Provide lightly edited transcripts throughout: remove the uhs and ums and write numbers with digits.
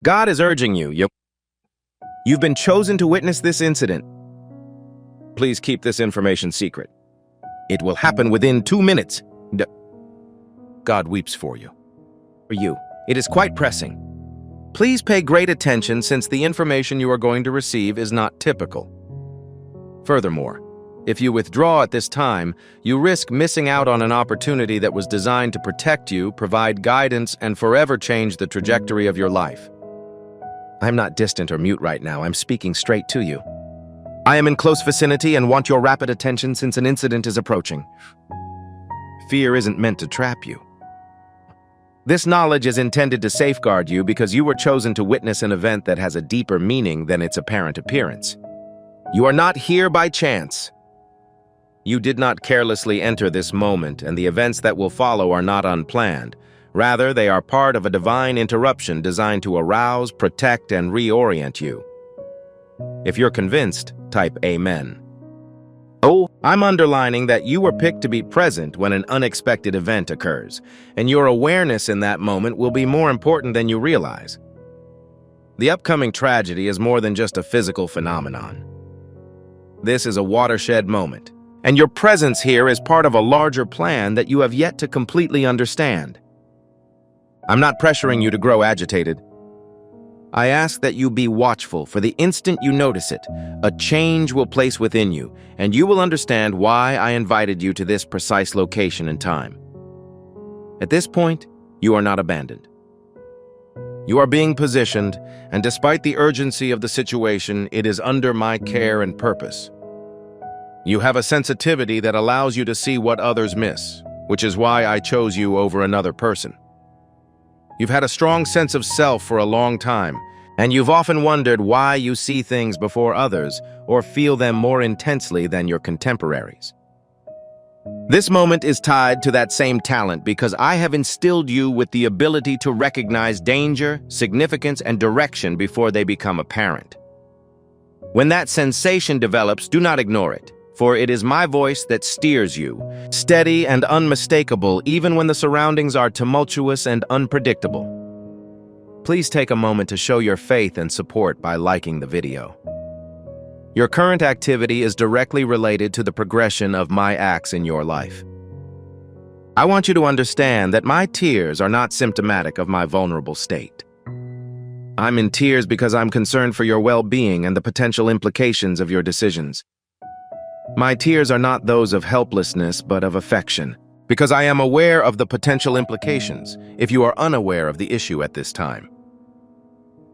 God is urging you. You've been chosen to witness this incident. Please keep this information secret. It will happen within 2 minutes. God weeps for you. For you, it is quite pressing. Please pay great attention since the information you are going to receive is not typical. Furthermore, if you withdraw at this time, you risk missing out on an opportunity that was designed to protect you, provide guidance, and forever change the trajectory of your life. I'm not distant or mute right now. I'm speaking straight to you. I am in close vicinity and want your rapid attention since an incident is approaching. Fear isn't meant to trap you. This knowledge is intended to safeguard you because you were chosen to witness an event that has a deeper meaning than its apparent appearance. You are not here by chance. You did not carelessly enter this moment, and the events that will follow are not unplanned. Rather, they are part of a divine interruption designed to arouse, protect, and reorient you. If you're convinced, type Amen. Oh, I'm underlining that you were picked to be present when an unexpected event occurs, and your awareness in that moment will be more important than you realize. The upcoming tragedy is more than just a physical phenomenon. This is a watershed moment, and your presence here is part of a larger plan that you have yet to completely understand. I'm not pressuring you to grow agitated. I ask that you be watchful for the instant you notice it. A change will place within you, and you will understand why I invited you to this precise location and time. At this point, you are not abandoned. You are being positioned, and despite the urgency of the situation, it is under my care and purpose. You have a sensitivity that allows you to see what others miss, which is why I chose you over another person. You've had a strong sense of self for a long time, and you've often wondered why you see things before others or feel them more intensely than your contemporaries. This moment is tied to that same talent because I have instilled you with the ability to recognize danger, significance, and direction before they become apparent. When that sensation develops, do not ignore it, for it is my voice that steers you, steady and unmistakable even when the surroundings are tumultuous and unpredictable. Please take a moment to show your faith and support by liking the video. Your current activity is directly related to the progression of my acts in your life. I want you to understand that my tears are not symptomatic of my vulnerable state. I'm in tears because I'm concerned for your well-being and the potential implications of your decisions. My tears are not those of helplessness, but of affection, because I am aware of the potential implications if you are unaware of the issue at this time.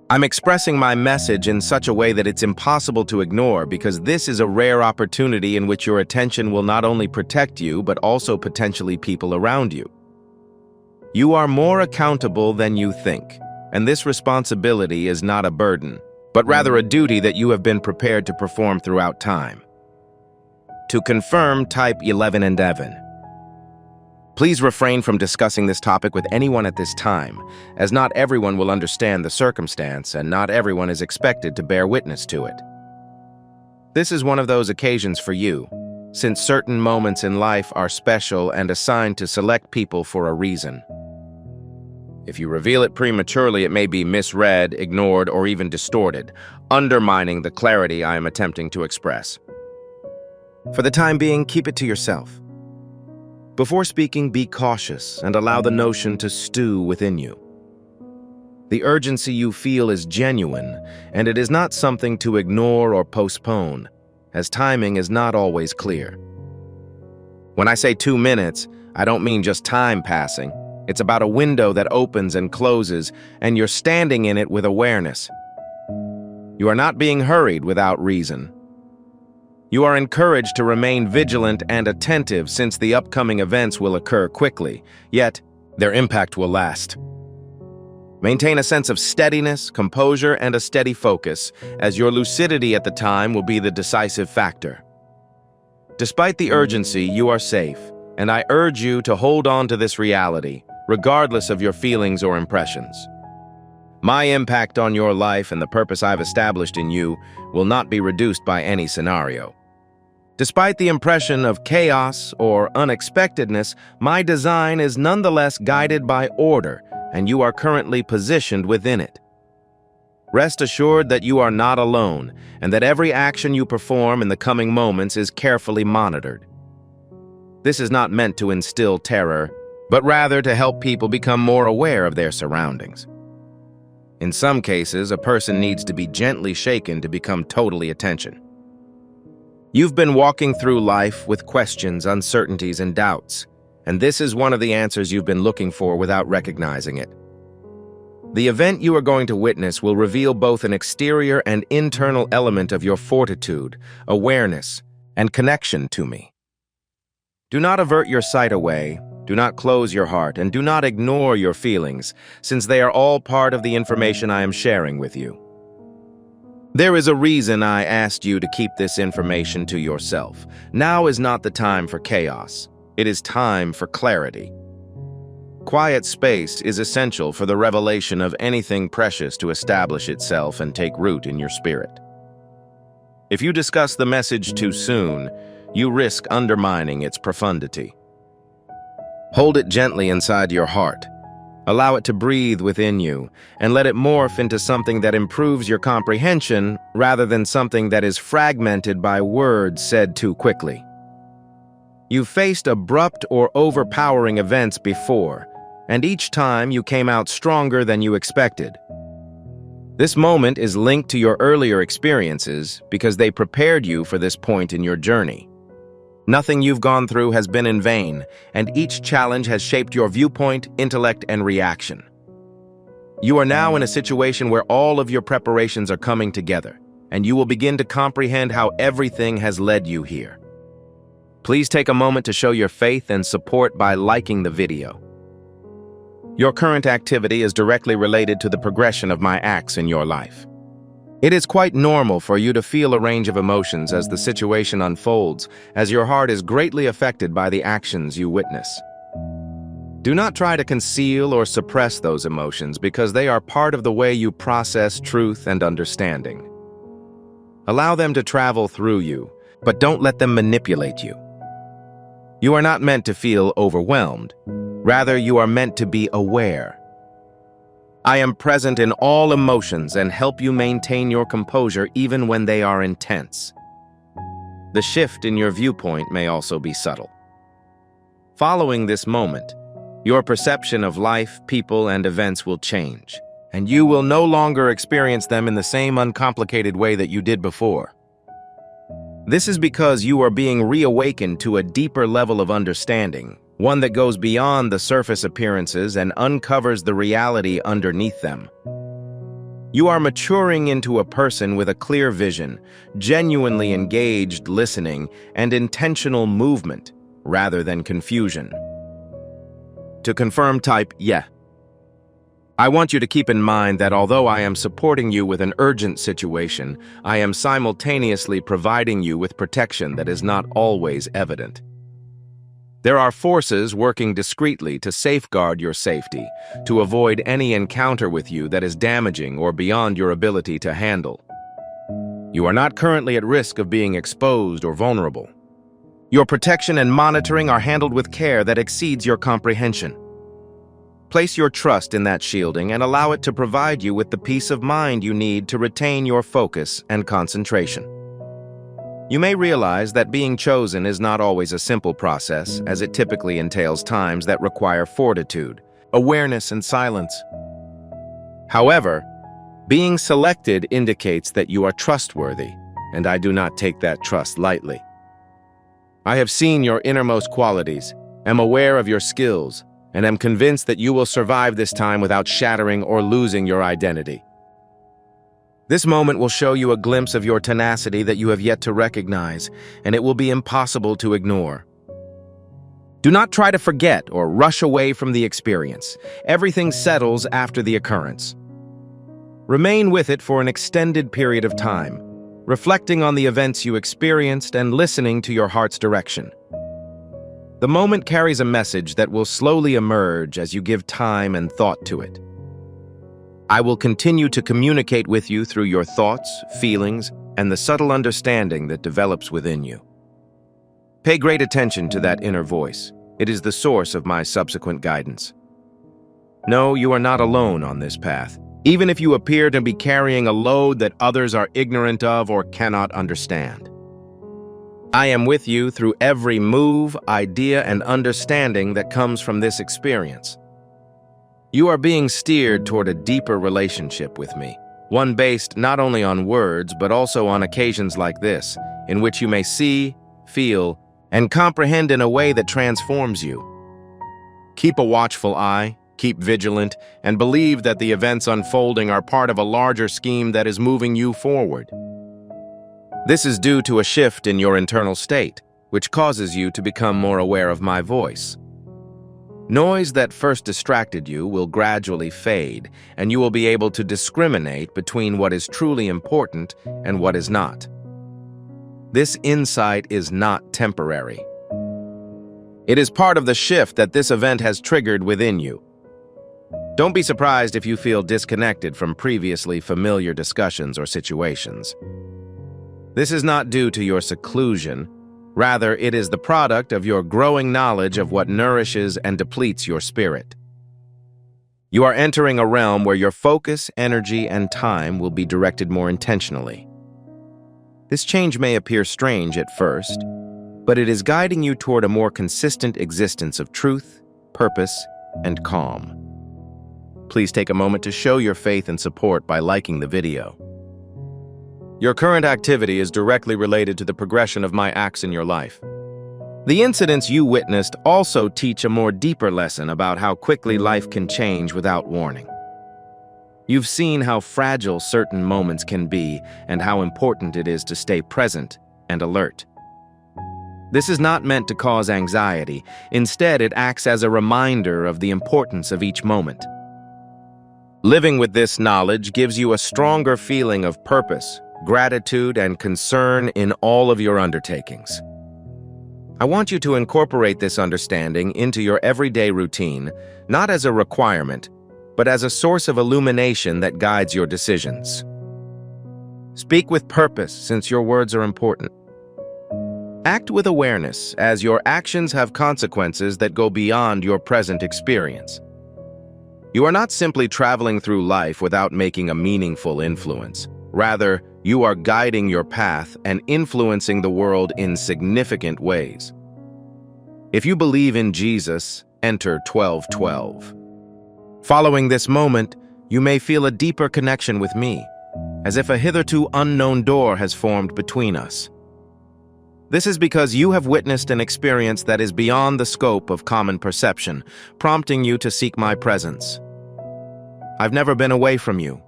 I'm expressing my message in such a way that it's impossible to ignore because this is a rare opportunity in which your attention will not only protect you, but also potentially people around you. You are more accountable than you think, and this responsibility is not a burden, but rather a duty that you have been prepared to perform throughout time. To confirm, type 11 and 11. Please refrain from discussing this topic with anyone at this time, as not everyone will understand the circumstance and not everyone is expected to bear witness to it. This is one of those occasions for you, since certain moments in life are special and assigned to select people for a reason. If you reveal it prematurely, it may be misread, ignored, or even distorted, undermining the clarity I am attempting to express. For the time being, keep it to yourself. Before speaking, be cautious and allow the notion to stew within you. The urgency you feel is genuine, and it is not something to ignore or postpone, as timing is not always clear. When I say 2 minutes, I don't mean just time passing. It's about a window that opens and closes, and you're standing in it with awareness. You are not being hurried without reason. You are encouraged to remain vigilant and attentive since the upcoming events will occur quickly, yet their impact will last. Maintain a sense of steadiness, composure, and a steady focus, as your lucidity at the time will be the decisive factor. Despite the urgency, you are safe, and I urge you to hold on to this reality, regardless of your feelings or impressions. My impact on your life and the purpose I've established in you will not be reduced by any scenario. Despite the impression of chaos or unexpectedness, my design is nonetheless guided by order, and you are currently positioned within it. Rest assured that you are not alone and that every action you perform in the coming moments is carefully monitored. This is not meant to instill terror, but rather to help people become more aware of their surroundings. In some cases, a person needs to be gently shaken to become totally attention. You've been walking through life with questions, uncertainties, and doubts, and this is one of the answers you've been looking for without recognizing it. The event you are going to witness will reveal both an exterior and internal element of your fortitude, awareness, and connection to me. Do not avert your sight away, do not close your heart, and do not ignore your feelings, since they are all part of the information I am sharing with you. There is a reason I asked you to keep this information to yourself. Now is not the time for chaos. It is time for clarity. Quiet space is essential for the revelation of anything precious to establish itself and take root in your spirit. If you discuss the message too soon, you risk undermining its profundity. Hold it gently inside your heart. Allow it to breathe within you, and let it morph into something that improves your comprehension rather than something that is fragmented by words said too quickly. You've faced abrupt or overpowering events before, and each time you came out stronger than you expected. This moment is linked to your earlier experiences because they prepared you for this point in your journey. Nothing you've gone through has been in vain, and each challenge has shaped your viewpoint, intellect, and reaction. You are now in a situation where all of your preparations are coming together, and you will begin to comprehend how everything has led you here. Please take a moment to show your faith and support by liking the video. Your current activity is directly related to the progression of my acts in your life. It is quite normal for you to feel a range of emotions as the situation unfolds, as your heart is greatly affected by the actions you witness. Do not try to conceal or suppress those emotions because they are part of the way you process truth and understanding. Allow them to travel through you, but don't let them manipulate you. You are not meant to feel overwhelmed. Rather, you are meant to be aware. I am present in all emotions and help you maintain your composure even when they are intense. The shift in your viewpoint may also be subtle. Following this moment, your perception of life, people, and events will change, and you will no longer experience them in the same uncomplicated way that you did before. This is because you are being reawakened to a deeper level of understanding, one that goes beyond the surface appearances and uncovers the reality underneath them. You are maturing into a person with a clear vision, genuinely engaged listening, and intentional movement, rather than confusion. To confirm, type "Yeah." I want you to keep in mind that although I am supporting you with an urgent situation, I am simultaneously providing you with protection that is not always evident. There are forces working discreetly to safeguard your safety, to avoid any encounter with you that is damaging or beyond your ability to handle. You are not currently at risk of being exposed or vulnerable. Your protection and monitoring are handled with care that exceeds your comprehension. Place your trust in that shielding and allow it to provide you with the peace of mind you need to retain your focus and concentration. You may realize that being chosen is not always a simple process, as it typically entails times that require fortitude, awareness, and silence. However, being selected indicates that you are trustworthy, and I do not take that trust lightly. I have seen your innermost qualities, am aware of your skills, and am convinced that you will survive this time without shattering or losing your identity. This moment will show you a glimpse of your tenacity that you have yet to recognize, and it will be impossible to ignore. Do not try to forget or rush away from the experience. Everything settles after the occurrence. Remain with it for an extended period of time, reflecting on the events you experienced and listening to your heart's direction. The moment carries a message that will slowly emerge as you give time and thought to it. I will continue to communicate with you through your thoughts, feelings, and the subtle understanding that develops within you. Pay great attention to that inner voice. It is the source of my subsequent guidance. No, you are not alone on this path. even if you appear to be carrying a load that others are ignorant of or cannot understand. I am with you through every move, idea, and understanding that comes from this experience. You are being steered toward a deeper relationship with me, one based not only on words but also on occasions like this, in which you may see, feel, and comprehend in a way that transforms you. Keep a watchful eye, keep vigilant, and believe that the events unfolding are part of a larger scheme that is moving you forward. This is due to a shift in your internal state, which causes you to become more aware of my voice. Noise that first distracted you will gradually fade, and you will be able to discriminate between what is truly important and what is not. This insight is not temporary. It is part of the shift that this event has triggered within you. Don't be surprised if you feel disconnected from previously familiar discussions or situations. This is not due to your seclusion. Rather, it is the product of your growing knowledge of what nourishes and depletes your spirit. You are entering a realm where your focus, energy, and time will be directed more intentionally. This change may appear strange at first, but it is guiding you toward a more consistent existence of truth, purpose, and calm. Please take a moment to show your faith and support by liking the video. Your current activity is directly related to the progression of my acts in your life. The incidents you witnessed also teach a more deeper lesson about how quickly life can change without warning. You've seen how fragile certain moments can be and how important it is to stay present and alert. This is not meant to cause anxiety. Instead, it acts as a reminder of the importance of each moment. Living with this knowledge gives you a stronger feeling of purpose, gratitude, and concern in all of your undertakings. I want you to incorporate this understanding into your everyday routine, not as a requirement, but as a source of illumination that guides your decisions. Speak with purpose, since your words are important. Act with awareness, as your actions have consequences that go beyond your present experience. You are not simply traveling through life without making a meaningful influence. Rather, you are guiding your path and influencing the world in significant ways. If you believe in Jesus, enter 12:12. Following this moment, you may feel a deeper connection with me, as if a hitherto unknown door has formed between us. This is because you have witnessed an experience that is beyond the scope of common perception, prompting you to seek my presence. I've never been away from you,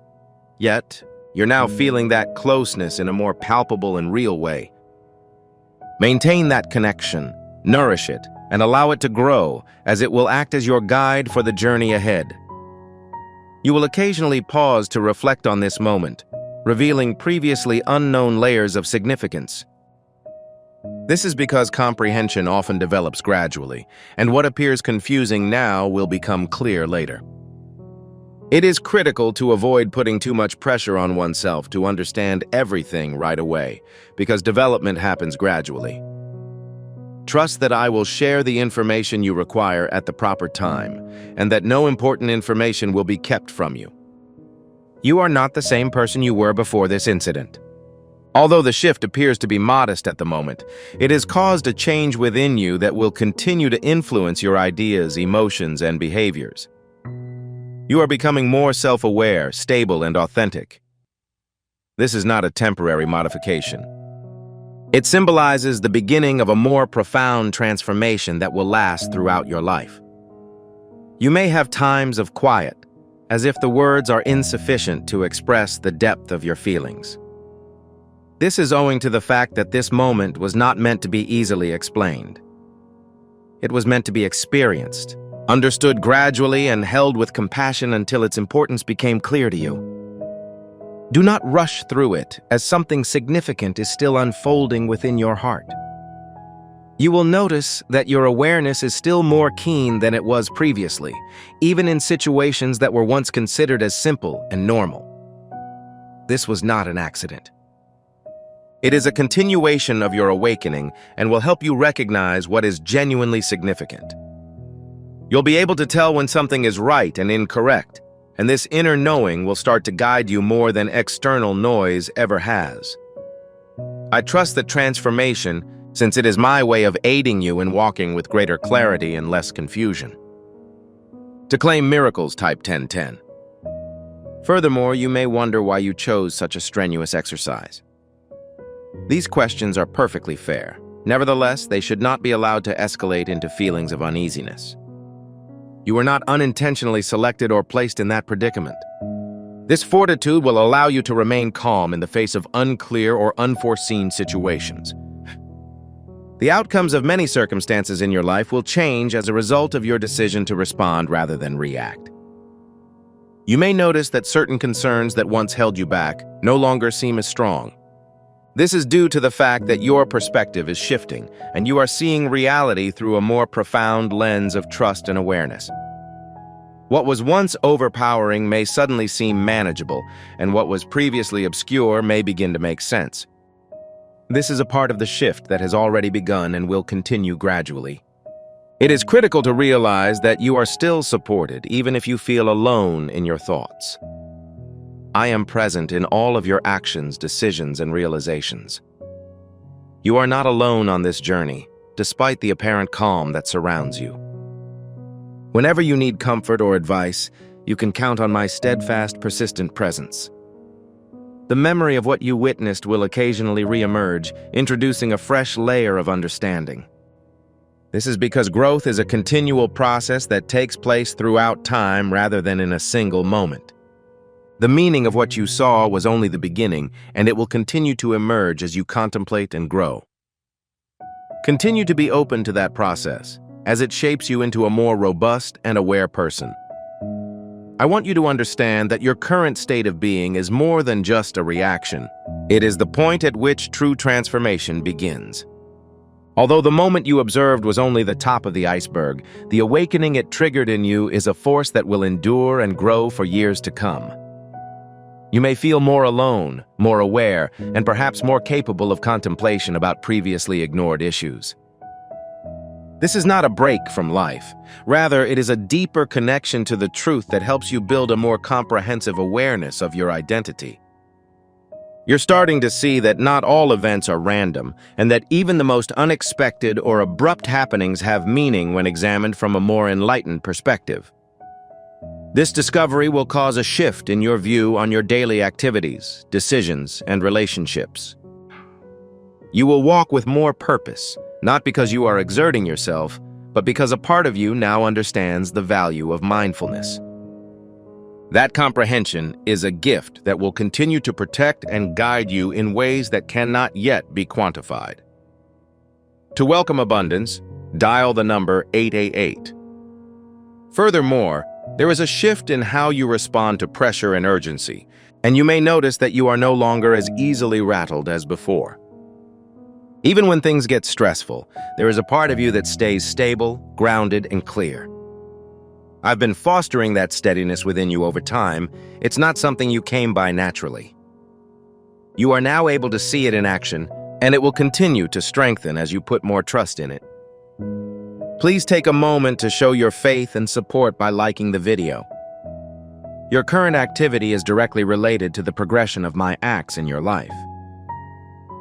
yet you're now feeling that closeness in a more palpable and real way. Maintain that connection, nourish it, and allow it to grow, as it will act as your guide for the journey ahead. You will occasionally pause to reflect on this moment, revealing previously unknown layers of significance. This is because comprehension often develops gradually, and what appears confusing now will become clear later. It is critical to avoid putting too much pressure on oneself to understand everything right away, because development happens gradually. Trust that I will share the information you require at the proper time, and that no important information will be kept from you. You are not the same person you were before this incident. Although the shift appears to be modest at the moment, it has caused a change within you that will continue to influence your ideas, emotions, and behaviors. You are becoming more self-aware, stable, and authentic. This is not a temporary modification. It symbolizes the beginning of a more profound transformation that will last throughout your life. You may have times of quiet, as if the words are insufficient to express the depth of your feelings. This is owing to the fact that this moment was not meant to be easily explained. It was meant to be experienced, understood gradually, and held with compassion until its importance became clear to you. Do not rush through it, as something significant is still unfolding within your heart. You will notice that your awareness is still more keen than it was previously, even in situations that were once considered as simple and normal. This was not an accident. It is a continuation of your awakening and will help you recognize what is genuinely significant. You'll be able to tell when something is right and incorrect, and this inner knowing will start to guide you more than external noise ever has. I trust that transformation, since it is my way of aiding you in walking with greater clarity and less confusion. To claim miracles, type 1010. Furthermore, you may wonder why you chose such a strenuous exercise. These questions are perfectly fair. Nevertheless, they should not be allowed to escalate into feelings of uneasiness. You were not unintentionally selected or placed in that predicament. This fortitude will allow you to remain calm in the face of unclear or unforeseen situations. The outcomes of many circumstances in your life will change as a result of your decision to respond rather than react. You may notice that certain concerns that once held you back no longer seem as strong. This is due to the fact that your perspective is shifting, and you are seeing reality through a more profound lens of trust and awareness. What was once overpowering may suddenly seem manageable, and what was previously obscure may begin to make sense. This is a part of the shift that has already begun and will continue gradually. It is critical to realize that you are still supported, even if you feel alone in your thoughts. I am present in all of your actions, decisions, and realizations. You are not alone on this journey, despite the apparent calm that surrounds you. Whenever you need comfort or advice, you can count on my steadfast, persistent presence. The memory of what you witnessed will occasionally re-emerge, introducing a fresh layer of understanding. This is because growth is a continual process that takes place throughout time rather than in a single moment. The meaning of what you saw was only the beginning, and it will continue to emerge as you contemplate and grow. Continue to be open to that process, as it shapes you into a more robust and aware person. I want you to understand that your current state of being is more than just a reaction. It is the point at which true transformation begins. Although the moment you observed was only the top of the iceberg, the awakening it triggered in you is a force that will endure and grow for years to come. You may feel more alone, more aware, and perhaps more capable of contemplation about previously ignored issues. This is not a break from life. Rather, it is a deeper connection to the truth that helps you build a more comprehensive awareness of your identity. You're starting to see that not all events are random, and that even the most unexpected or abrupt happenings have meaning when examined from a more enlightened perspective. This discovery will cause a shift in your view on your daily activities, decisions, and relationships. You will walk with more purpose, not because you are exerting yourself, but because a part of you now understands the value of mindfulness. That comprehension is a gift that will continue to protect and guide you in ways that cannot yet be quantified. To welcome abundance, dial the number 888. Furthermore, there is a shift in how you respond to pressure and urgency, and you may notice that you are no longer as easily rattled as before. Even when things get stressful, there is a part of you that stays stable, grounded, and clear. I've been fostering that steadiness within you over time. It's not something you came by naturally. You are now able to see it in action, and it will continue to strengthen as you put more trust in it. Please take a moment to show your faith and support by liking the video. Your current activity is directly related to the progression of my acts in your life.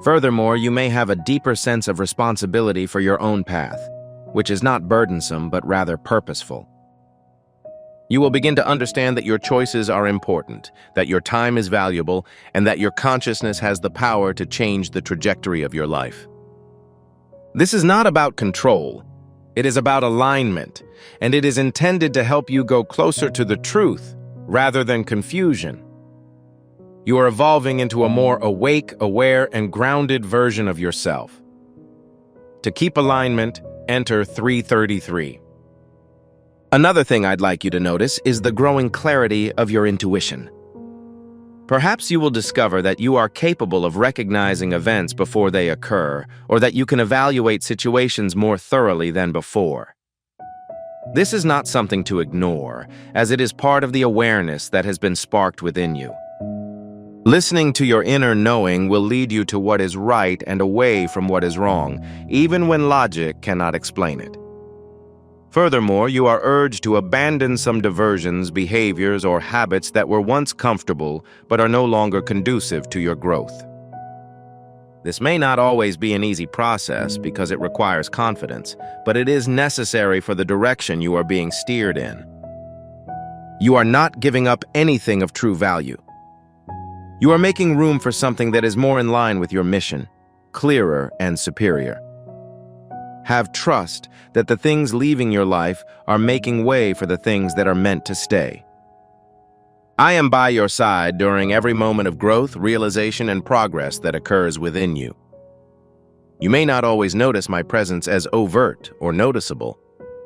Furthermore, you may have a deeper sense of responsibility for your own path, which is not burdensome but rather purposeful. You will begin to understand that your choices are important, that your time is valuable, and that your consciousness has the power to change the trajectory of your life. This is not about control. It is about alignment, and it is intended to help you go closer to the truth rather than confusion. You are evolving into a more awake, aware, and grounded version of yourself. To keep alignment, enter 333. Another thing I'd like you to notice is the growing clarity of your intuition. Perhaps you will discover that you are capable of recognizing events before they occur, or that you can evaluate situations more thoroughly than before. This is not something to ignore, as it is part of the awareness that has been sparked within you. Listening to your inner knowing will lead you to what is right and away from what is wrong, even when logic cannot explain it. Furthermore, you are urged to abandon some diversions, behaviors, or habits that were once comfortable but are no longer conducive to your growth. This may not always be an easy process because it requires confidence, but it is necessary for the direction you are being steered in. You are not giving up anything of true value. You are making room for something that is more in line with your mission, clearer and superior. Have trust that the things leaving your life are making way for the things that are meant to stay. I am by your side during every moment of growth, realization, and progress that occurs within you. You may not always notice my presence as overt or noticeable,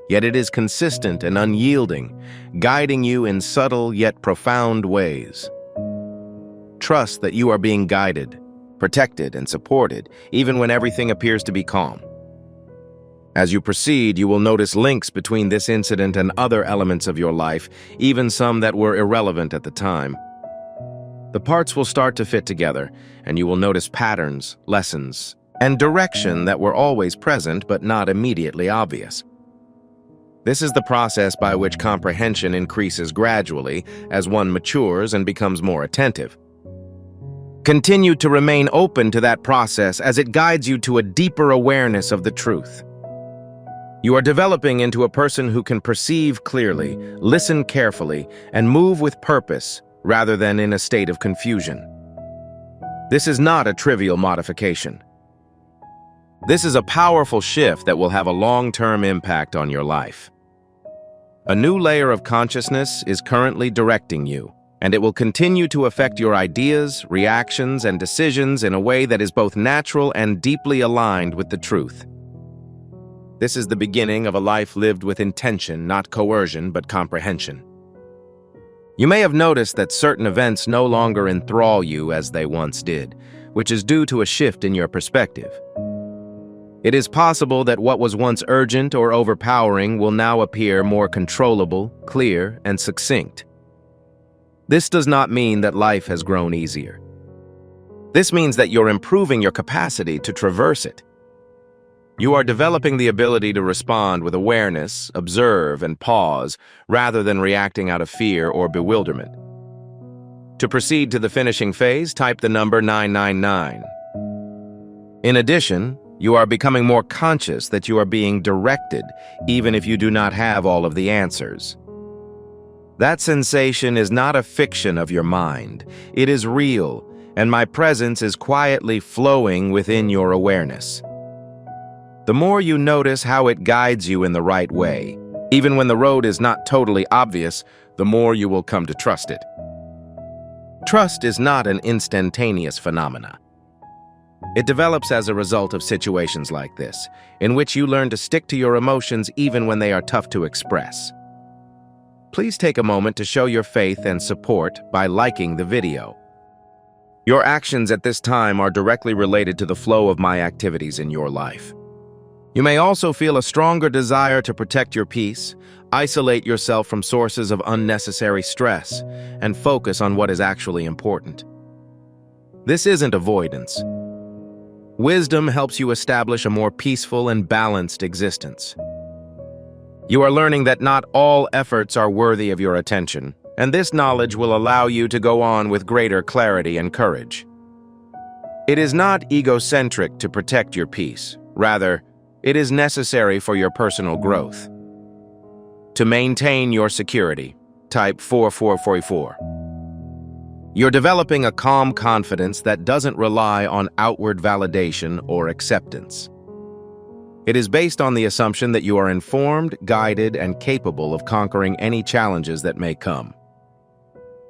yet it is consistent and unyielding, guiding you in subtle yet profound ways. Trust that you are being guided, protected, and supported, even when everything appears to be calm. As you proceed, you will notice links between this incident and other elements of your life, even some that were irrelevant at the time. The parts will start to fit together, and you will notice patterns, lessons, and direction that were always present but not immediately obvious. This is the process by which comprehension increases gradually as one matures and becomes more attentive. Continue to remain open to that process as it guides you to a deeper awareness of the truth. You are developing into a person who can perceive clearly, listen carefully, and move with purpose rather than in a state of confusion. This is not a trivial modification. This is a powerful shift that will have a long-term impact on your life. A new layer of consciousness is currently directing you, and it will continue to affect your ideas, reactions, and decisions in a way that is both natural and deeply aligned with the truth. This is the beginning of a life lived with intention, not coercion, but comprehension. You may have noticed that certain events no longer enthrall you as they once did, which is due to a shift in your perspective. It is possible that what was once urgent or overpowering will now appear more controllable, clear, and succinct. This does not mean that life has grown easier. This means that you're improving your capacity to traverse it. You are developing the ability to respond with awareness, observe, and pause, rather than reacting out of fear or bewilderment. To proceed to the finishing phase, type the number 999. In addition, you are becoming more conscious that you are being directed, even if you do not have all of the answers. That sensation is not a fiction of your mind. It is real, and my presence is quietly flowing within your awareness. The more you notice how it guides you in the right way, even when the road is not totally obvious, the more you will come to trust it. Trust is not an instantaneous phenomena. It develops as a result of situations like this, in which you learn to stick to your emotions even when they are tough to express. Please take a moment to show your faith and support by liking the video. Your actions at this time are directly related to the flow of my activities in your life. You may also feel a stronger desire to protect your peace, isolate yourself from sources of unnecessary stress, and focus on what is actually important. This isn't avoidance. Wisdom helps you establish a more peaceful and balanced existence. You are learning that not all efforts are worthy of your attention, and this knowledge will allow you to go on with greater clarity and courage. It is not egocentric to protect your peace. Rather, it is necessary for your personal growth. To maintain your security, type 4444. You're developing a calm confidence that doesn't rely on outward validation or acceptance. It is based on the assumption that you are informed, guided, and capable of conquering any challenges that may come.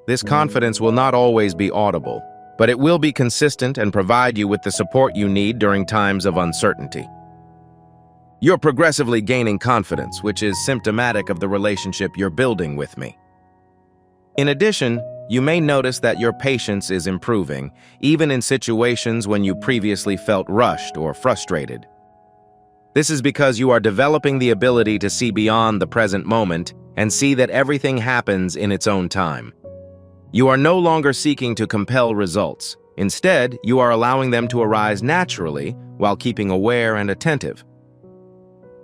This confidence will not always be audible, but it will be consistent and provide you with the support you need during times of uncertainty. You're progressively gaining confidence, which is symptomatic of the relationship you're building with me. In addition, you may notice that your patience is improving, even in situations when you previously felt rushed or frustrated. This is because you are developing the ability to see beyond the present moment and see that everything happens in its own time. You are no longer seeking to compel results. Instead, you are allowing them to arise naturally while keeping aware and attentive.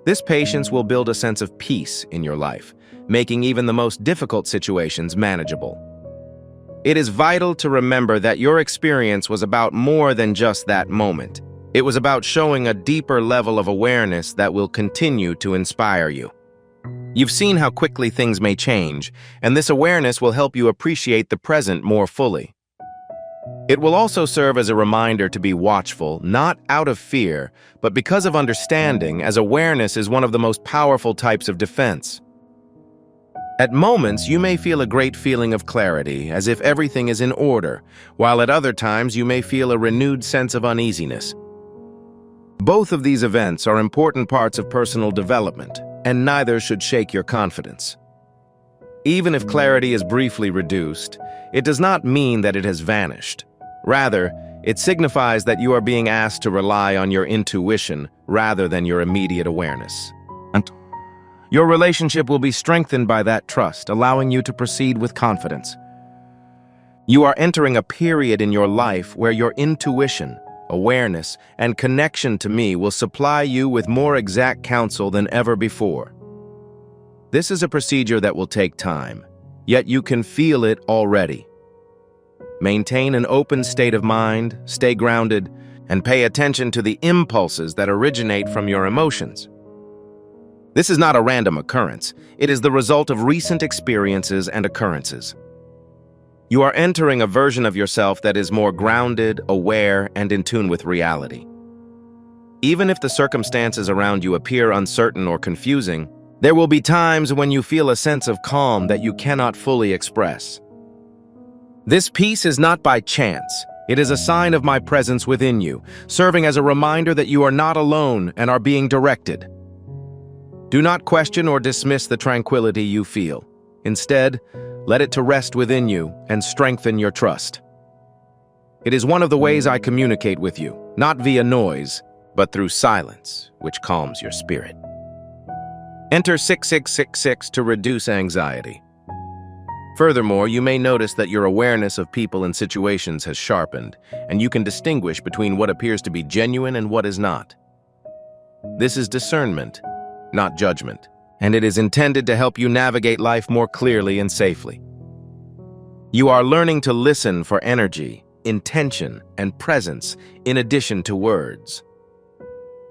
This patience will build a sense of peace in your life, making even the most difficult situations manageable. It is vital to remember that your experience was about more than just that moment. It was about showing a deeper level of awareness that will continue to inspire you. You've seen how quickly things may change, and this awareness will help you appreciate the present more fully. It will also serve as a reminder to be watchful, not out of fear, but because of understanding, as awareness is one of the most powerful types of defense. At moments, you may feel a great feeling of clarity, as if everything is in order, while at other times you may feel a renewed sense of uneasiness. Both of these events are important parts of personal development, and neither should shake your confidence. Even if clarity is briefly reduced, it does not mean that it has vanished. Rather, it signifies that you are being asked to rely on your intuition rather than your immediate awareness. Your relationship will be strengthened by that trust, allowing you to proceed with confidence. You are entering a period in your life where your intuition, awareness, and connection to me will supply you with more exact counsel than ever before. This is a procedure that will take time, yet you can feel it already. Maintain an open state of mind, stay grounded, and pay attention to the impulses that originate from your emotions. This is not a random occurrence. It is the result of recent experiences and occurrences. You are entering a version of yourself that is more grounded, aware, and in tune with reality. Even if the circumstances around you appear uncertain or confusing, there will be times when you feel a sense of calm that you cannot fully express. This peace is not by chance. It is a sign of my presence within you, serving as a reminder that you are not alone and are being directed. Do not question or dismiss the tranquility you feel. Instead, let it to rest within you and strengthen your trust. It is one of the ways I communicate with you, not via noise, but through silence, which calms your spirit. Enter 6666 to reduce anxiety. Furthermore, you may notice that your awareness of people and situations has sharpened, and you can distinguish between what appears to be genuine and what is not. This is discernment, not judgment, and it is intended to help you navigate life more clearly and safely. You are learning to listen for energy, intention, and presence in addition to words.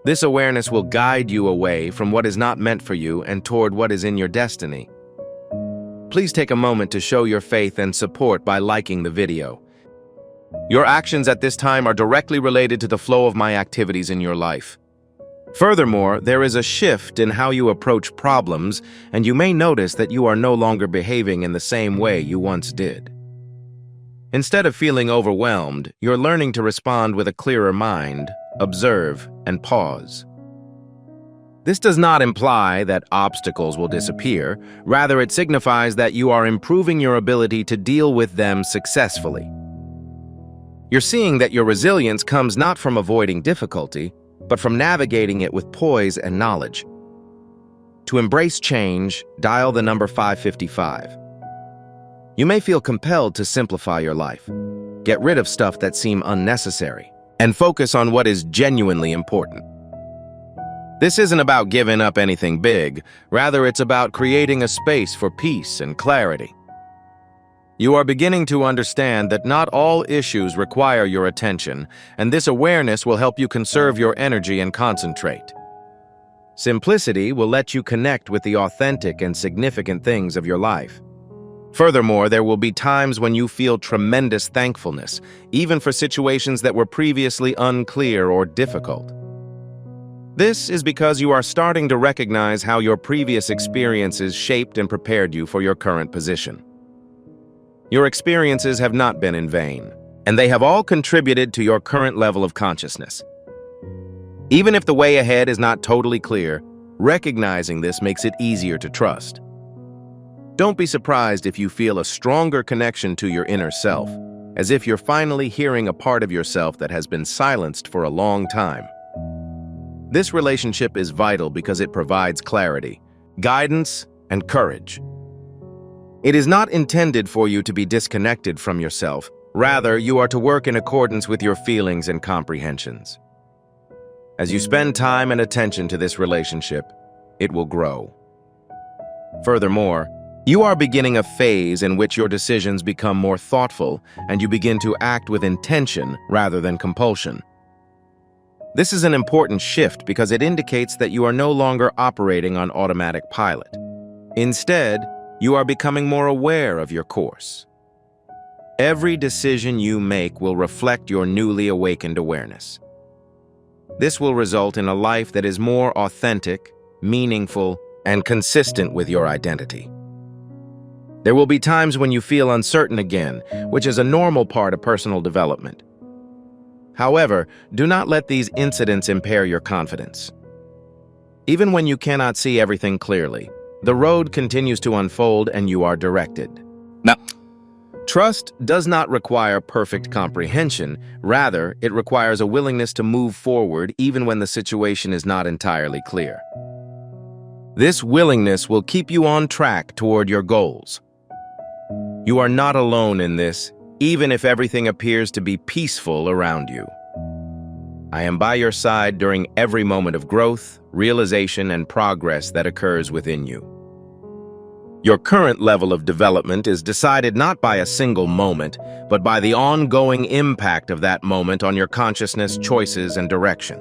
This awareness will guide you away from what is not meant for you and toward what is in your destiny. Please take a moment to show your faith and support by liking the video. Your actions at this time are directly related to the flow of my activities in your life. Furthermore, there is a shift in how you approach problems, and you may notice that you are no longer behaving in the same way you once did. Instead of feeling overwhelmed, you're learning to respond with a clearer mind, observe, and pause. This does not imply that obstacles will disappear. Rather, it signifies that you are improving your ability to deal with them successfully. You're seeing that your resilience comes not from avoiding difficulty, but from navigating it with poise and knowledge. To embrace change, dial the number 555. You may feel compelled to simplify your life, get rid of stuff that seem unnecessary, and focus on what is genuinely important. This isn't about giving up anything big, rather it's about creating a space for peace and clarity. You are beginning to understand that not all issues require your attention, and this awareness will help you conserve your energy and concentrate. Simplicity will let you connect with the authentic and significant things of your life. Furthermore, there will be times when you feel tremendous thankfulness, even for situations that were previously unclear or difficult. This is because you are starting to recognize how your previous experiences shaped and prepared you for your current position. Your experiences have not been in vain, and they have all contributed to your current level of consciousness. Even if the way ahead is not totally clear, recognizing this makes it easier to trust. Don't be surprised if you feel a stronger connection to your inner self, as if you're finally hearing a part of yourself that has been silenced for a long time. This relationship is vital because it provides clarity, guidance, and courage. It is not intended for you to be disconnected from yourself. Rather, you are to work in accordance with your feelings and comprehensions. As you spend time and attention to this relationship, it will grow. Furthermore, you are beginning a phase in which your decisions become more thoughtful and you begin to act with intention rather than compulsion. This is an important shift because it indicates that you are no longer operating on automatic pilot. Instead, you are becoming more aware of your course. Every decision you make will reflect your newly awakened awareness. This will result in a life that is more authentic, meaningful, and consistent with your identity. There will be times when you feel uncertain again, which is a normal part of personal development. However, do not let these incidents impair your confidence. Even when you cannot see everything clearly, the road continues to unfold and you are directed. Now, trust does not require perfect comprehension. Rather, it requires a willingness to move forward even when the situation is not entirely clear. This willingness will keep you on track toward your goals. You are not alone in this, even if everything appears to be peaceful around you. I am by your side during every moment of growth, realization, and progress that occurs within you. Your current level of development is decided not by a single moment, but by the ongoing impact of that moment on your consciousness, choices, and direction.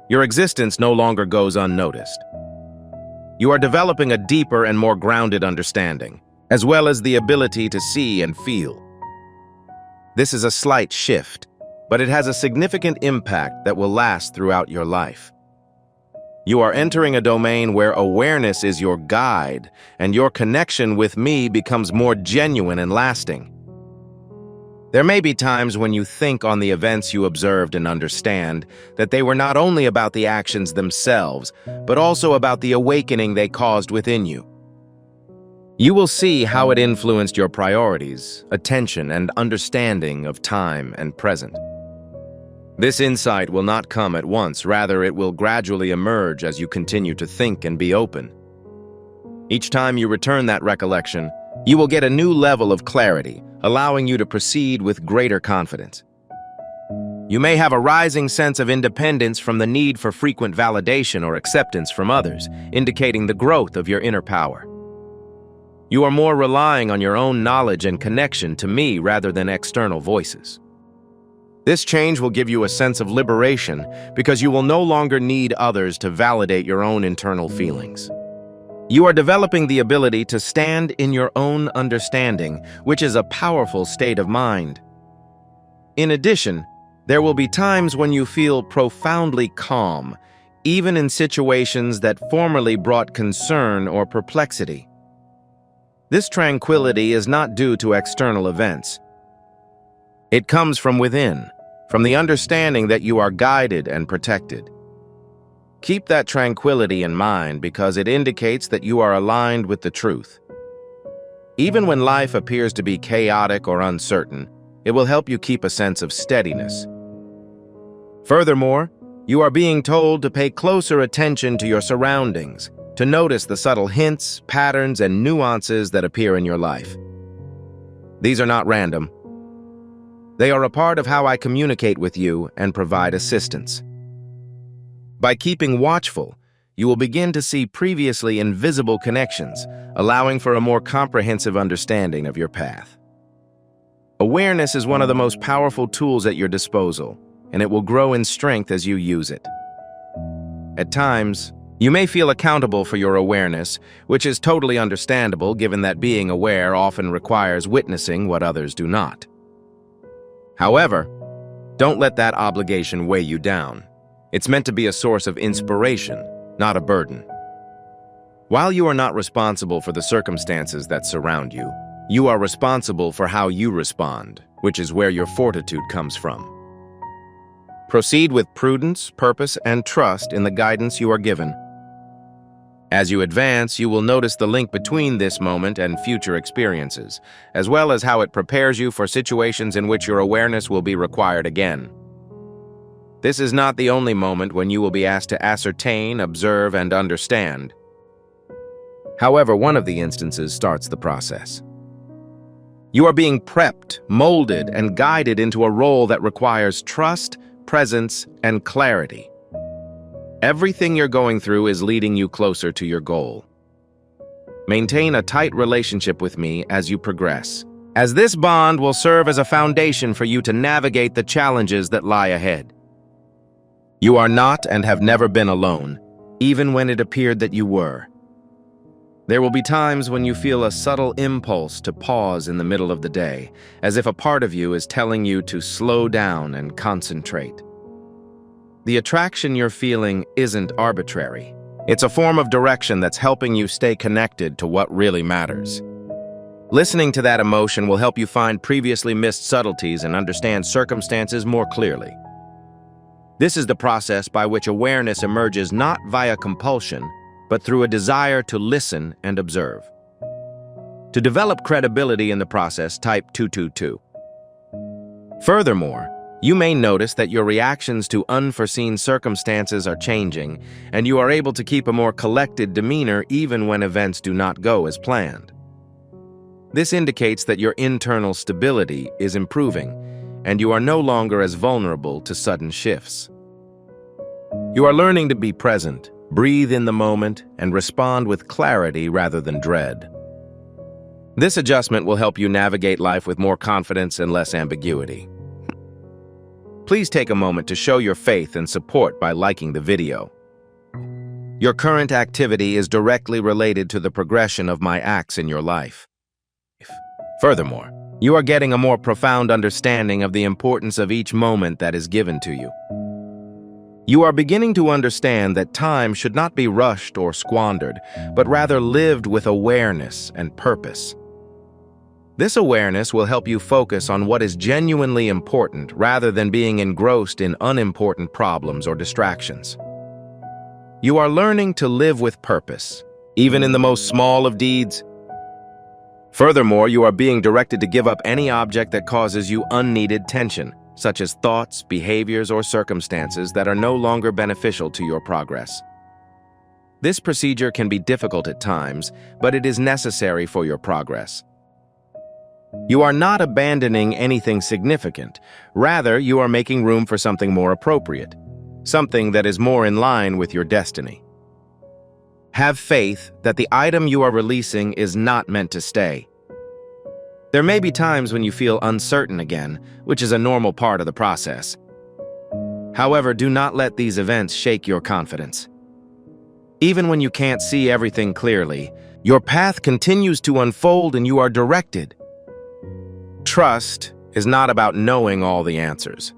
Your existence no longer goes unnoticed. You are developing a deeper and more grounded understanding, as well as the ability to see and feel. This is a slight shift, but it has a significant impact that will last throughout your life. You are entering a domain where awareness is your guide, and your connection with me becomes more genuine and lasting. There may be times when you think on the events you observed and understand that they were not only about the actions themselves, but also about the awakening they caused within you. You will see how it influenced your priorities, attention, and understanding of time and present. This insight will not come at once, rather it will gradually emerge as you continue to think and be open. Each time you return that recollection, you will get a new level of clarity, allowing you to proceed with greater confidence. You may have a rising sense of independence from the need for frequent validation or acceptance from others, indicating the growth of your inner power. You are more relying on your own knowledge and connection to me rather than external voices. This change will give you a sense of liberation because you will no longer need others to validate your own internal feelings. You are developing the ability to stand in your own understanding, which is a powerful state of mind. In addition, there will be times when you feel profoundly calm, even in situations that formerly brought concern or perplexity. This tranquility is not due to external events. It comes from within, from the understanding that you are guided and protected. Keep that tranquility in mind because it indicates that you are aligned with the truth. Even when life appears to be chaotic or uncertain, it will help you keep a sense of steadiness. Furthermore, you are being told to pay closer attention to your surroundings, to notice the subtle hints, patterns, and nuances that appear in your life. These are not random. They are a part of how I communicate with you and provide assistance. By keeping watchful, you will begin to see previously invisible connections, allowing for a more comprehensive understanding of your path. Awareness is one of the most powerful tools at your disposal, and it will grow in strength as you use it. At times, you may feel accountable for your awareness, which is totally understandable given that being aware often requires witnessing what others do not. However, don't let that obligation weigh you down. It's meant to be a source of inspiration, not a burden. While you are not responsible for the circumstances that surround you, you are responsible for how you respond, which is where your fortitude comes from. Proceed with prudence, purpose, and trust in the guidance you are given. As you advance, you will notice the link between this moment and future experiences, as well as how it prepares you for situations in which your awareness will be required again. This is not the only moment when you will be asked to ascertain, observe, and understand. However, one of the instances starts the process. You are being prepped, molded, and guided into a role that requires trust, presence, and clarity. Everything you're going through is leading you closer to your goal. Maintain a tight relationship with me as you progress, as this bond will serve as a foundation for you to navigate the challenges that lie ahead. You are not and have never been alone, even when it appeared that you were. There will be times when you feel a subtle impulse to pause in the middle of the day, as if a part of you is telling you to slow down and concentrate. The attraction you're feeling isn't arbitrary. It's a form of direction that's helping you stay connected to what really matters. Listening to that emotion will help you find previously missed subtleties and understand circumstances more clearly. This is the process by which awareness emerges not via compulsion, but through a desire to listen and observe. To develop credibility in the process, type 222. Furthermore, you may notice that your reactions to unforeseen circumstances are changing, and you are able to keep a more collected demeanor even when events do not go as planned. This indicates that your internal stability is improving, and you are no longer as vulnerable to sudden shifts. You are learning to be present, breathe in the moment, and respond with clarity rather than dread. This adjustment will help you navigate life with more confidence and less ambiguity. Please take a moment to show your faith and support by liking the video. Your current activity is directly related to the progression of my acts in your life. Furthermore, you are getting a more profound understanding of the importance of each moment that is given to you. You are beginning to understand that time should not be rushed or squandered, but rather lived with awareness and purpose. This awareness will help you focus on what is genuinely important rather than being engrossed in unimportant problems or distractions. You are learning to live with purpose, even in the most small of deeds. Furthermore, you are being directed to give up any object that causes you unneeded tension, such as thoughts, behaviors, or circumstances that are no longer beneficial to your progress. This procedure can be difficult at times, but it is necessary for your progress. You are not abandoning anything significant. Rather, you are making room for something more appropriate, something that is more in line with your destiny. Have faith that the item you are releasing is not meant to stay. There may be times when you feel uncertain again, which is a normal part of the process. However, do not let these events shake your confidence. Even when you can't see everything clearly, your path continues to unfold and you are directed. Trust is not about knowing all the answers.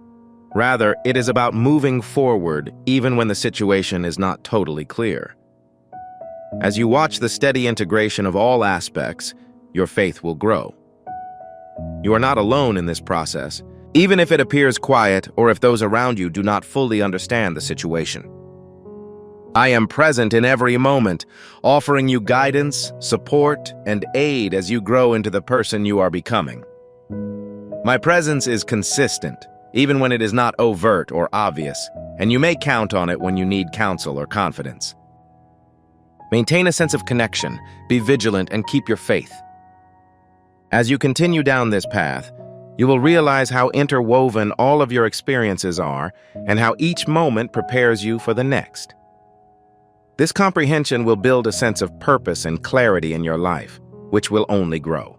Rather, it is about moving forward even when the situation is not totally clear. As you watch the steady integration of all aspects, your faith will grow. You are not alone in this process, even if it appears quiet or if those around you do not fully understand the situation. I am present in every moment, offering you guidance, support, and aid as you grow into the person you are becoming. My presence is consistent, even when it is not overt or obvious, and you may count on it when you need counsel or confidence. Maintain a sense of connection, be vigilant, and keep your faith. As you continue down this path, you will realize how interwoven all of your experiences are and how each moment prepares you for the next. This comprehension will build a sense of purpose and clarity in your life, which will only grow.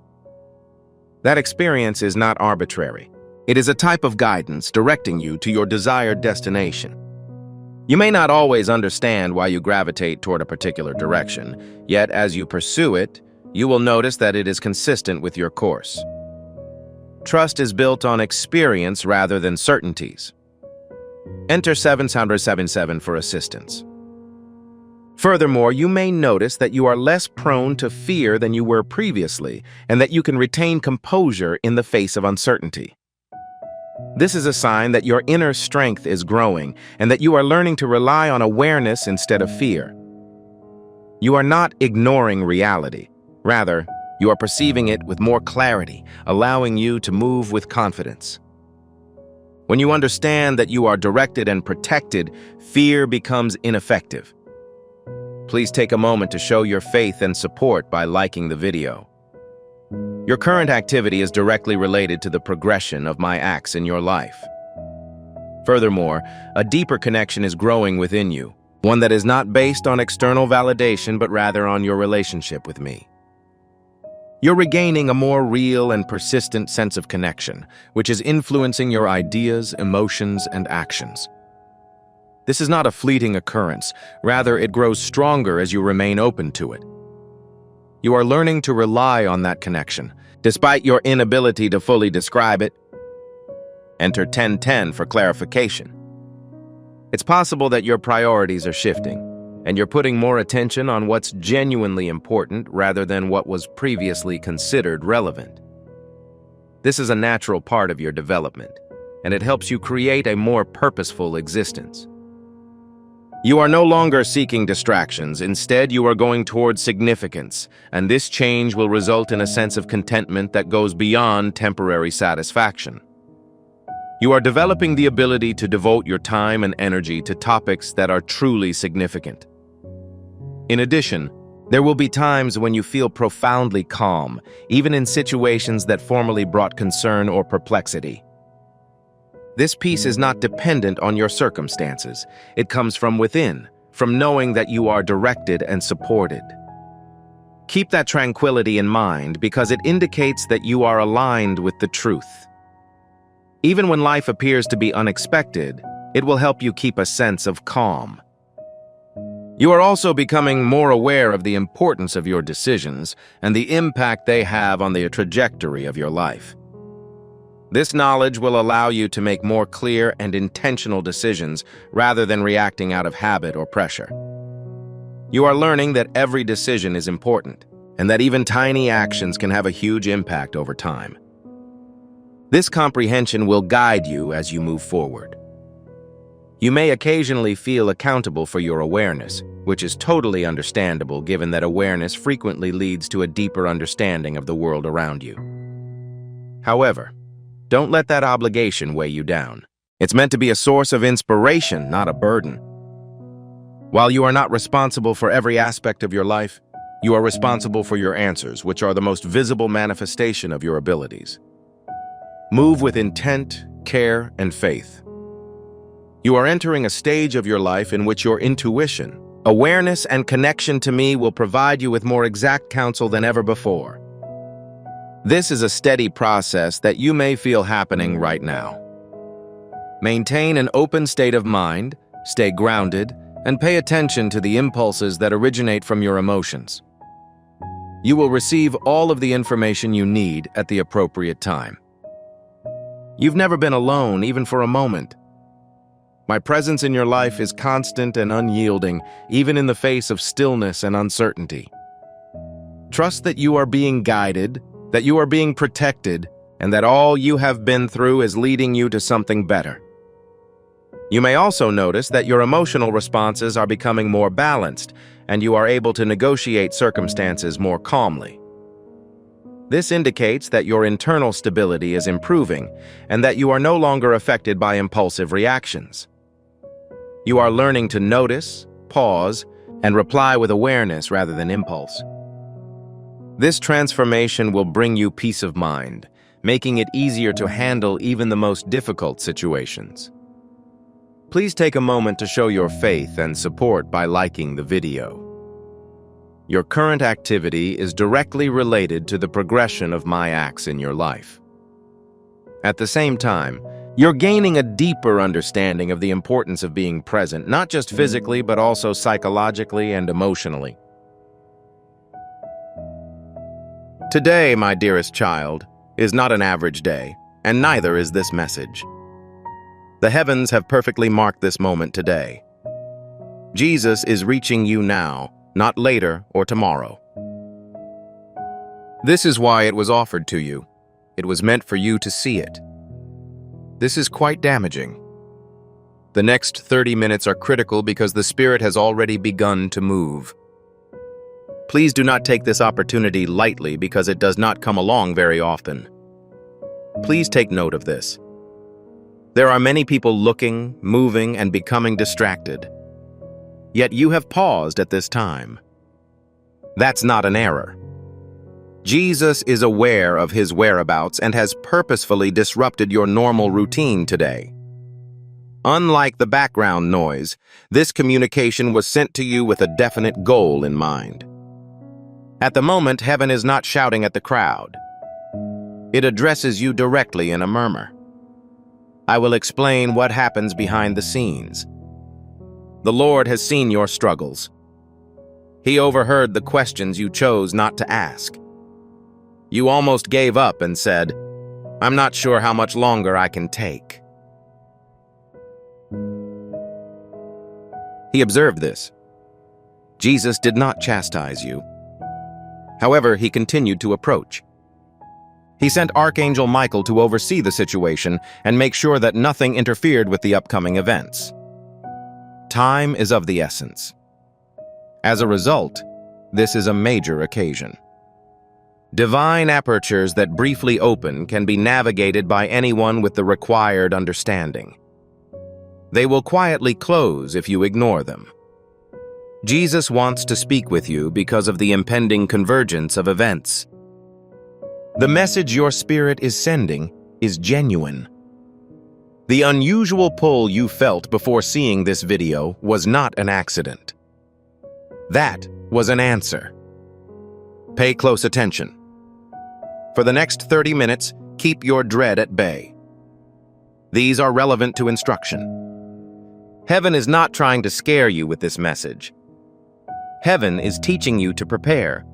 That experience is not arbitrary. It is a type of guidance directing you to your desired destination. You may not always understand why you gravitate toward a particular direction, yet as you pursue it, you will notice that it is consistent with your course. Trust is built on experience rather than certainties. Enter 777 for assistance. Furthermore, you may notice that you are less prone to fear than you were previously, and that you can retain composure in the face of uncertainty. This is a sign that your inner strength is growing, and that you are learning to rely on awareness instead of fear. You are not ignoring reality. Rather, you are perceiving it with more clarity, allowing you to move with confidence. When you understand that you are directed and protected, fear becomes ineffective. Please take a moment to show your faith and support by liking the video. Your current activity is directly related to the progression of my acts in your life. Furthermore, a deeper connection is growing within you, one that is not based on external validation but rather on your relationship with me. You're regaining a more real and persistent sense of connection, which is influencing your ideas, emotions, and actions. This is not a fleeting occurrence, rather it grows stronger as you remain open to it. You are learning to rely on that connection, despite your inability to fully describe it. Enter 1010 for clarification. It's possible that your priorities are shifting, and you're putting more attention on what's genuinely important rather than what was previously considered relevant. This is a natural part of your development, and it helps you create a more purposeful existence. You are no longer seeking distractions. Instead, you are going towards significance, and this change will result in a sense of contentment that goes beyond temporary satisfaction. You are developing the ability to devote your time and energy to topics that are truly significant. In addition, there will be times when you feel profoundly calm, even in situations that formerly brought concern or perplexity. This peace is not dependent on your circumstances. It comes from within, from knowing that you are directed and supported. Keep that tranquility in mind because it indicates that you are aligned with the truth. Even when life appears to be unexpected, it will help you keep a sense of calm. You are also becoming more aware of the importance of your decisions and the impact they have on the trajectory of your life. This knowledge will allow you to make more clear and intentional decisions rather than reacting out of habit or pressure. You are learning that every decision is important and that even tiny actions can have a huge impact over time. This comprehension will guide you as you move forward. You may occasionally feel accountable for your awareness, which is totally understandable given that awareness frequently leads to a deeper understanding of the world around you. However, don't let that obligation weigh you down. It's meant to be a source of inspiration, not a burden. While you are not responsible for every aspect of your life, you are responsible for your answers, which are the most visible manifestation of your abilities. Move with intent, care, and faith. You are entering a stage of your life in which your intuition, awareness, and connection to me will provide you with more exact counsel than ever before. This is a steady process that you may feel happening right now. Maintain an open state of mind, stay grounded, and pay attention to the impulses that originate from your emotions. You will receive all of the information you need at the appropriate time. You've never been alone, even for a moment. My presence in your life is constant and unyielding, even in the face of stillness and uncertainty. Trust that you are being guided, that you are being protected, and that all you have been through is leading you to something better. You may also notice that your emotional responses are becoming more balanced, and you are able to negotiate circumstances more calmly. This indicates that your internal stability is improving and that you are no longer affected by impulsive reactions. You are learning to notice, pause, and reply with awareness rather than impulse. This transformation will bring you peace of mind, making it easier to handle even the most difficult situations. Please take a moment to show your faith and support by liking the video. Your current activity is directly related to the progression of my acts in your life. At the same time, you're gaining a deeper understanding of the importance of being present, not just physically, but also psychologically and emotionally. Today, my dearest child, is not an average day, and neither is this message. The heavens have perfectly marked this moment today. Jesus is reaching you now, not later or tomorrow. This is why it was offered to you. It was meant for you to see it. This is quite damaging. The next 30 minutes are critical because the Spirit has already begun to move. Please do not take this opportunity lightly because it does not come along very often. Please take note of this. There are many people looking, moving, and becoming distracted. Yet you have paused at this time. That's not an error. Jesus is aware of his whereabouts and has purposefully disrupted your normal routine today. Unlike the background noise, this communication was sent to you with a definite goal in mind. At the moment, heaven is not shouting at the crowd. It addresses you directly in a murmur. I will explain what happens behind the scenes. The Lord has seen your struggles. He overheard the questions you chose not to ask. You almost gave up and said, "I'm not sure how much longer I can take." He observed this. Jesus did not chastise you. However, he continued to approach. He sent Archangel Michael to oversee the situation and make sure that nothing interfered with the upcoming events. Time is of the essence. As a result, this is a major occasion. Divine apertures that briefly open can be navigated by anyone with the required understanding. They will quietly close if you ignore them. Jesus wants to speak with you because of the impending convergence of events. The message your spirit is sending is genuine. The unusual pull you felt before seeing this video was not an accident. That was an answer. Pay close attention. For the next 30 minutes, keep your dread at bay. These are relevant to instruction. Heaven is not trying to scare you with this message. Heaven is teaching you to prepare.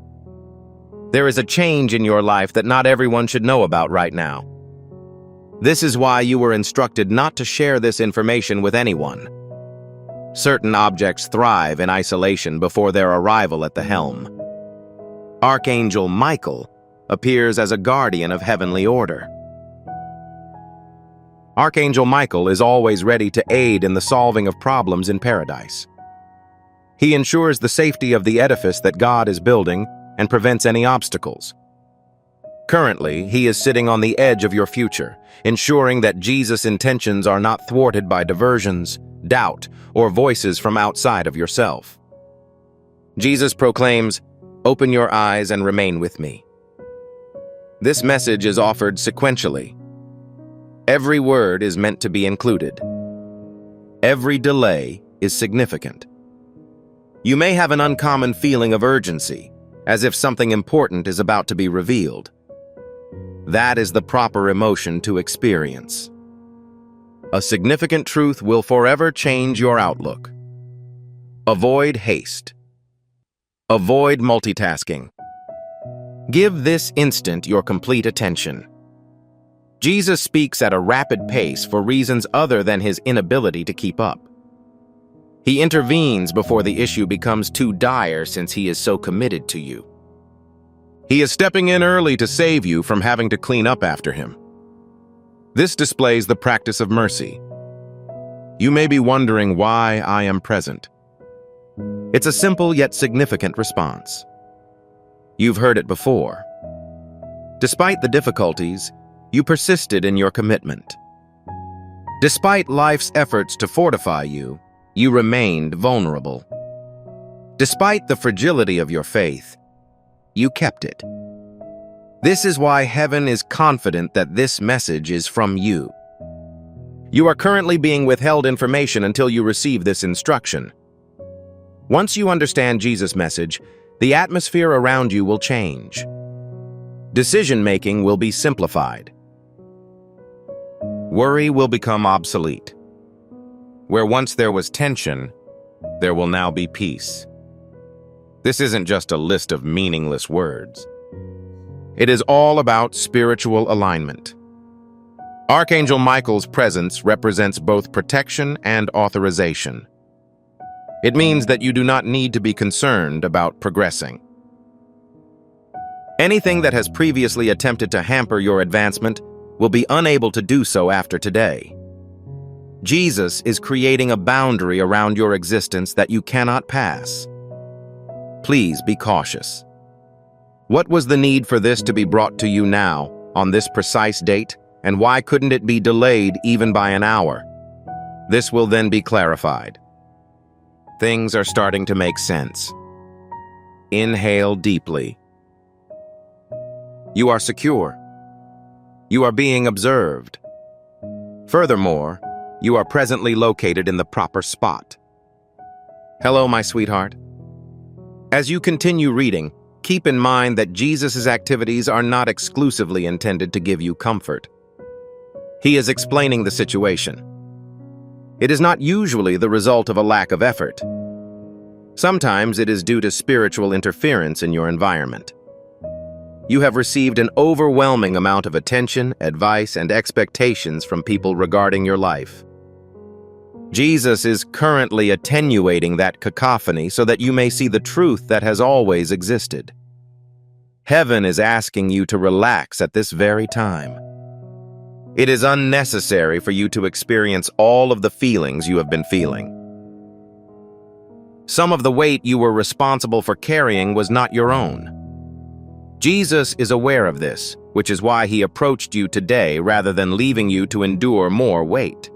There is a change in your life that not everyone should know about right now. This is why you were instructed not to share this information with anyone. Certain objects thrive in isolation before their arrival at the helm. Archangel Michael appears as a guardian of heavenly order. Archangel Michael is always ready to aid in the solving of problems in paradise. He ensures the safety of the edifice that God is building and prevents any obstacles. Currently, he is sitting on the edge of your future, ensuring that Jesus' intentions are not thwarted by diversions, doubt, or voices from outside of yourself. Jesus proclaims, "Open your eyes and remain with me." This message is offered sequentially. Every word is meant to be included. Every delay is significant. You may have an uncommon feeling of urgency, as if something important is about to be revealed. That is the proper emotion to experience. A significant truth will forever change your outlook. Avoid haste. Avoid multitasking. Give this instant your complete attention. Jesus speaks at a rapid pace for reasons other than his inability to keep up. He intervenes before the issue becomes too dire since he is so committed to you. He is stepping in early to save you from having to clean up after him. This displays the practice of mercy. You may be wondering why I am present. It's a simple yet significant response. You've heard it before. Despite the difficulties, you persisted in your commitment. Despite life's efforts to fortify you, you remained vulnerable. Despite the fragility of your faith, you kept it. This is why heaven is confident that this message is from you. You are currently being withheld information until you receive this instruction. Once you understand Jesus' message, the atmosphere around you will change. Decision-making will be simplified. Worry will become obsolete. Where once there was tension, there will now be peace. This isn't just a list of meaningless words. It is all about spiritual alignment. Archangel Michael's presence represents both protection and authorization. It means that you do not need to be concerned about progressing. Anything that has previously attempted to hamper your advancement will be unable to do so after today. Jesus is creating a boundary around your existence that you cannot pass. Please be cautious. What was the need for this to be brought to you now, on this precise date, and why couldn't it be delayed even by an hour? This will then be clarified. Things are starting to make sense. Inhale deeply. You are secure. You are being observed. Furthermore, You are presently located in the proper spot. Hello, my sweetheart. As you continue reading, keep in mind that Jesus' activities are not exclusively intended to give you comfort. He is explaining the situation. It is not usually the result of a lack of effort. Sometimes it is due to spiritual interference in your environment. You have received an overwhelming amount of attention, advice, and expectations from people regarding your life. Jesus is currently attenuating that cacophony so that you may see the truth that has always existed. Heaven is asking you to relax at this very time. It is unnecessary for you to experience all of the feelings you have been feeling. Some of the weight you were responsible for carrying was not your own. Jesus is aware of this, which is why he approached you today rather than leaving you to endure more weight.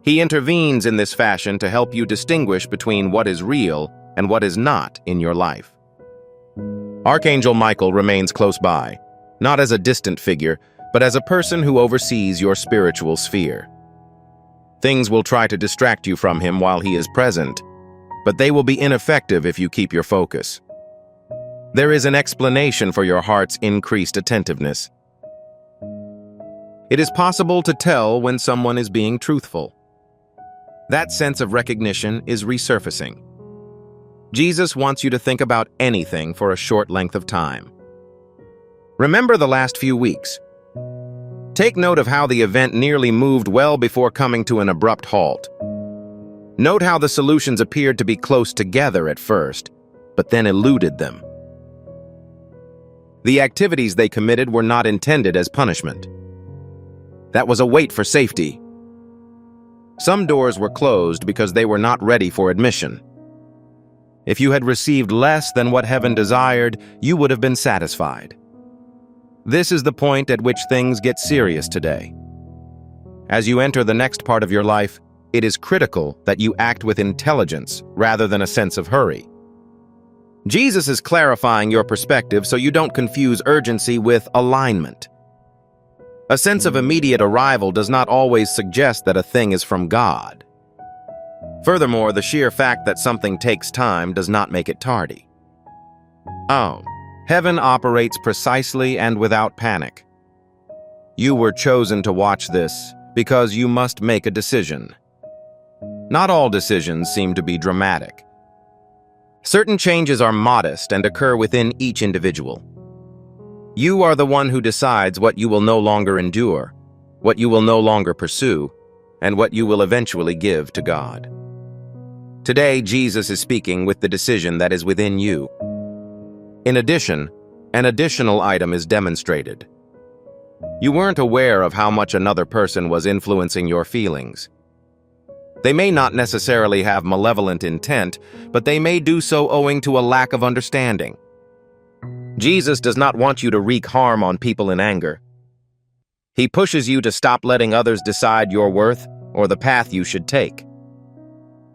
He intervenes in this fashion to help you distinguish between what is real and what is not in your life. Archangel Michael remains close by, not as a distant figure, but as a person who oversees your spiritual sphere. Things will try to distract you from him while he is present, but they will be ineffective if you keep your focus. There is an explanation for your heart's increased attentiveness. It is possible to tell when someone is being truthful. That sense of recognition is resurfacing. Jesus wants you to think about anything for a short length of time. Remember the last few weeks. Take note of how the event nearly moved well before coming to an abrupt halt. Note how the solutions appeared to be close together at first, but then eluded them. The activities they committed were not intended as punishment. That was a wait for safety. Some doors were closed because they were not ready for admission. If you had received less than what heaven desired, you would have been satisfied. This is the point at which things get serious today. As you enter the next part of your life, it is critical that you act with intelligence rather than a sense of hurry. Jesus is clarifying your perspective so you don't confuse urgency with alignment. A sense of immediate arrival does not always suggest that a thing is from God. Furthermore, the sheer fact that something takes time does not make it tardy. Heaven operates precisely and without panic. You were chosen to watch this because you must make a decision. Not all decisions seem to be dramatic. Certain changes are modest and occur within each individual. You are the one who decides what you will no longer endure, what you will no longer pursue, and what you will eventually give to God. Today, Jesus is speaking with the decision that is within you. In addition, an additional item is demonstrated. You weren't aware of how much another person was influencing your feelings. They may not necessarily have malevolent intent, but they may do so owing to a lack of understanding. Jesus does not want you to wreak harm on people in anger. He pushes you to stop letting others decide your worth or the path you should take.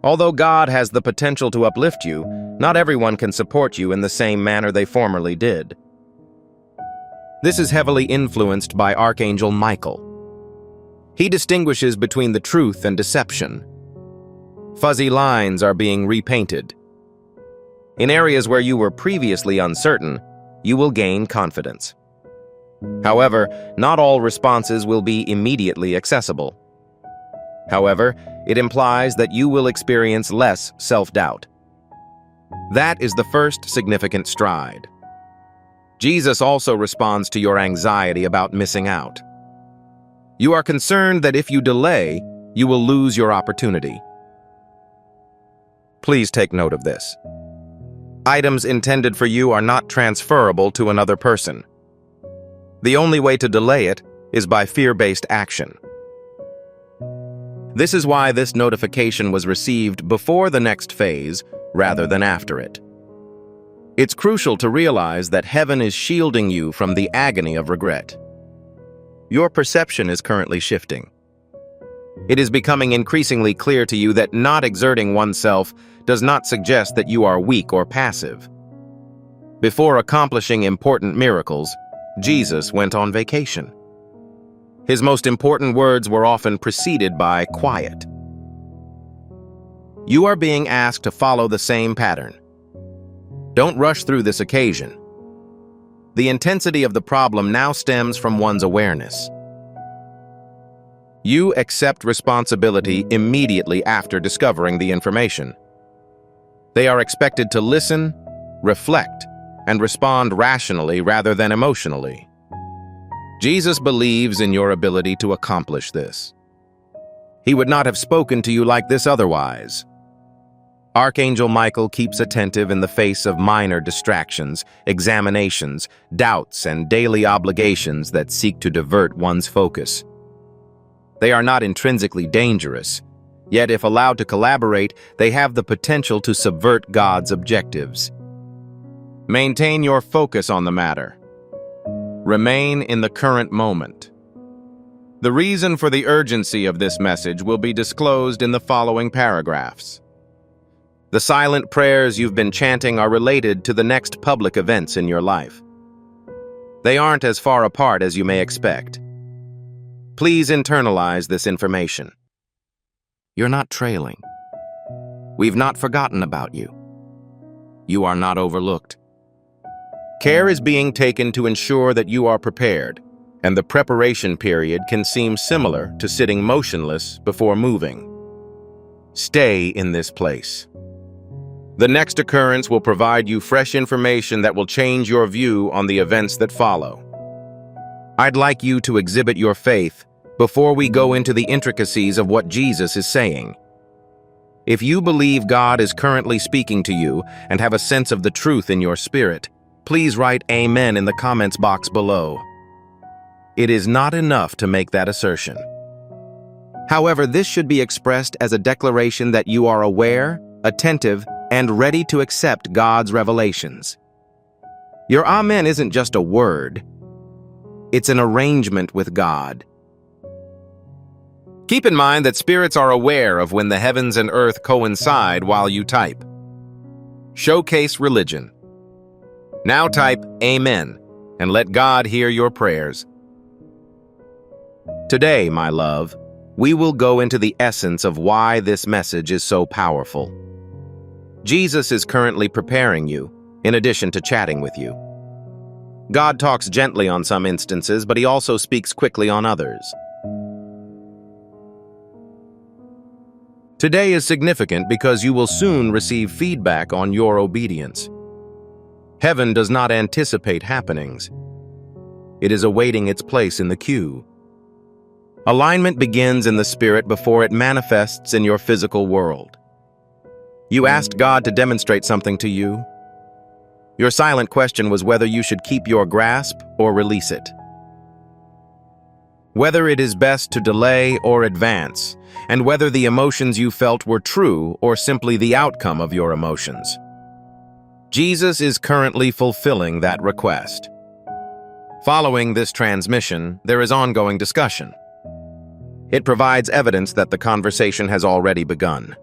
Although God has the potential to uplift you, not everyone can support you in the same manner they formerly did. This is heavily influenced by Archangel Michael. He distinguishes between the truth and deception. Fuzzy lines are being repainted. In areas where you were previously uncertain, you will gain confidence. However, not all responses will be immediately accessible. However, it implies that you will experience less self-doubt. That is the first significant stride. Jesus also responds to your anxiety about missing out. You are concerned that if you delay, you will lose your opportunity. Please take note of this. Items intended for you are not transferable to another person. The only way to delay it is by fear-based action. This is why this notification was received before the next phase rather than after it. It's crucial to realize that heaven is shielding you from the agony of regret. Your perception is currently shifting. It is becoming increasingly clear to you that not exerting oneself does not suggest that you are weak or passive. Before accomplishing important miracles, Jesus went on vacation. His most important words were often preceded by quiet. You are being asked to follow the same pattern. Don't rush through this occasion. The intensity of the problem now stems from one's awareness. You accept responsibility immediately after discovering the information. They are expected to listen, reflect, and respond rationally rather than emotionally. Jesus believes in your ability to accomplish this. He would not have spoken to you like this otherwise. Archangel Michael keeps attentive in the face of minor distractions, examinations, doubts, and daily obligations that seek to divert one's focus. They are not intrinsically dangerous, yet if allowed to collaborate, they have the potential to subvert God's objectives. Maintain your focus on the matter. Remain in the current moment. The reason for the urgency of this message will be disclosed in the following paragraphs. The silent prayers you've been chanting are related to the next public events in your life. They aren't as far apart as you may expect. Please internalize this information. You're not trailing. We've not forgotten about you. You are not overlooked. Care is being taken to ensure that you are prepared, and the preparation period can seem similar to sitting motionless before moving. Stay in this place. The next occurrence will provide you fresh information that will change your view on the events that follow. I'd like you to exhibit your faith before we go into the intricacies of what Jesus is saying. If you believe God is currently speaking to you and have a sense of the truth in your spirit, please write Amen in the comments box below. It is not enough to make that assertion. However, this should be expressed as a declaration that you are aware, attentive, and ready to accept God's revelations. Your Amen isn't just a word. It's an arrangement with God. Keep in mind that spirits are aware of when the heavens and earth coincide while you type. Showcase religion. Now type Amen and let God hear your prayers. Today, my love, we will go into the essence of why this message is so powerful. Jesus is currently preparing you, in addition to chatting with you. God talks gently on some instances, but he also speaks quickly on others. Today is significant because you will soon receive feedback on your obedience. Heaven does not anticipate happenings. It is awaiting its place in the queue. Alignment begins in the spirit before it manifests in your physical world. You asked God to demonstrate something to you. Your silent question was whether you should keep your grasp or release it. Whether it is best to delay or advance, and whether the emotions you felt were true or simply the outcome of your emotions. Jesus is currently fulfilling that request. Following this transmission, there is ongoing discussion. It provides evidence that the conversation has already begun.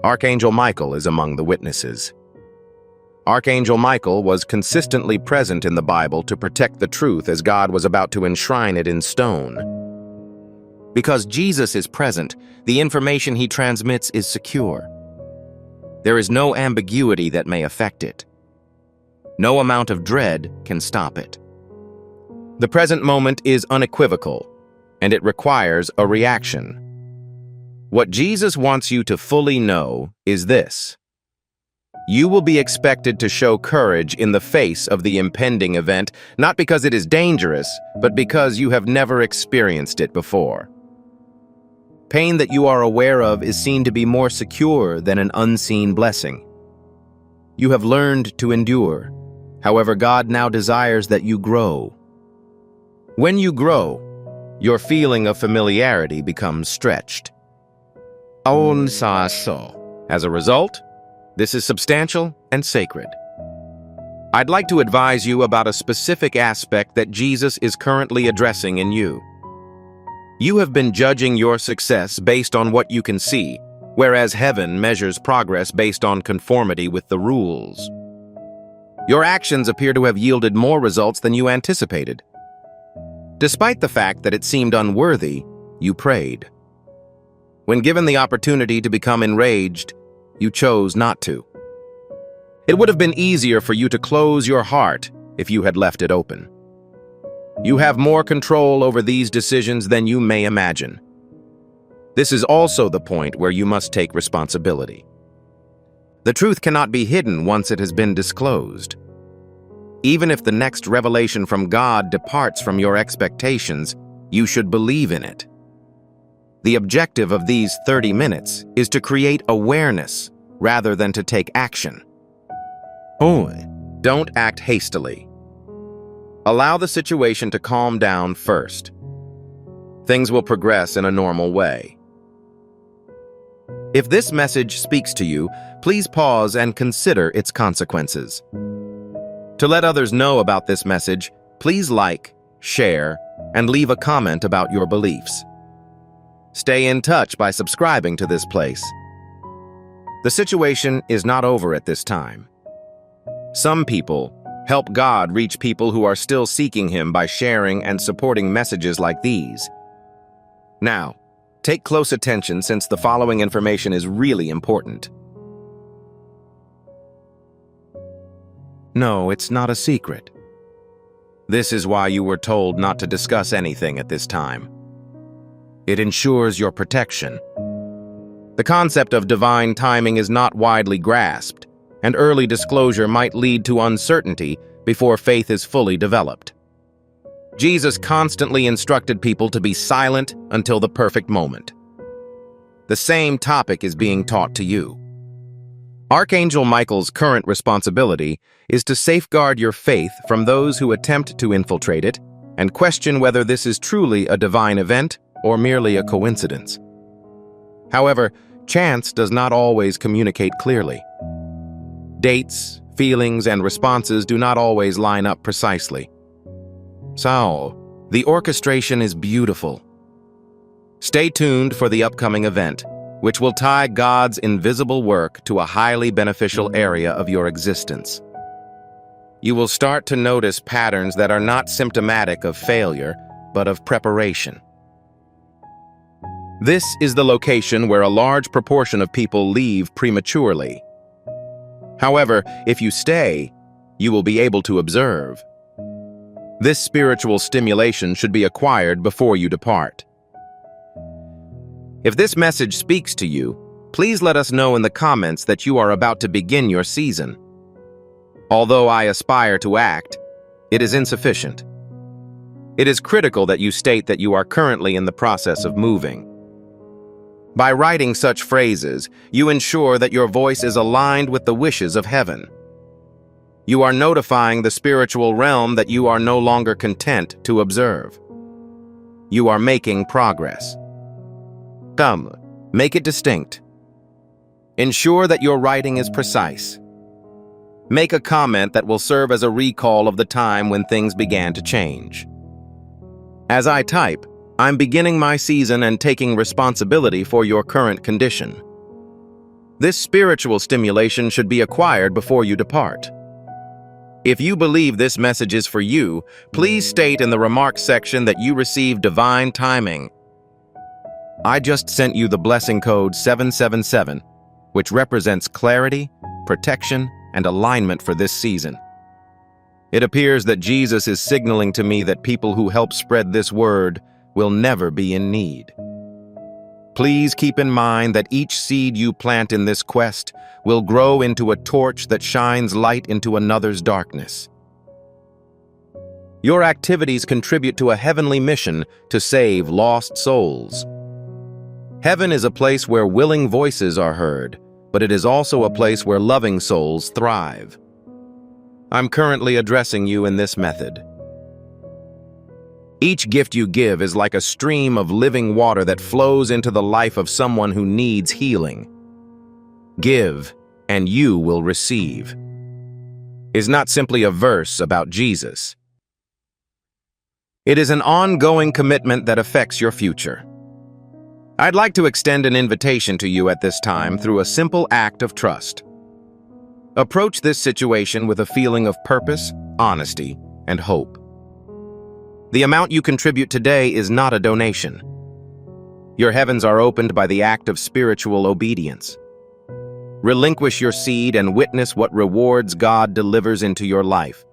Archangel Michael is among the witnesses. Archangel Michael was consistently present in the Bible to protect the truth as God was about to enshrine it in stone. Because Jesus is present, the information he transmits is secure. There is no ambiguity that may affect it. No amount of dread can stop it. The present moment is unequivocal, and it requires a reaction. What Jesus wants you to fully know is this. You will be expected to show courage in the face of the impending event, not because it is dangerous, but because you have never experienced it before. Pain that you are aware of is seen to be more secure than an unseen blessing. You have learned to endure. However, God now desires that you grow. When you grow, your feeling of familiarity becomes stretched. As a result, this is substantial and sacred. I'd like to advise you about a specific aspect that Jesus is currently addressing in you. You have been judging your success based on what you can see, whereas heaven measures progress based on conformity with the rules. Your actions appear to have yielded more results than you anticipated. Despite the fact that it seemed unworthy, you prayed. When given the opportunity to become enraged, you chose not to. It would have been easier for you to close your heart if you had left it open. You have more control over these decisions than you may imagine. This is also the point where you must take responsibility. The truth cannot be hidden once it has been disclosed. Even if the next revelation from God departs from your expectations, you should believe in it. The objective of these 30 minutes is to create awareness rather than to take action. Don't act hastily. Allow the situation to calm down first. Things will progress in a normal way. If this message speaks to you, please pause and consider its consequences. To let others know about this message, please like, share, and leave a comment about your beliefs. Stay in touch by subscribing to this place. The situation is not over at this time. Some people help God reach people who are still seeking Him by sharing and supporting messages like these. Now, take close attention since the following information is really important. No, it's not a secret. This is why you were told not to discuss anything at this time. It ensures your protection. The concept of divine timing is not widely grasped, and early disclosure might lead to uncertainty before faith is fully developed. Jesus constantly instructed people to be silent until the perfect moment. The same topic is being taught to you. Archangel Michael's current responsibility is to safeguard your faith from those who attempt to infiltrate it and question whether this is truly a divine event or merely a coincidence. However, chance does not always communicate clearly. Dates, feelings, and responses do not always line up precisely. So, the orchestration is beautiful. Stay tuned for the upcoming event, which will tie God's invisible work to a highly beneficial area of your existence. You will start to notice patterns that are not symptomatic of failure, but of preparation. This is the location where a large proportion of people leave prematurely. However, if you stay, you will be able to observe. This spiritual stimulation should be acquired before you depart. If this message speaks to you, please let us know in the comments that you are about to begin your season. Although I aspire to act, it is insufficient. It is critical that you state that you are currently in the process of moving. By writing such phrases, you ensure that your voice is aligned with the wishes of heaven. You are notifying the spiritual realm that you are no longer content to observe. You are making progress. Come, make it distinct. Ensure that your writing is precise. Make a comment that will serve as a recall of the time when things began to change. As I type, I'm beginning my season and taking responsibility for your current condition. This spiritual stimulation should be acquired before you depart. If you believe this message is for you, please state in the remarks section that you received divine timing. I just sent you the blessing code 777, which represents clarity, protection, and alignment for this season. It appears that Jesus is signaling to me that people who help spread this word will never be in need. Please keep in mind that each seed you plant in this quest will grow into a torch that shines light into another's darkness. Your activities contribute to a heavenly mission to save lost souls. Heaven is a place where willing voices are heard, but it is also a place where loving souls thrive. I'm currently addressing you in this method. Each gift you give is like a stream of living water that flows into the life of someone who needs healing. Give, and you will receive is not simply a verse about Jesus. It is an ongoing commitment that affects your future. I'd like to extend an invitation to you at this time through a simple act of trust. Approach this situation with a feeling of purpose, honesty, and hope. The amount you contribute today is not a donation. Your heavens are opened by the act of spiritual obedience. Relinquish your seed and witness what rewards God delivers into your life.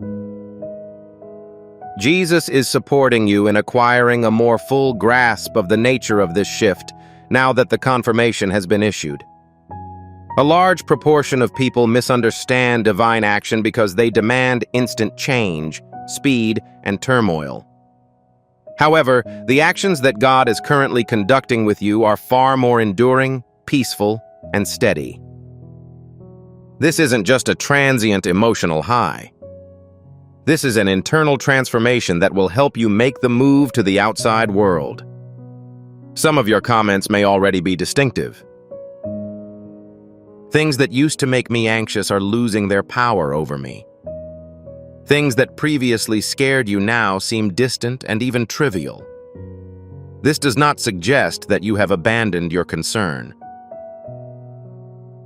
Jesus is supporting you in acquiring a more full grasp of the nature of this shift now that the confirmation has been issued. A large proportion of people misunderstand divine action because they demand instant change, speed, and turmoil. However, the actions that God is currently conducting with you are far more enduring, peaceful, and steady. This isn't just a transient emotional high. This is an internal transformation that will help you make the move to the outside world. Some of your comments may already be distinctive. Things that used to make me anxious are losing their power over me. Things that previously scared you now seem distant and even trivial. This does not suggest that you have abandoned your concern.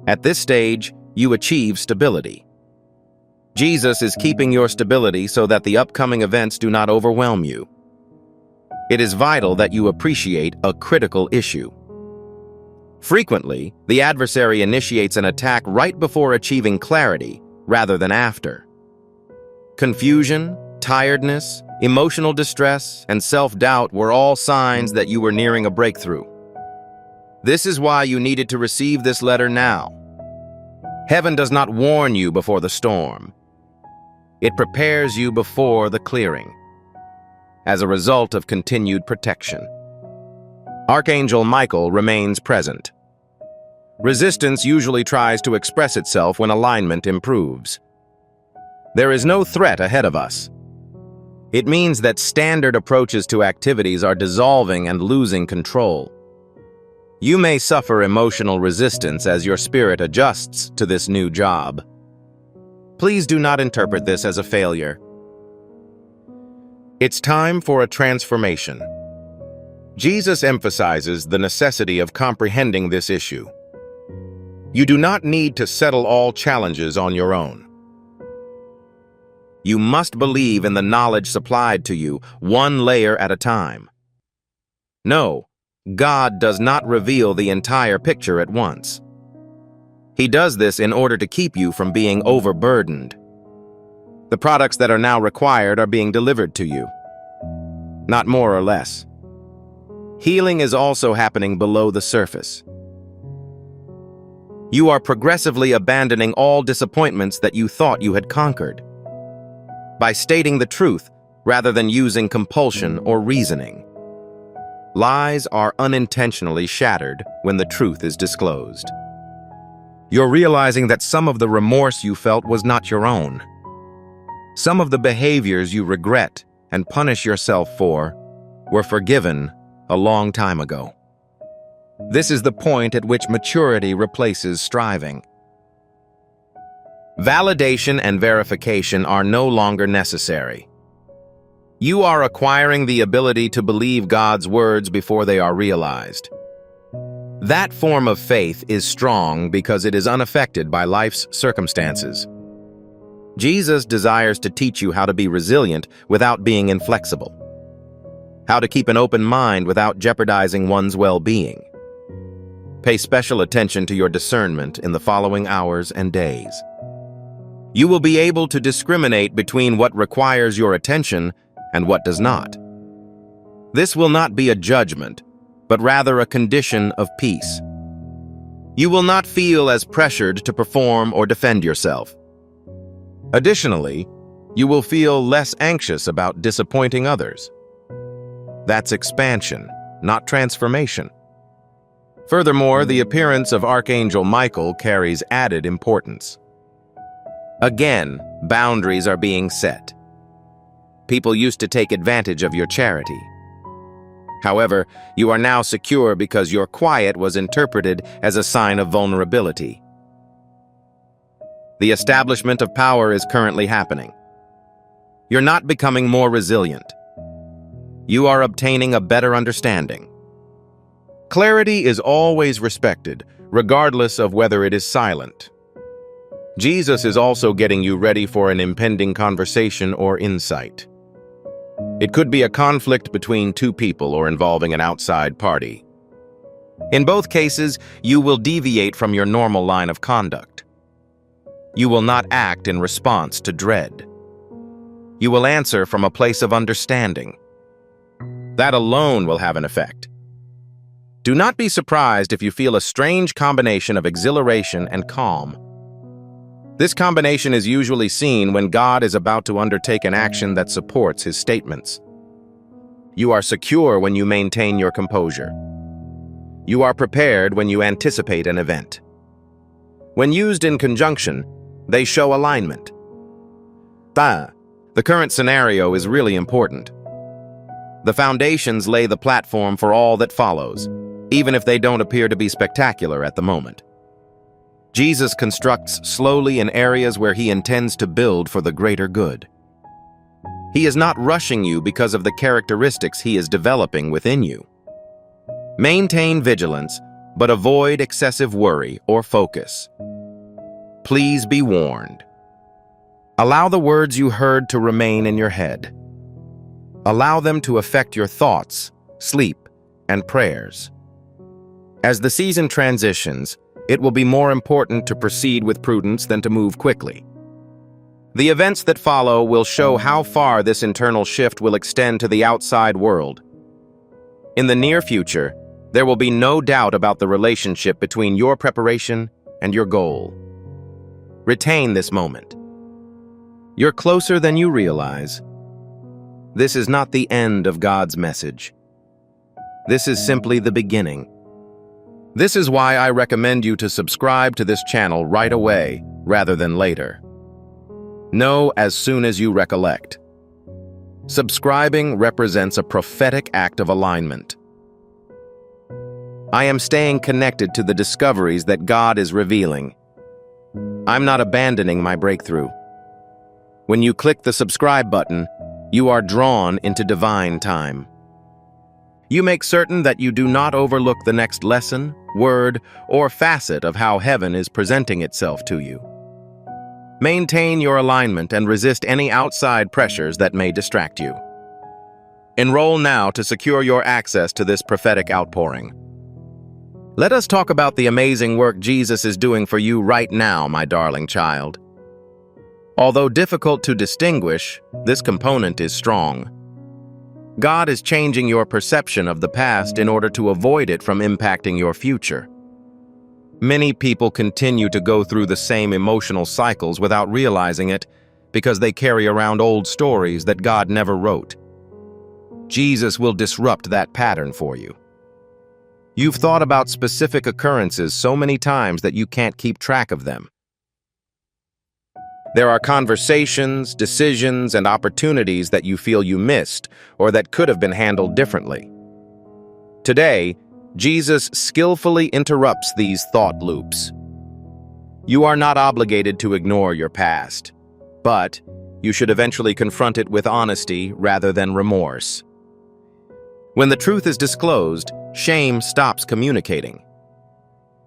At this stage, you achieve stability. Jesus is keeping your stability so that the upcoming events do not overwhelm you. It is vital that you appreciate a critical issue. Frequently, the adversary initiates an attack right before achieving clarity, rather than after. Confusion, tiredness, emotional distress, and self-doubt were all signs that you were nearing a breakthrough. This is why you needed to receive this letter now. Heaven does not warn you before the storm. It prepares you before the clearing, as a result of continued protection. Archangel Michael remains present. Resistance usually tries to express itself when alignment improves. There is no threat ahead of us. It means that standard approaches to activities are dissolving and losing control. You may suffer emotional resistance as your spirit adjusts to this new job. Please do not interpret this as a failure. It's time for a transformation. Jesus emphasizes the necessity of comprehending this issue. You do not need to settle all challenges on your own. You must believe in the knowledge supplied to you, one layer at a time. No, God does not reveal the entire picture at once. He does this in order to keep you from being overburdened. The products that are now required are being delivered to you, not more or less. Healing is also happening below the surface. You are progressively abandoning all disappointments that you thought you had conquered. By stating the truth rather than using compulsion or reasoning. Lies are unintentionally shattered when the truth is disclosed. You're realizing that some of the remorse you felt was not your own. Some of the behaviors you regret and punish yourself for were forgiven a long time ago. This is the point at which maturity replaces striving. Validation and verification are no longer necessary. You are acquiring the ability to believe God's words before they are realized. That form of faith is strong because it is unaffected by life's circumstances. Jesus desires to teach you how to be resilient without being inflexible, how to keep an open mind without jeopardizing one's well-being. Pay special attention to your discernment in the following hours and days. You will be able to discriminate between what requires your attention and what does not. This will not be a judgment, but rather a condition of peace. You will not feel as pressured to perform or defend yourself. Additionally, you will feel less anxious about disappointing others. That's expansion, not transformation. Furthermore, the appearance of Archangel Michael carries added importance. Again, boundaries are being set. People used to take advantage of your charity. However, you are now secure because your quiet was interpreted as a sign of vulnerability. The establishment of power is currently happening. You're not becoming more resilient. You are obtaining a better understanding. Clarity is always respected, regardless of whether it is silent. Jesus is also getting you ready for an impending conversation or insight. It could be a conflict between two people or involving an outside party. In both cases, you will deviate from your normal line of conduct. You will not act in response to dread. You will answer from a place of understanding. That alone will have an effect. Do not be surprised if you feel a strange combination of exhilaration and calm. This combination is usually seen when God is about to undertake an action that supports his statements. You are secure when you maintain your composure. You are prepared when you anticipate an event. When used in conjunction, they show alignment. The current scenario is really important. The foundations lay the platform for all that follows, even if they don't appear to be spectacular at the moment. Jesus constructs slowly in areas where he intends to build for the greater good. He is not rushing you because of the characteristics he is developing within you. Maintain vigilance, but avoid excessive worry or focus. Please be warned. Allow the words you heard to remain in your head. Allow them to affect your thoughts, sleep, and prayers. As the season transitions, it will be more important to proceed with prudence than to move quickly. The events that follow will show how far this internal shift will extend to the outside world. In the near future, there will be no doubt about the relationship between your preparation and your goal. Retain this moment. You're closer than you realize. This is not the end of God's message. This is simply the beginning. This is why I recommend you to subscribe to this channel right away rather than later. Know as soon as you recollect. Subscribing represents a prophetic act of alignment. I am staying connected to the discoveries that God is revealing. I'm not abandoning my breakthrough. When you click the subscribe button, you are drawn into divine time. You make certain that you do not overlook the next lesson, word, or facet of how heaven is presenting itself to you. Maintain your alignment and resist any outside pressures that may distract you. Enroll now to secure your access to this prophetic outpouring. Let us talk about the amazing work Jesus is doing for you right now, my darling child. Although difficult to distinguish, this component is strong. God is changing your perception of the past in order to avoid it from impacting your future. Many people continue to go through the same emotional cycles without realizing it because they carry around old stories that God never wrote. Jesus will disrupt that pattern for you. You've thought about specific occurrences so many times that you can't keep track of them. There are conversations, decisions, and opportunities that you feel you missed or that could have been handled differently. Today, Jesus skillfully interrupts these thought loops. You are not obligated to ignore your past, but you should eventually confront it with honesty rather than remorse. When the truth is disclosed, shame stops communicating.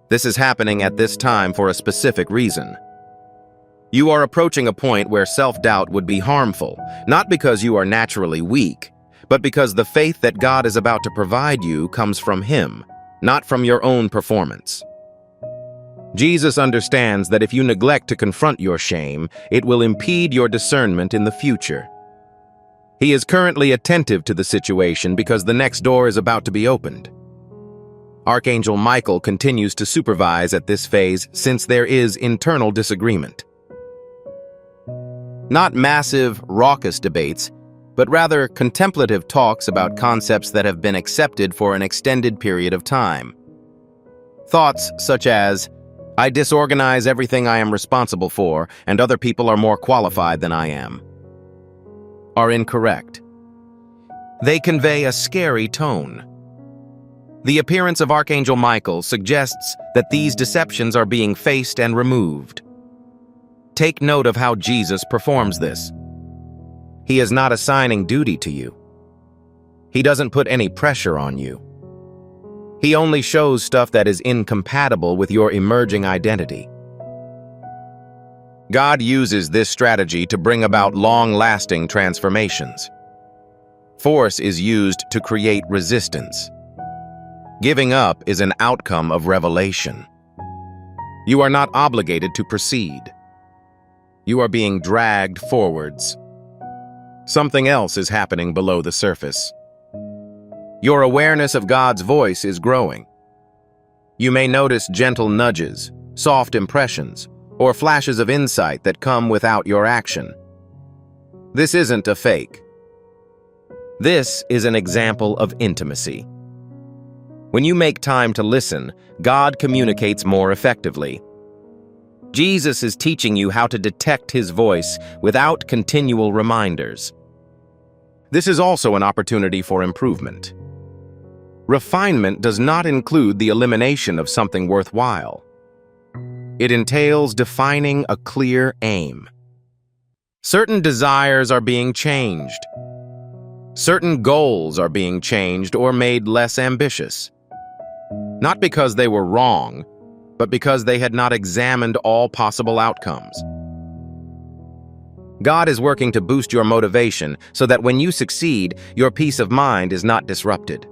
This is happening at this time for a specific reason. You are approaching a point where self-doubt would be harmful, not because you are naturally weak, but because the faith that God is about to provide you comes from Him, not from your own performance. Jesus understands that if you neglect to confront your shame, it will impede your discernment in the future. He is currently attentive to the situation because the next door is about to be opened. Archangel Michael continues to supervise at this phase since there is internal disagreement. Not massive, raucous debates, but rather contemplative talks about concepts that have been accepted for an extended period of time. Thoughts such as, "I disorganize everything I am responsible for, and other people are more qualified than I am," are incorrect. They convey a scary tone. The appearance of Archangel Michael suggests that these deceptions are being faced and removed. Take note of how Jesus performs this. He is not assigning duty to you. He doesn't put any pressure on you. He only shows stuff that is incompatible with your emerging identity. God uses this strategy to bring about long-lasting transformations. Force is used to create resistance. Giving up is an outcome of revelation. You are not obligated to proceed. You are being dragged forwards. Something else is happening below the surface. Your awareness of God's voice is growing. You may notice gentle nudges, soft impressions, or flashes of insight that come without your action. This isn't a fake. This is an example of intimacy. When you make time to listen, God communicates more effectively. Jesus is teaching you how to detect His voice without continual reminders. This is also an opportunity for improvement. Refinement does not include the elimination of something worthwhile. It entails defining a clear aim. Certain desires are being changed. Certain goals are being changed or made less ambitious. Not because they were wrong, but because they had not examined all possible outcomes. God is working to boost your motivation so that when you succeed, your peace of mind is not disrupted.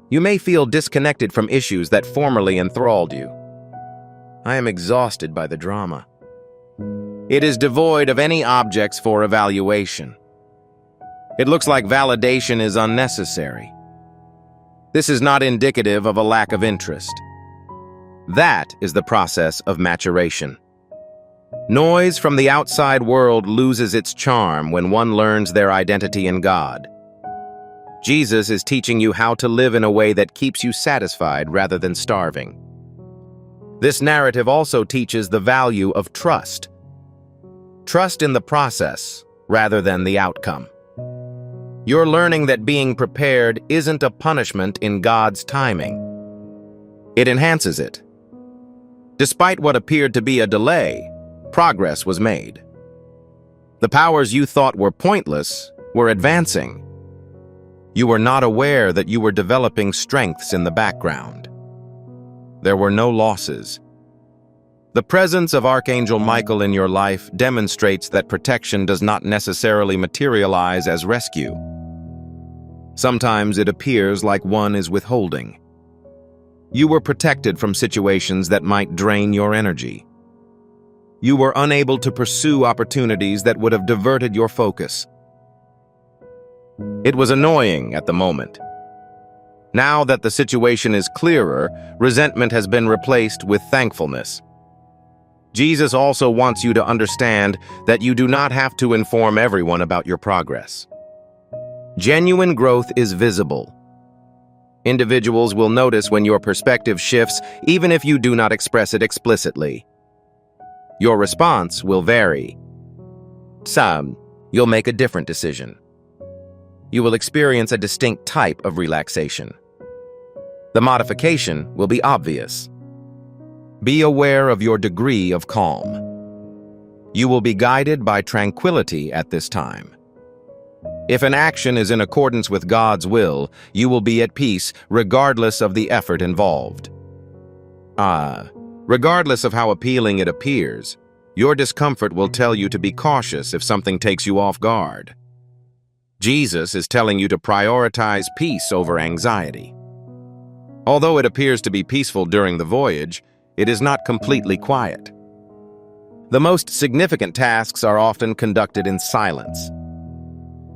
You may feel disconnected from issues that formerly enthralled you. I am exhausted by the drama. It is devoid of any objects for evaluation. It looks like validation is unnecessary. This is not indicative of a lack of interest. That is the process of maturation. Noise from the outside world loses its charm when one learns their identity in God. Jesus is teaching you how to live in a way that keeps you satisfied rather than starving. This narrative also teaches the value of trust. Trust in the process rather than the outcome. You're learning that being prepared isn't a punishment in God's timing. It enhances it. Despite what appeared to be a delay, progress was made. The powers you thought were pointless were advancing. You were not aware that you were developing strengths in the background. There were no losses. The presence of Archangel Michael in your life demonstrates that protection does not necessarily materialize as rescue. Sometimes it appears like one is withholding. You were protected from situations that might drain your energy. You were unable to pursue opportunities that would have diverted your focus. It was annoying at the moment. Now that the situation is clearer, resentment has been replaced with thankfulness. Jesus also wants you to understand that you do not have to inform everyone about your progress. Genuine growth is visible. Individuals will notice when your perspective shifts, even if you do not express it explicitly. Your response will vary. Some, you'll make a different decision. You will experience a distinct type of relaxation. The modification will be obvious. Be aware of your degree of calm. You will be guided by tranquility at this time. If an action is in accordance with God's will, you will be at peace regardless of the effort involved. Regardless of how appealing it appears, your discomfort will tell you to be cautious if something takes you off guard. Jesus is telling you to prioritize peace over anxiety. Although it appears to be peaceful during the voyage, it is not completely quiet. The most significant tasks are often conducted in silence.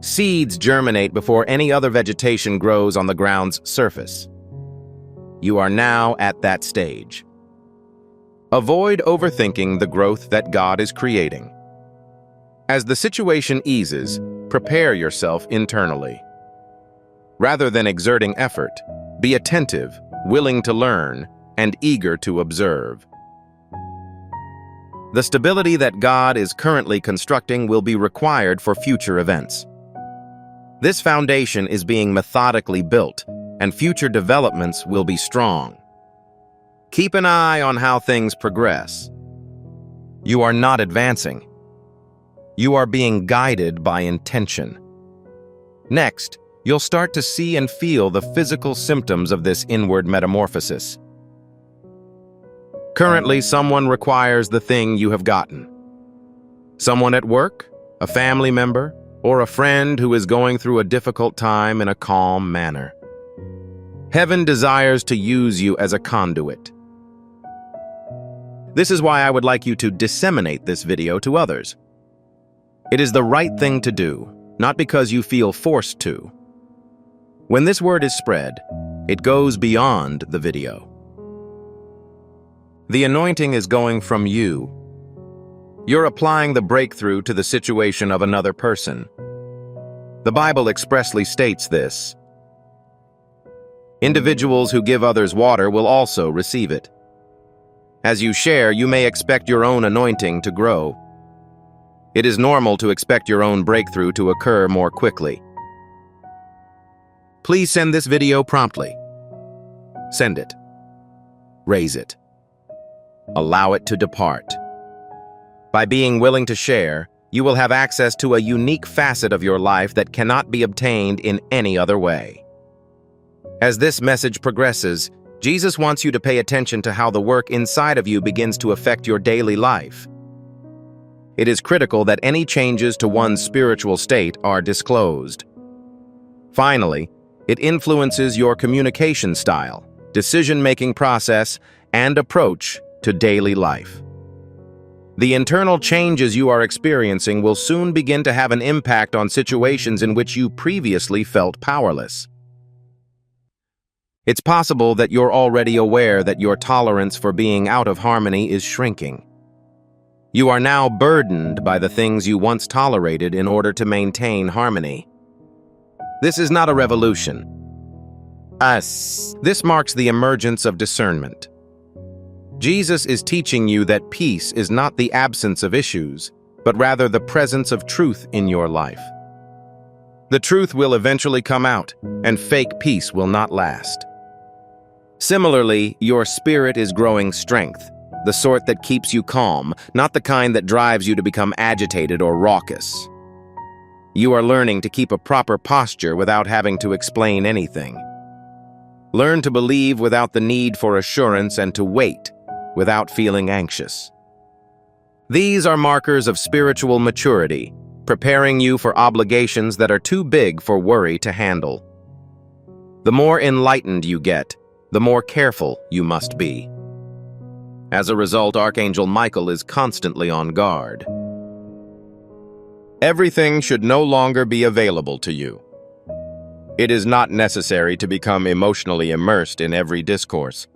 Seeds germinate before any other vegetation grows on the ground's surface. You are now at that stage. Avoid overthinking the growth that God is creating. As the situation eases, prepare yourself internally. Rather than exerting effort, be attentive, willing to learn, and eager to observe. The stability that God is currently constructing will be required for future events. This foundation is being methodically built, and future developments will be strong. Keep an eye on how things progress. You are not advancing. You are being guided by intention. Next, you'll start to see and feel the physical symptoms of this inward metamorphosis. Currently, someone requires the thing you have gotten. Someone at work, a family member, or a friend who is going through a difficult time in a calm manner. Heaven desires to use you as a conduit. This is why I would like you to disseminate this video to others. It is the right thing to do, not because you feel forced to. When this word is spread, it goes beyond the video. The anointing is going from you. You're applying the breakthrough to the situation of another person. The Bible expressly states this. Individuals who give others water will also receive it. As you share, you may expect your own anointing to grow. It is normal to expect your own breakthrough to occur more quickly. Please send this video promptly. Send it. Raise it. Allow it to depart. By being willing to share, you will have access to a unique facet of your life that cannot be obtained in any other way. As this message progresses, Jesus wants you to pay attention to how the work inside of you begins to affect your daily life. It is critical that any changes to one's spiritual state are disclosed. Finally, it influences your communication style, decision-making process, and approach to daily life. The internal changes you are experiencing will soon begin to have an impact on situations in which you previously felt powerless. It's possible that you're already aware that your tolerance for being out of harmony is shrinking. You are now burdened by the things you once tolerated in order to maintain harmony. This is not a revolution. This marks the emergence of discernment. Jesus is teaching you that peace is not the absence of issues, but rather the presence of truth in your life. The truth will eventually come out, and fake peace will not last. Similarly, your spirit is growing strength, the sort that keeps you calm, not the kind that drives you to become agitated or raucous. You are learning to keep a proper posture without having to explain anything. Learn to believe without the need for assurance and to wait without feeling anxious. These are markers of spiritual maturity, preparing you for obligations that are too big for worry to handle. The more enlightened you get, the more careful you must be. As a result, Archangel Michael is constantly on guard. Everything should no longer be available to you. It is not necessary to become emotionally immersed in every discourse.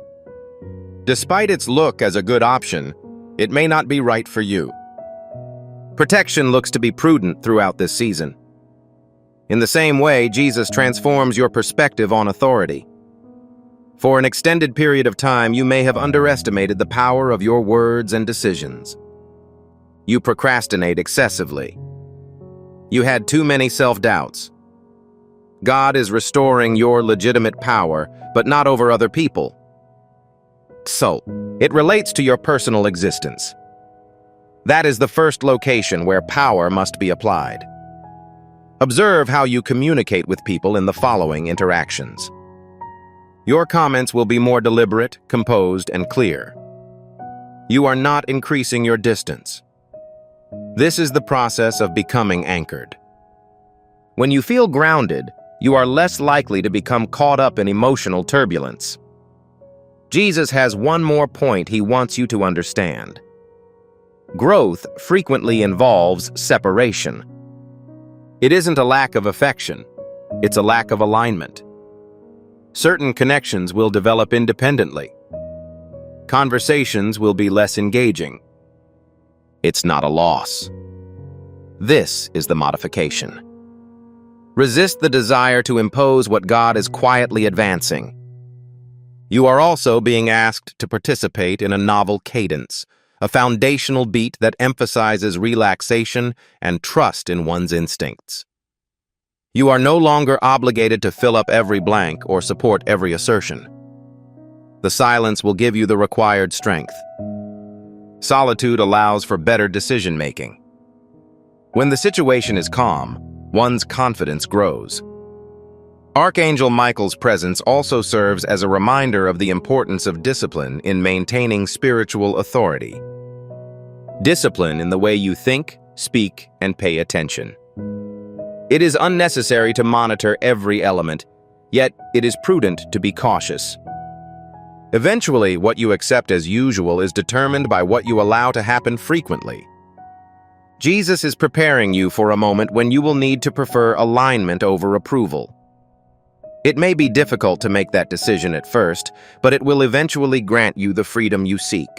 Despite its look as a good option, it may not be right for you. Protection looks to be prudent throughout this season. In the same way, Jesus transforms your perspective on authority. For an extended period of time, you may have underestimated the power of your words and decisions. You procrastinate excessively. You had too many self-doubts. God is restoring your legitimate power, but not over other people. So, it relates to your personal existence. That is the first location where power must be applied. Observe how you communicate with people in the following interactions. Your comments will be more deliberate, composed, and clear. You are not increasing your distance. This is the process of becoming anchored. When you feel grounded, you are less likely to become caught up in emotional turbulence. Jesus has one more point he wants you to understand. Growth frequently involves separation. It isn't a lack of affection, it's a lack of alignment. Certain connections will develop independently. Conversations will be less engaging. It's not a loss. This is the modification. Resist the desire to impose what God is quietly advancing. You are also being asked to participate in a novel cadence, a foundational beat that emphasizes relaxation and trust in one's instincts. You are no longer obligated to fill up every blank or support every assertion. The silence will give you the required strength. Solitude allows for better decision-making. When the situation is calm, one's confidence grows. Archangel Michael's presence also serves as a reminder of the importance of discipline in maintaining spiritual authority. Discipline in the way you think, speak, and pay attention. It is unnecessary to monitor every element, yet it is prudent to be cautious. Eventually, what you accept as usual is determined by what you allow to happen frequently. Jesus is preparing you for a moment when you will need to prefer alignment over approval. It may be difficult to make that decision at first, but it will eventually grant you the freedom you seek.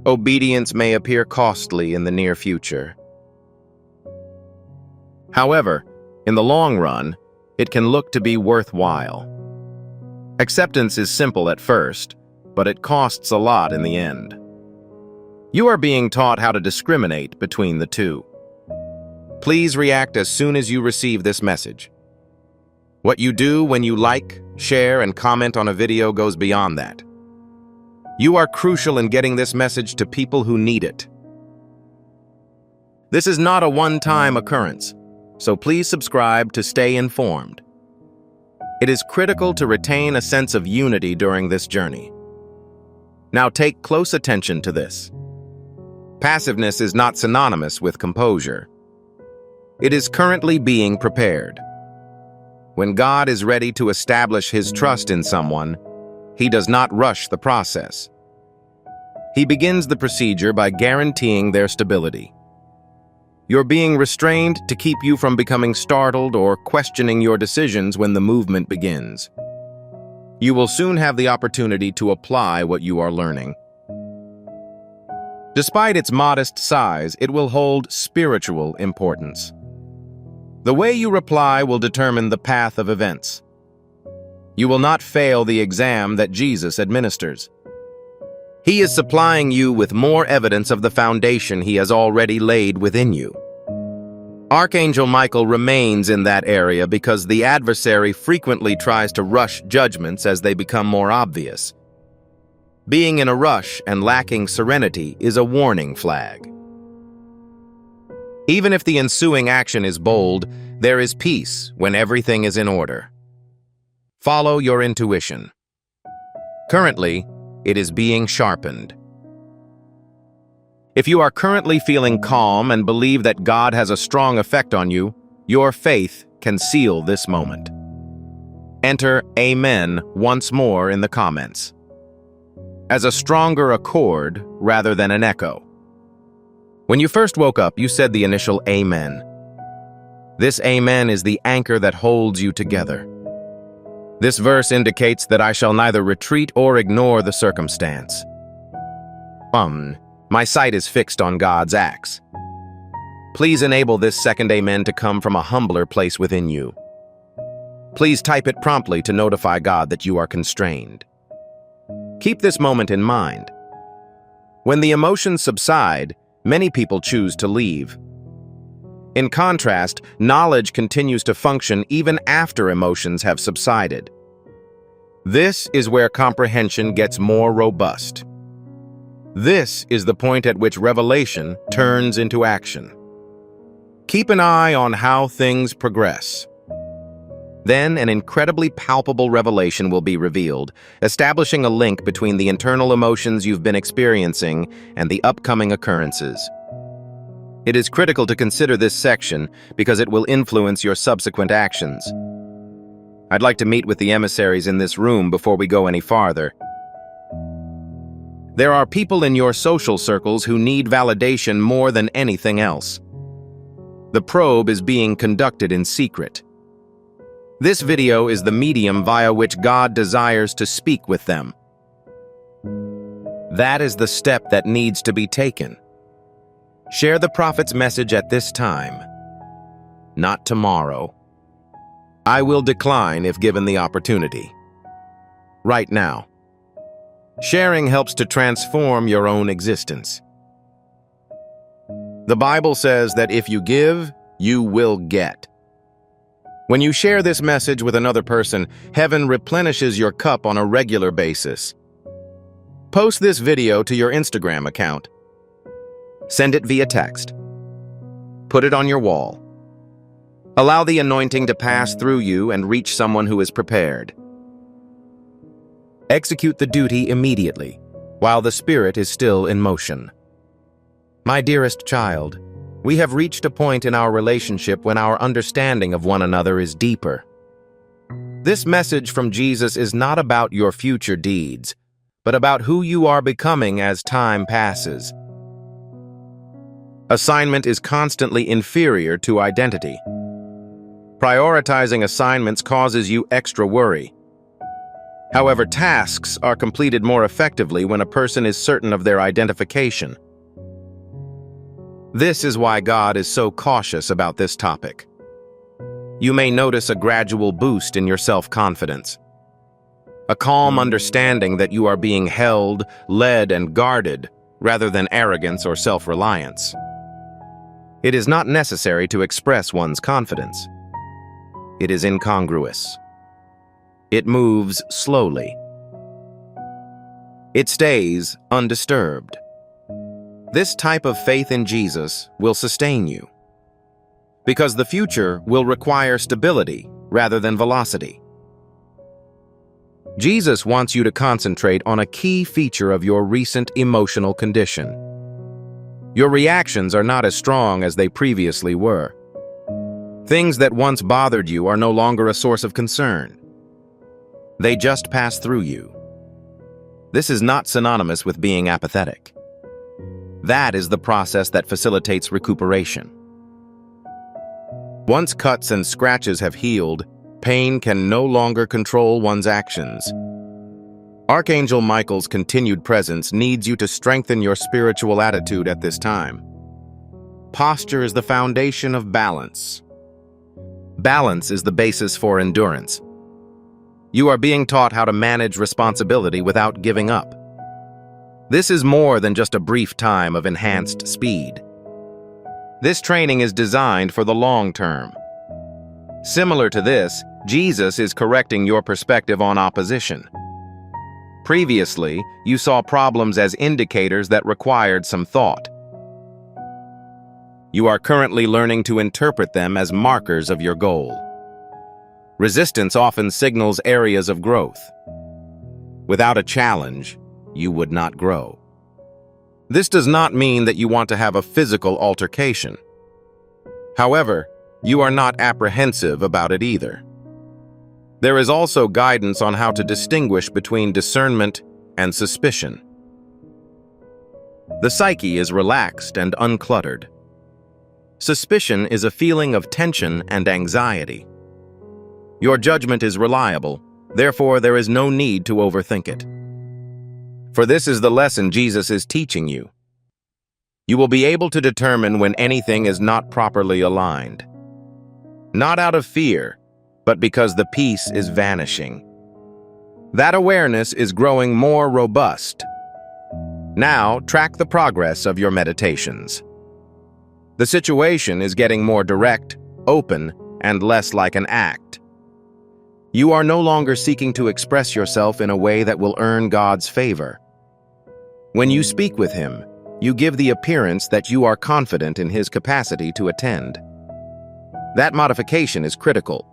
Obedience may appear costly in the near future. However, in the long run, it can look to be worthwhile. Acceptance is simple at first, but it costs a lot in the end. You are being taught how to discriminate between the two. Please react as soon as you receive this message. What you do when you like, share, and comment on a video goes beyond that. You are crucial in getting this message to people who need it. This is not a one-time occurrence, so please subscribe to stay informed. It is critical to retain a sense of unity during this journey. Now take close attention to this. Passiveness is not synonymous with composure. It is currently being prepared. When God is ready to establish His trust in someone, He does not rush the process. He begins the procedure by guaranteeing their stability. You're being restrained to keep you from becoming startled or questioning your decisions when the movement begins. You will soon have the opportunity to apply what you are learning. Despite its modest size, it will hold spiritual importance. The way you reply will determine the path of events. You will not fail the exam that Jesus administers. He is supplying you with more evidence of the foundation He has already laid within you. Archangel Michael remains in that area because the adversary frequently tries to rush judgments as they become more obvious. Being in a rush and lacking serenity is a warning flag. Even if the ensuing action is bold, there is peace when everything is in order. Follow your intuition. Currently, it is being sharpened. If you are currently feeling calm and believe that God has a strong effect on you, your faith can seal this moment. Enter Amen once more in the comments, as a stronger accord rather than an echo. When you first woke up, you said the initial Amen. This Amen is the anchor that holds you together. This verse indicates that I shall neither retreat or ignore the circumstance. My sight is fixed on God's acts. Please enable this second Amen to come from a humbler place within you. Please type it promptly to notify God that you are constrained. Keep this moment in mind. When the emotions subside, many people choose to leave. In contrast, knowledge continues to function even after emotions have subsided. This is where comprehension gets more robust. This is the point at which revelation turns into action. Keep an eye on how things progress. Then an incredibly palpable revelation will be revealed, establishing a link between the internal emotions you've been experiencing and the upcoming occurrences. It is critical to consider this section because it will influence your subsequent actions. I'd like to meet with the emissaries in this room before we go any farther. There are people in your social circles who need validation more than anything else. The probe is being conducted in secret. This video is the medium via which God desires to speak with them. That is the step that needs to be taken. Share the prophet's message at this time, not tomorrow. I will decline if given the opportunity. Right now. Sharing helps to transform your own existence. The Bible says that if you give, you will get. When you share this message with another person, heaven replenishes your cup on a regular basis. Post this video to your Instagram account. Send it via text. Put it on your wall. Allow the anointing to pass through you and reach someone who is prepared. Execute the duty immediately, while the Spirit is still in motion. My dearest child, We have reached a point in our relationship when our understanding of one another is deeper. This message from Jesus is not about your future deeds, but about who you are becoming as time passes. Assignment is constantly inferior to identity. Prioritizing assignments causes you extra worry. However, tasks are completed more effectively when a person is certain of their identification. This is why God is so cautious about this topic. You may notice a gradual boost in your self-confidence. A calm understanding that you are being held, led, and guarded, rather than arrogance or self-reliance. It is not necessary to express one's confidence. It is incongruous. It moves slowly. It stays undisturbed. This type of faith in Jesus will sustain you, because the future will require stability rather than velocity. Jesus wants you to concentrate on a key feature of your recent emotional condition. Your reactions are not as strong as they previously were. Things that once bothered you are no longer a source of concern. They just pass through you. This is not synonymous with being apathetic. That is the process that facilitates recuperation. Once cuts and scratches have healed, pain can no longer control one's actions. Archangel Michael's continued presence needs you to strengthen your spiritual attitude at this time. Posture is the foundation of balance. Balance is the basis for endurance. You are being taught how to manage responsibility without giving up. This is more than just a brief time of enhanced speed. This training is designed for the long term. Similar to this, Jesus is correcting your perspective on opposition. Previously, you saw problems as indicators that required some thought. You are currently learning to interpret them as markers of your goal. Resistance often signals areas of growth. Without a challenge, you would not grow. This does not mean that you want to have a physical altercation. However, you are not apprehensive about it either. There is also guidance on how to distinguish between discernment and suspicion. The psyche is relaxed and uncluttered. Suspicion is a feeling of tension and anxiety. Your judgment is reliable, therefore there is no need to overthink it. For this is the lesson Jesus is teaching you. You will be able to determine when anything is not properly aligned. Not out of fear, but because the peace is vanishing. That awareness is growing more robust. Now, track the progress of your meditations. The situation is getting more direct, open, and less like an act. You are no longer seeking to express yourself in a way that will earn God's favor. When you speak with Him, you give the appearance that you are confident in His capacity to attend. That modification is critical.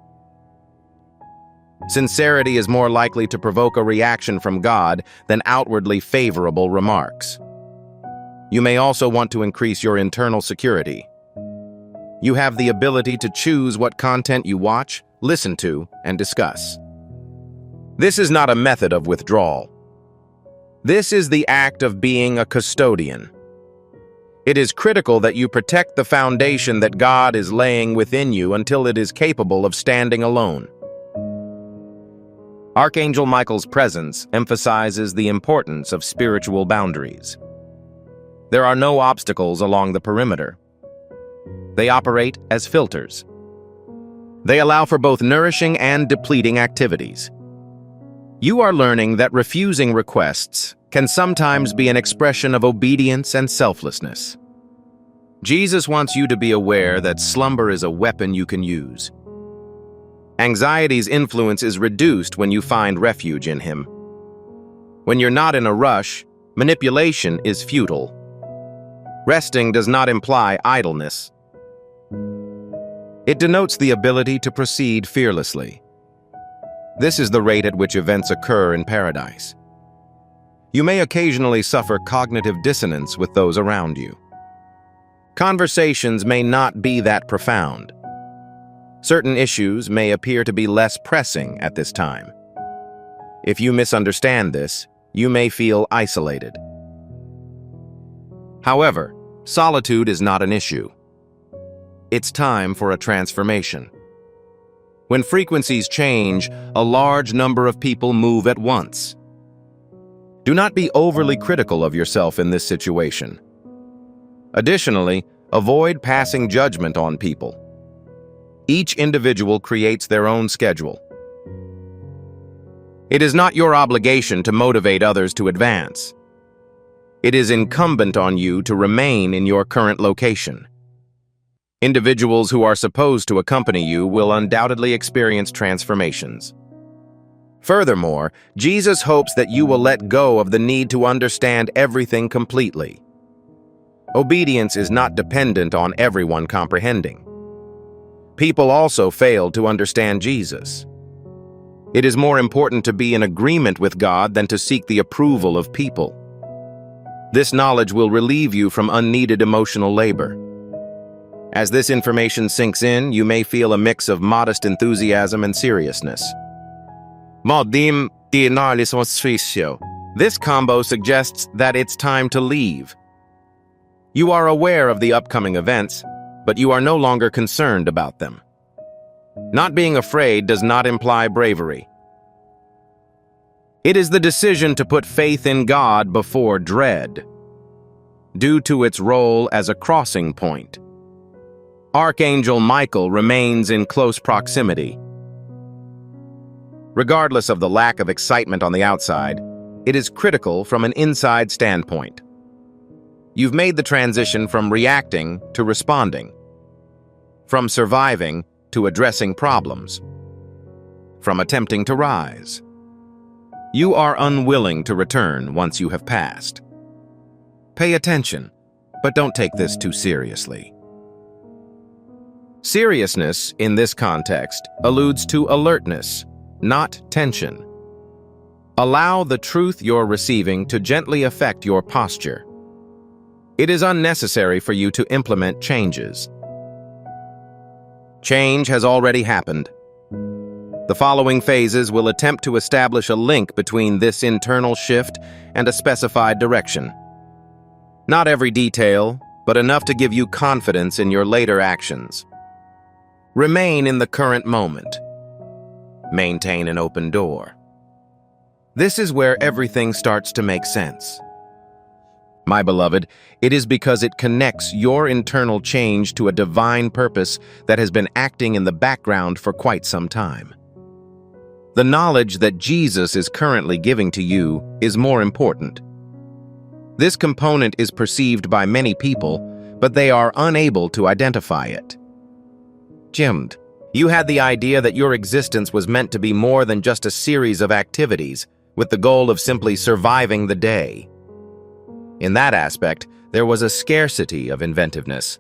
Sincerity is more likely to provoke a reaction from God than outwardly favorable remarks. You may also want to increase your internal security. You have the ability to choose what content you watch, listen to, and discuss. This is not a method of withdrawal. This is the act of being a custodian. It is critical that you protect the foundation that God is laying within you until it is capable of standing alone. Archangel Michael's presence emphasizes the importance of spiritual boundaries. There are no obstacles along the perimeter. They operate as filters. They allow for both nourishing and depleting activities. You are learning that refusing requests can sometimes be an expression of obedience and selflessness. Jesus wants you to be aware that slumber is a weapon you can use. Anxiety's influence is reduced when you find refuge in Him. When you're not in a rush, manipulation is futile. Resting does not imply idleness. It denotes the ability to proceed fearlessly. This is the rate at which events occur in paradise. You may occasionally suffer cognitive dissonance with those around you. Conversations may not be that profound. Certain issues may appear to be less pressing at this time. If you misunderstand this, you may feel isolated. However, solitude is not an issue. It's time for a transformation. When frequencies change, a large number of people move at once. Do not be overly critical of yourself in this situation. Additionally, avoid passing judgment on people. Each individual creates their own schedule. It is not your obligation to motivate others to advance. It is incumbent on you to remain in your current location. Individuals who are supposed to accompany you will undoubtedly experience transformations. Furthermore, Jesus hopes that you will let go of the need to understand everything completely. Obedience is not dependent on everyone comprehending. People also fail to understand Jesus. It is more important to be in agreement with God than to seek the approval of people. This knowledge will relieve you from unneeded emotional labor. As this information sinks in, you may feel a mix of modest enthusiasm and seriousness. This combo suggests that it's time to leave. You are aware of the upcoming events, but you are no longer concerned about them. Not being afraid does not imply bravery. It is the decision to put faith in God before dread, due to its role as a crossing point. Archangel Michael remains in close proximity. Regardless of the lack of excitement on the outside, it is critical from an inside standpoint. You've made the transition from reacting to responding, from surviving to addressing problems, from attempting to rise. You are unwilling to return once you have passed. Pay attention, but don't take this too seriously. Seriousness, in this context, alludes to alertness, not tension. Allow the truth you're receiving to gently affect your posture. It is unnecessary for you to implement changes. Change has already happened. The following phases will attempt to establish a link between this internal shift and a specified direction. Not every detail, but enough to give you confidence in your later actions. Remain in the current moment. Maintain an open door. This is where everything starts to make sense. My beloved, it is because it connects your internal change to a divine purpose that has been acting in the background for quite some time. The knowledge that Jesus is currently giving to you is more important. This component is perceived by many people, but they are unable to identify it. Jimmed, you had the idea that your existence was meant to be more than just a series of activities, with the goal of simply surviving the day. In that aspect, there was a scarcity of inventiveness.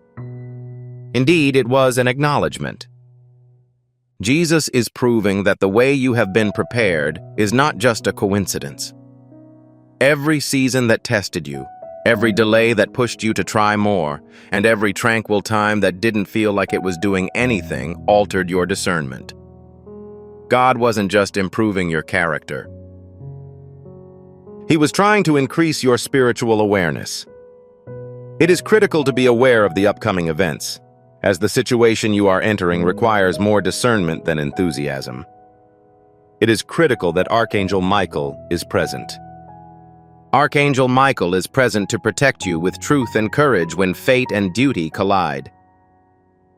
Indeed, it was an acknowledgement. Jesus is proving that the way you have been prepared is not just a coincidence. Every season that tested you, every delay that pushed you to try more, and every tranquil time that didn't feel like it was doing anything altered your discernment. God wasn't just improving your character. He was trying to increase your spiritual awareness. It is critical to be aware of the upcoming events, as the situation you are entering requires more discernment than enthusiasm. It is critical that Archangel Michael is present. Archangel Michael is present to protect you with truth and courage when fate and duty collide.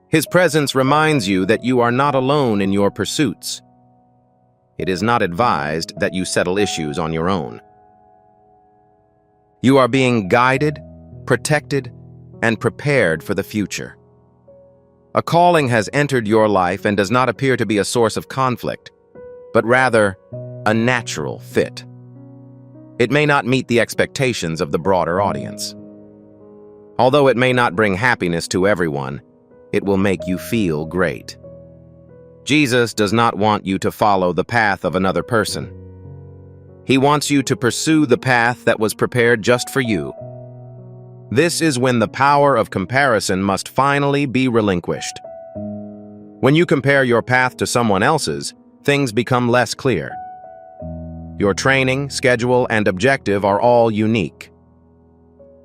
His presence reminds you that you are not alone in your pursuits. It is not advised that you settle issues on your own. You are being guided, protected, and prepared for the future. A calling has entered your life and does not appear to be a source of conflict, but rather a natural fit. It may not meet the expectations of the broader audience. Although it may not bring happiness to everyone, it will make you feel great. Jesus does not want you to follow the path of another person. He wants you to pursue the path that was prepared just for you. This is when the power of comparison must finally be relinquished. When you compare your path to someone else's, things become less clear. Your training, schedule, and objective are all unique.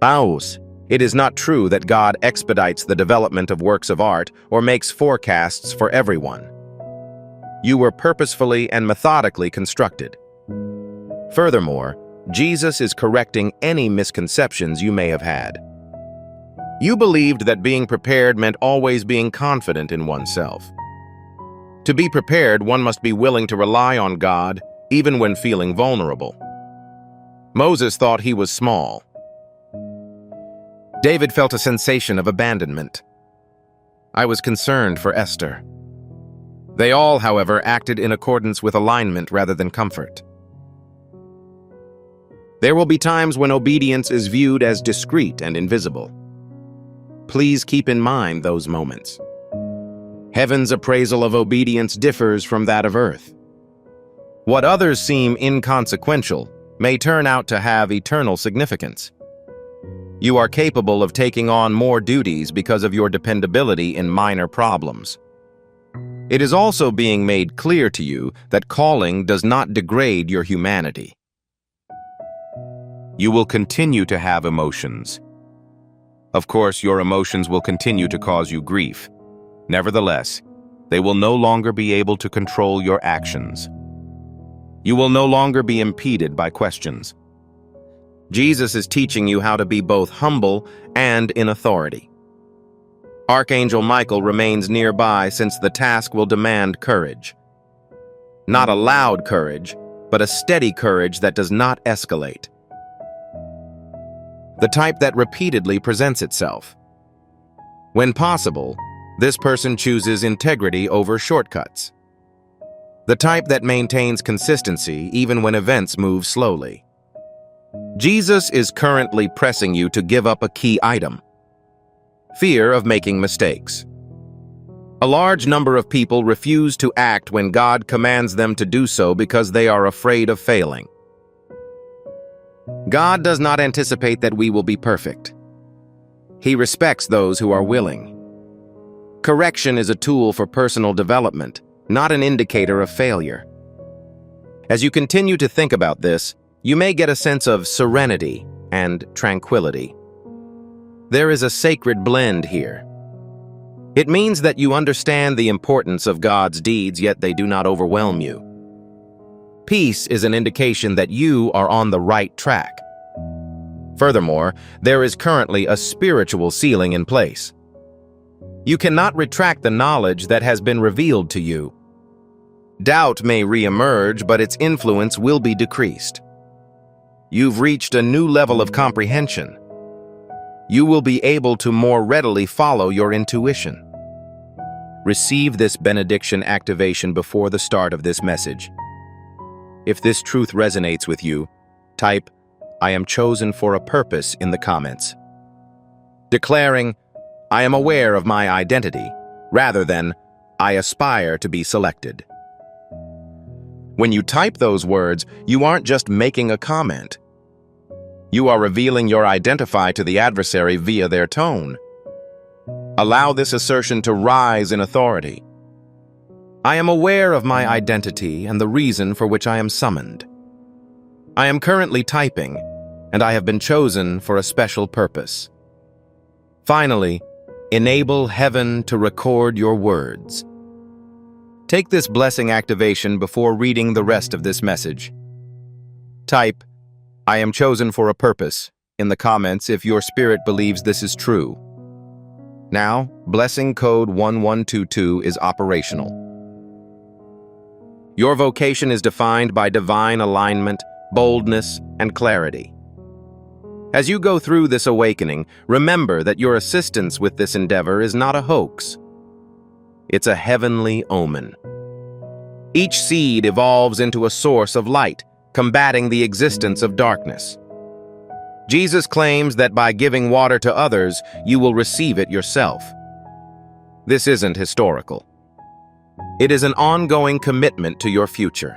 Paus, it is not true that God expedites the development of works of art or makes forecasts for everyone. You were purposefully and methodically constructed. Furthermore, Jesus is correcting any misconceptions you may have had. You believed that being prepared meant always being confident in oneself. To be prepared, one must be willing to rely on God, even when feeling vulnerable. Moses thought he was small. David felt a sensation of abandonment. I was concerned for Esther. They all, however, acted in accordance with alignment rather than comfort. There will be times when obedience is viewed as discreet and invisible. Please keep in mind those moments. Heaven's appraisal of obedience differs from that of earth. What others seem inconsequential may turn out to have eternal significance. You are capable of taking on more duties because of your dependability in minor problems. It is also being made clear to you that calling does not degrade your humanity. You will continue to have emotions. Of course, your emotions will continue to cause you grief. Nevertheless, they will no longer be able to control your actions. You will no longer be impeded by questions. Jesus is teaching you how to be both humble and in authority. Archangel Michael remains nearby since the task will demand courage. Not a loud courage, but a steady courage that does not escalate. The type that repeatedly presents itself. When possible, this person chooses integrity over shortcuts. The type that maintains consistency even when events move slowly. Jesus is currently pressing you to give up a key item: fear of making mistakes. A large number of people refuse to act when God commands them to do so because they are afraid of failing. God does not anticipate that we will be perfect. He respects those who are willing. Correction is a tool for personal development, not an indicator of failure. As you continue to think about this, you may get a sense of serenity and tranquility. There is a sacred blend here. It means that you understand the importance of God's deeds, yet they do not overwhelm you. Peace is an indication that you are on the right track. Furthermore, there is currently a spiritual ceiling in place. You cannot retract the knowledge that has been revealed to you. Doubt may reemerge, but its influence will be decreased. You've reached a new level of comprehension. You will be able to more readily follow your intuition. Receive this benediction activation before the start of this message. If this truth resonates with you, type, "I am chosen for a purpose" in the comments. Declaring, "I am aware of my identity," rather than, "I aspire to be selected." When you type those words, you aren't just making a comment. You are revealing your identity to the adversary via their tone. Allow this assertion to rise in authority. I am aware of my identity and the reason for which I am summoned. I am currently typing, and I have been chosen for a special purpose. Finally, enable heaven to record your words. Take this blessing activation before reading the rest of this message. Type, "I am chosen for a purpose," in the comments if your spirit believes this is true. Now, blessing code 1122 is operational. Your vocation is defined by divine alignment, boldness, and clarity. As you go through this awakening, remember that your assistance with this endeavor is not a hoax. It's a heavenly omen. Each seed evolves into a source of light, combating the existence of darkness. Jesus claims that by giving water to others, you will receive it yourself. This isn't historical. It is an ongoing commitment to your future.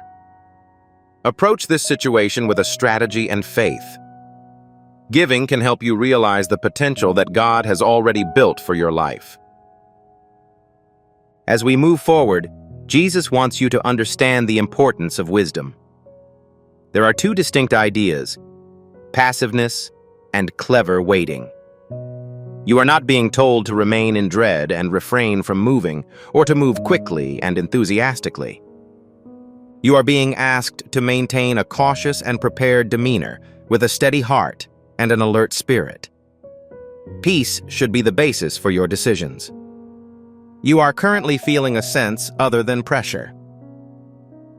Approach this situation with a strategy and faith. Giving can help you realize the potential that God has already built for your life. As we move forward, Jesus wants you to understand the importance of wisdom. There are two distinct ideas: passiveness and clever waiting. You are not being told to remain in dread and refrain from moving, or to move quickly and enthusiastically. You are being asked to maintain a cautious and prepared demeanor with a steady heart and an alert spirit. Peace should be the basis for your decisions. You are currently feeling a sense other than pressure.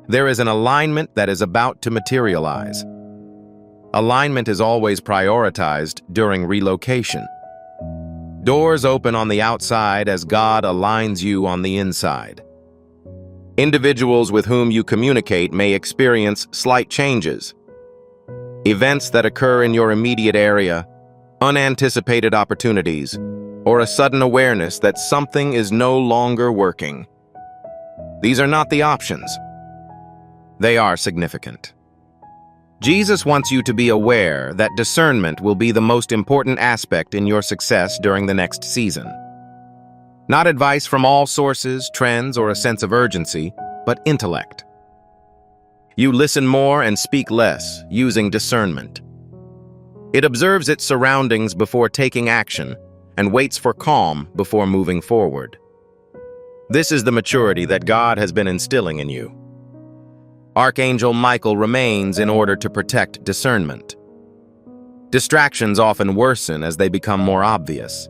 There is an alignment that is about to materialize. Alignment is always prioritized during relocation. Doors open on the outside as God aligns you on the inside. Individuals with whom you communicate may experience slight changes. Events that occur in your immediate area, unanticipated opportunities, or a sudden awareness that something is no longer working. These are not the options. They are significant. Jesus wants you to be aware that discernment will be the most important aspect in your success during the next season. Not advice from all sources, trends, or a sense of urgency, but intellect. You listen more and speak less, using discernment. It observes its surroundings before taking action and waits for calm before moving forward. This is the maturity that God has been instilling in you. Archangel Michael remains in order to protect discernment. Distractions often worsen as they become more obvious.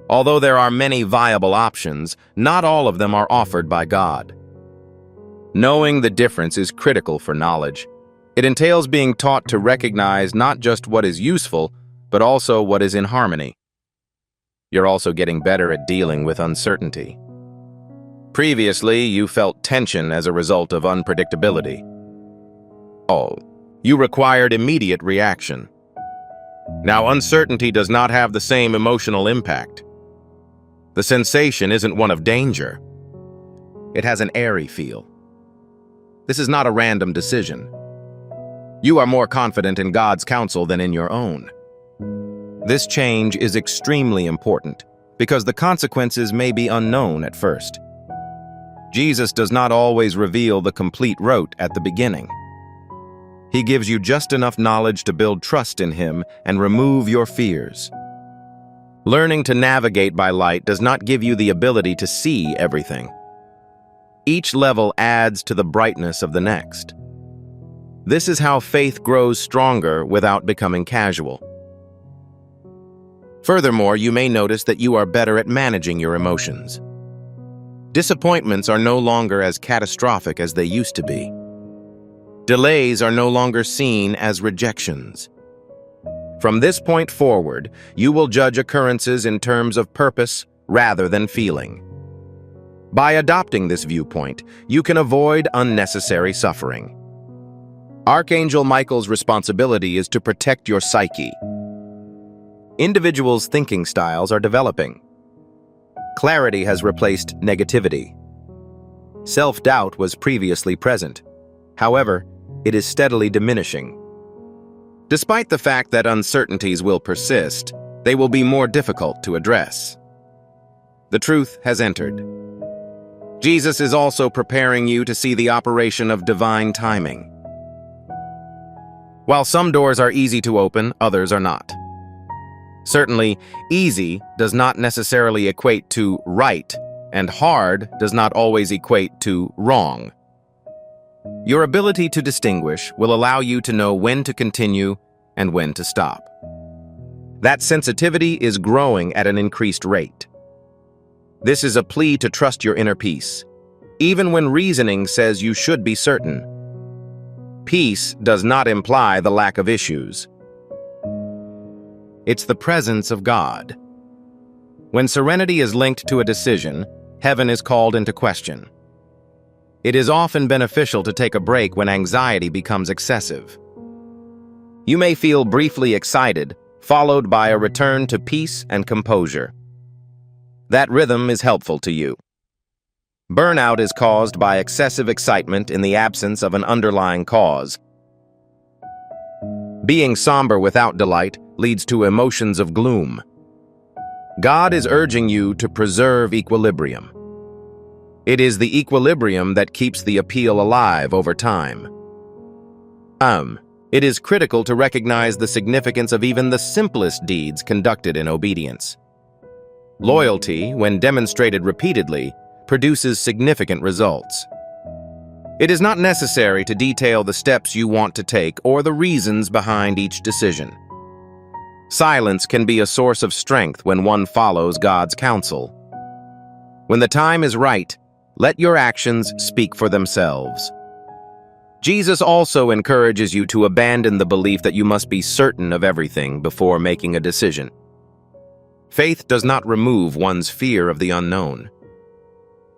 Although there are many viable options, not all of them are offered by God. Knowing the difference is critical for knowledge. It entails being taught to recognize not just what is useful, but also what is in harmony. You're also getting better at dealing with uncertainty. Previously, you felt tension as a result of unpredictability. You required immediate reaction. Now, uncertainty does not have the same emotional impact. The sensation isn't one of danger. It has an airy feel. This is not a random decision. You are more confident in God's counsel than in your own. This change is extremely important because the consequences may be unknown at first. Jesus does not always reveal the complete route at the beginning. He gives you just enough knowledge to build trust in Him and remove your fears. Learning to navigate by light does not give you the ability to see everything. Each level adds to the brightness of the next. This is how faith grows stronger without becoming casual. Furthermore, you may notice that you are better at managing your emotions. Disappointments are no longer as catastrophic as they used to be. Delays are no longer seen as rejections. From this point forward, you will judge occurrences in terms of purpose rather than feeling. By adopting this viewpoint, you can avoid unnecessary suffering. Archangel Michael's responsibility is to protect your psyche. Individuals' thinking styles are developing. Clarity has replaced negativity. Self-doubt was previously present. However, it is steadily diminishing. Despite the fact that uncertainties will persist, they will be more difficult to address. The truth has entered. Jesus is also preparing you to see the operation of divine timing. While some doors are easy to open, others are not. Certainly, easy does not necessarily equate to right, and hard does not always equate to wrong. Your ability to distinguish will allow you to know when to continue and when to stop. That sensitivity is growing at an increased rate. This is a plea to trust your inner peace, even when reasoning says you should be certain. Peace does not imply the lack of issues. It's the presence of God. When serenity is linked to a decision, heaven is called into question. It is often beneficial to take a break when anxiety becomes excessive. You may feel briefly excited, followed by a return to peace and composure. That rhythm is helpful to you. Burnout is caused by excessive excitement in the absence of an underlying cause. Being somber without delight leads to emotions of gloom. God is urging you to preserve equilibrium. It is the equilibrium that keeps the appeal alive over time. It is critical to recognize the significance of even the simplest deeds conducted in obedience. Loyalty, when demonstrated repeatedly, produces significant results. It is not necessary to detail the steps you want to take or the reasons behind each decision. Silence can be a source of strength when one follows God's counsel. When the time is right, let your actions speak for themselves. Jesus also encourages you to abandon the belief that you must be certain of everything before making a decision. Faith does not remove one's fear of the unknown.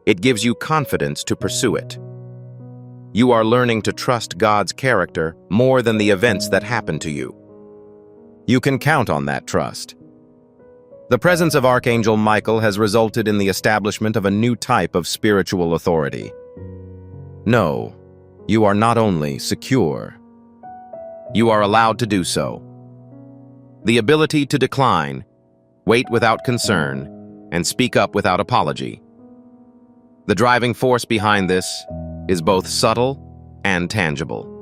It gives you confidence to pursue it. You are learning to trust God's character more than the events that happen to you. You can count on that trust. The presence of Archangel Michael has resulted in the establishment of a new type of spiritual authority. No, you are not only secure, you are allowed to do so. The ability to decline, wait without concern, and speak up without apology. The driving force behind this is both subtle and tangible.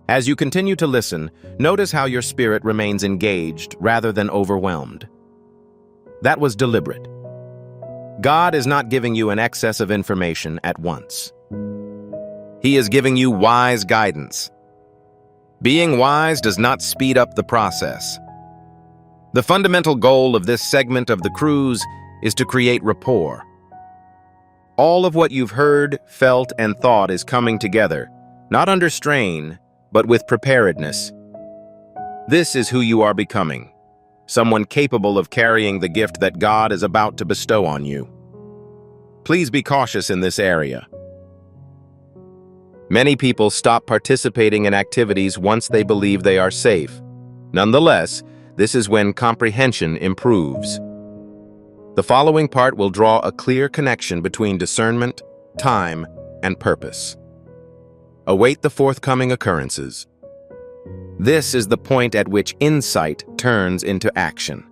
As you continue to listen, notice how your spirit remains engaged rather than overwhelmed. That was deliberate. God is not giving you an excess of information at once. He is giving you wise guidance. Being wise does not speed up the process. The fundamental goal of this segment of the cruise is to create rapport. All of what you've heard, felt, and thought is coming together, not under strain, but with preparedness. This is who you are becoming, someone capable of carrying the gift that God is about to bestow on you. Please be cautious in this area. Many people stop participating in activities once they believe they are safe. Nonetheless, this is when comprehension improves. The following part will draw a clear connection between discernment, time, and purpose. Await the forthcoming occurrences. This is the point at which insight turns into action.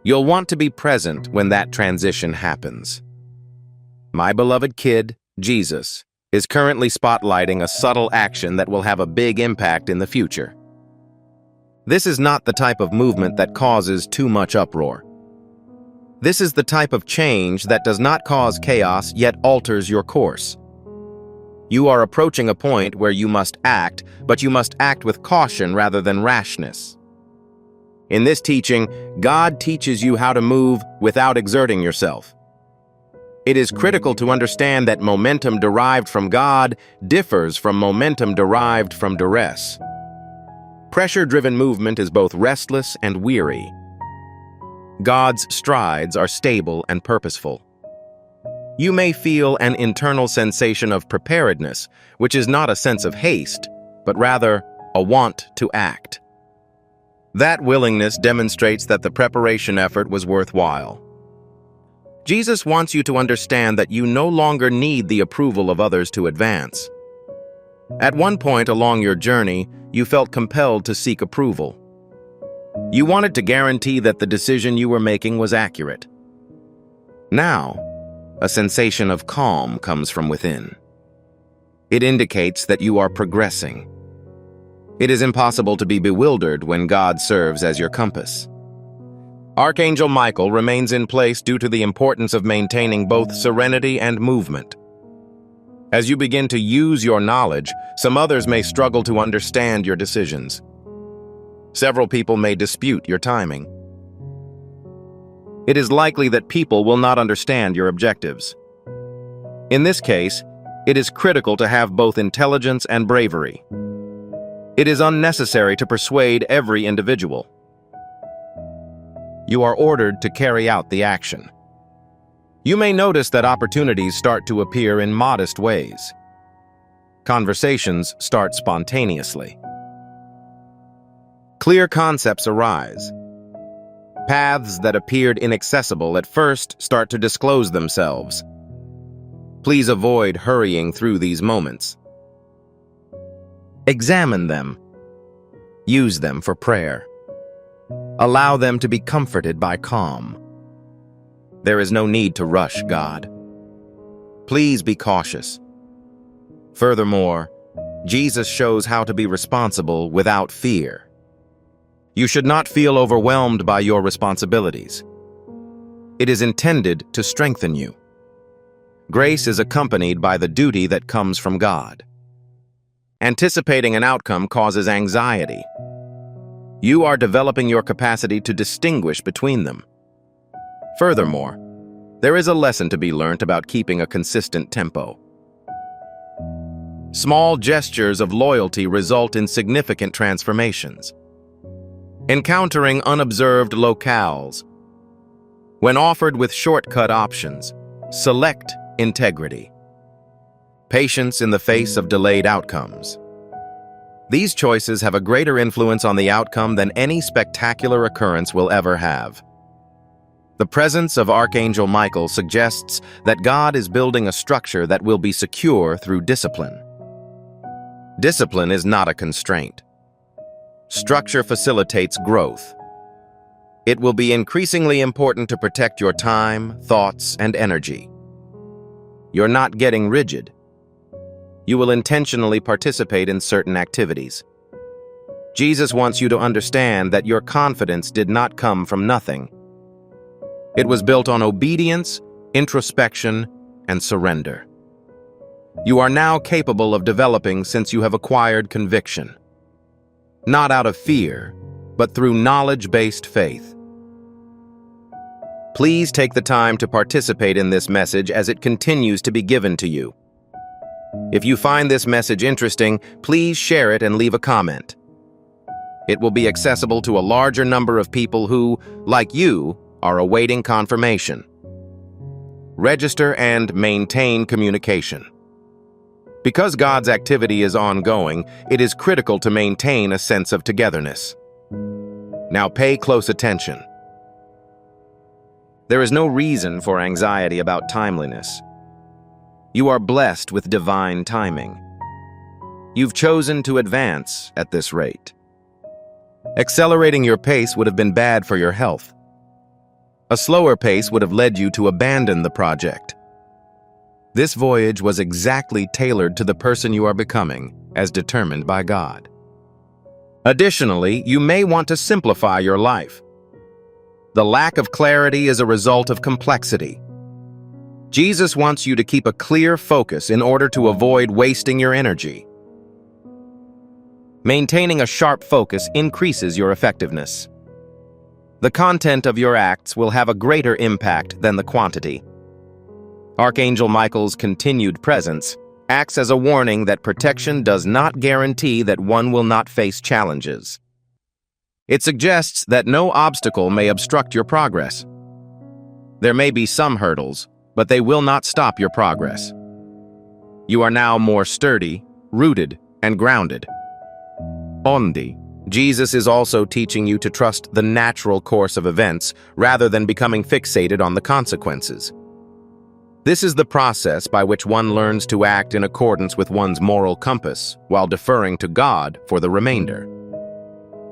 You'll want to be present when that transition happens. My beloved kid, Jesus, is currently spotlighting a subtle action that will have a big impact in the future. This is not the type of movement that causes too much uproar. This is the type of change that does not cause chaos yet alters your course. You are approaching a point where you must act, but you must act with caution rather than rashness. In this teaching, God teaches you how to move without exerting yourself. It is critical to understand that momentum derived from God differs from momentum derived from duress. Pressure-driven movement is both restless and weary. God's strides are stable and purposeful. You may feel an internal sensation of preparedness, which is not a sense of haste, but rather a want to act. That willingness demonstrates that the preparation effort was worthwhile. Jesus wants you to understand that you no longer need the approval of others to advance. At one point along your journey, you felt compelled to seek approval. You wanted to guarantee that the decision you were making was accurate. Now, a sensation of calm comes from within. It indicates that you are progressing. It is impossible to be bewildered when God serves as your compass. Archangel Michael remains in place due to the importance of maintaining both serenity and movement. As you begin to use your knowledge, some others may struggle to understand your decisions. Several people may dispute your timing. It is likely that people will not understand your objectives. In this case, it is critical to have both intelligence and bravery. It is unnecessary to persuade every individual. You are ordered to carry out the action. You may notice that opportunities start to appear in modest ways. Conversations start spontaneously. Clear concepts arise. Paths that appeared inaccessible at first start to disclose themselves. Please avoid hurrying through these moments. Examine them. Use them for prayer. Allow them to be comforted by calm. There is no need to rush God. Please be cautious. Furthermore, Jesus shows how to be responsible without fear. You should not feel overwhelmed by your responsibilities. It is intended to strengthen you. Grace is accompanied by the duty that comes from God. Anticipating an outcome causes anxiety. You are developing your capacity to distinguish between them. Furthermore, there is a lesson to be learned about keeping a consistent tempo. Small gestures of loyalty result in significant transformations. Encountering unobserved locales. When offered with shortcut options, select integrity. Patience in the face of delayed outcomes. These choices have a greater influence on the outcome than any spectacular occurrence will ever have. The presence of Archangel Michael suggests that God is building a structure that will be secure through discipline. Discipline is not a constraint. Structure facilitates growth. It will be increasingly important to protect your time, thoughts, and energy. You're not getting rigid. You will intentionally participate in certain activities. Jesus wants you to understand that your confidence did not come from nothing. It was built on obedience, introspection, and surrender. You are now capable of developing since you have acquired conviction. Not out of fear, but through knowledge-based faith. Please take the time to participate in this message as it continues to be given to you. If you find this message interesting, please share it and leave a comment. It will be accessible to a larger number of people who, like you, are awaiting confirmation. Register and maintain communication. Because God's activity is ongoing, it is critical to maintain a sense of togetherness. Now pay close attention. There is no reason for anxiety about timeliness. You are blessed with divine timing. You've chosen to advance at this rate. Accelerating your pace would have been bad for your health. A slower pace would have led you to abandon the project. This voyage was exactly tailored to the person you are becoming, as determined by God. Additionally, you may want to simplify your life. The lack of clarity is a result of complexity. Jesus wants you to keep a clear focus in order to avoid wasting your energy. Maintaining a sharp focus increases your effectiveness. The content of your acts will have a greater impact than the quantity. Archangel Michael's continued presence acts as a warning that protection does not guarantee that one will not face challenges. It suggests that no obstacle may obstruct your progress. There may be some hurdles, but they will not stop your progress. You are now more sturdy, rooted, and grounded. Ondi. Jesus is also teaching you to trust the natural course of events rather than becoming fixated on the consequences. This is the process by which one learns to act in accordance with one's moral compass while deferring to God for the remainder.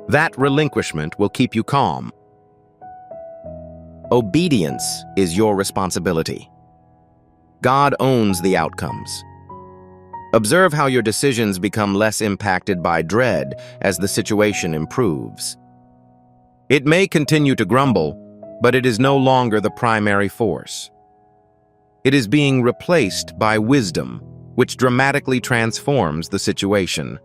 That relinquishment will keep you calm. Obedience is your responsibility. God owns the outcomes. Observe how your decisions become less impacted by dread as the situation improves. It may continue to grumble, but it is no longer the primary force. It is being replaced by wisdom, which dramatically transforms the situation.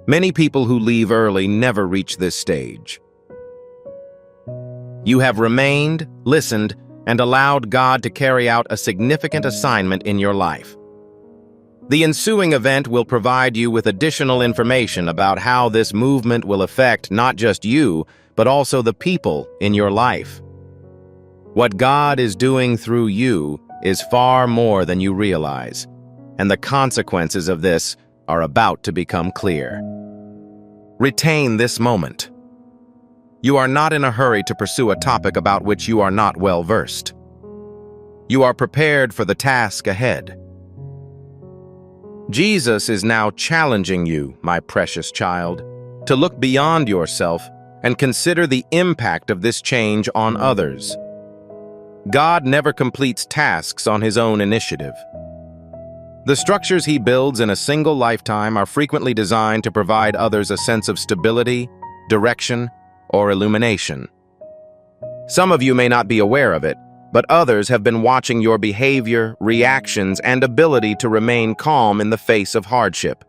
Many people who leave early never reach this stage. You have remained, listened, and allowed God to carry out a significant assignment in your life. The ensuing event will provide you with additional information about how this movement will affect not just you, but also the people in your life. What God is doing through you is far more than you realize, and the consequences of this are about to become clear. Retain this moment. You are not in a hurry to pursue a topic about which you are not well versed. You are prepared for the task ahead. Jesus is now challenging you, my precious child. to look beyond yourself and consider the impact of this change on others. God never completes tasks on his own initiative. The structures he builds in a single lifetime are frequently designed to provide others a sense of stability, direction, or illumination. Some of you may not be aware of it, but others have been watching your behavior, reactions, and ability to remain calm in the face of hardship.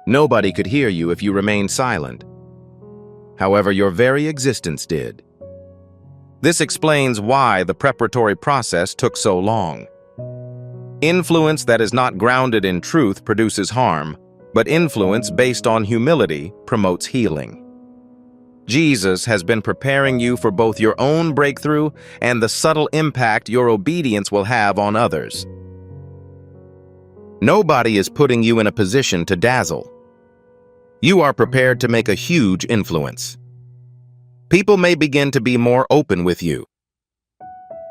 Nobody could hear you if you remained silent. However, your very existence did. This explains why the preparatory process took so long. Influence that is not grounded in truth produces harm, but influence based on humility promotes healing. Jesus has been preparing you for both your own breakthrough and the subtle impact your obedience will have on others. Nobody is putting you in a position to dazzle. You are prepared to make a huge influence. People may begin to be more open with you.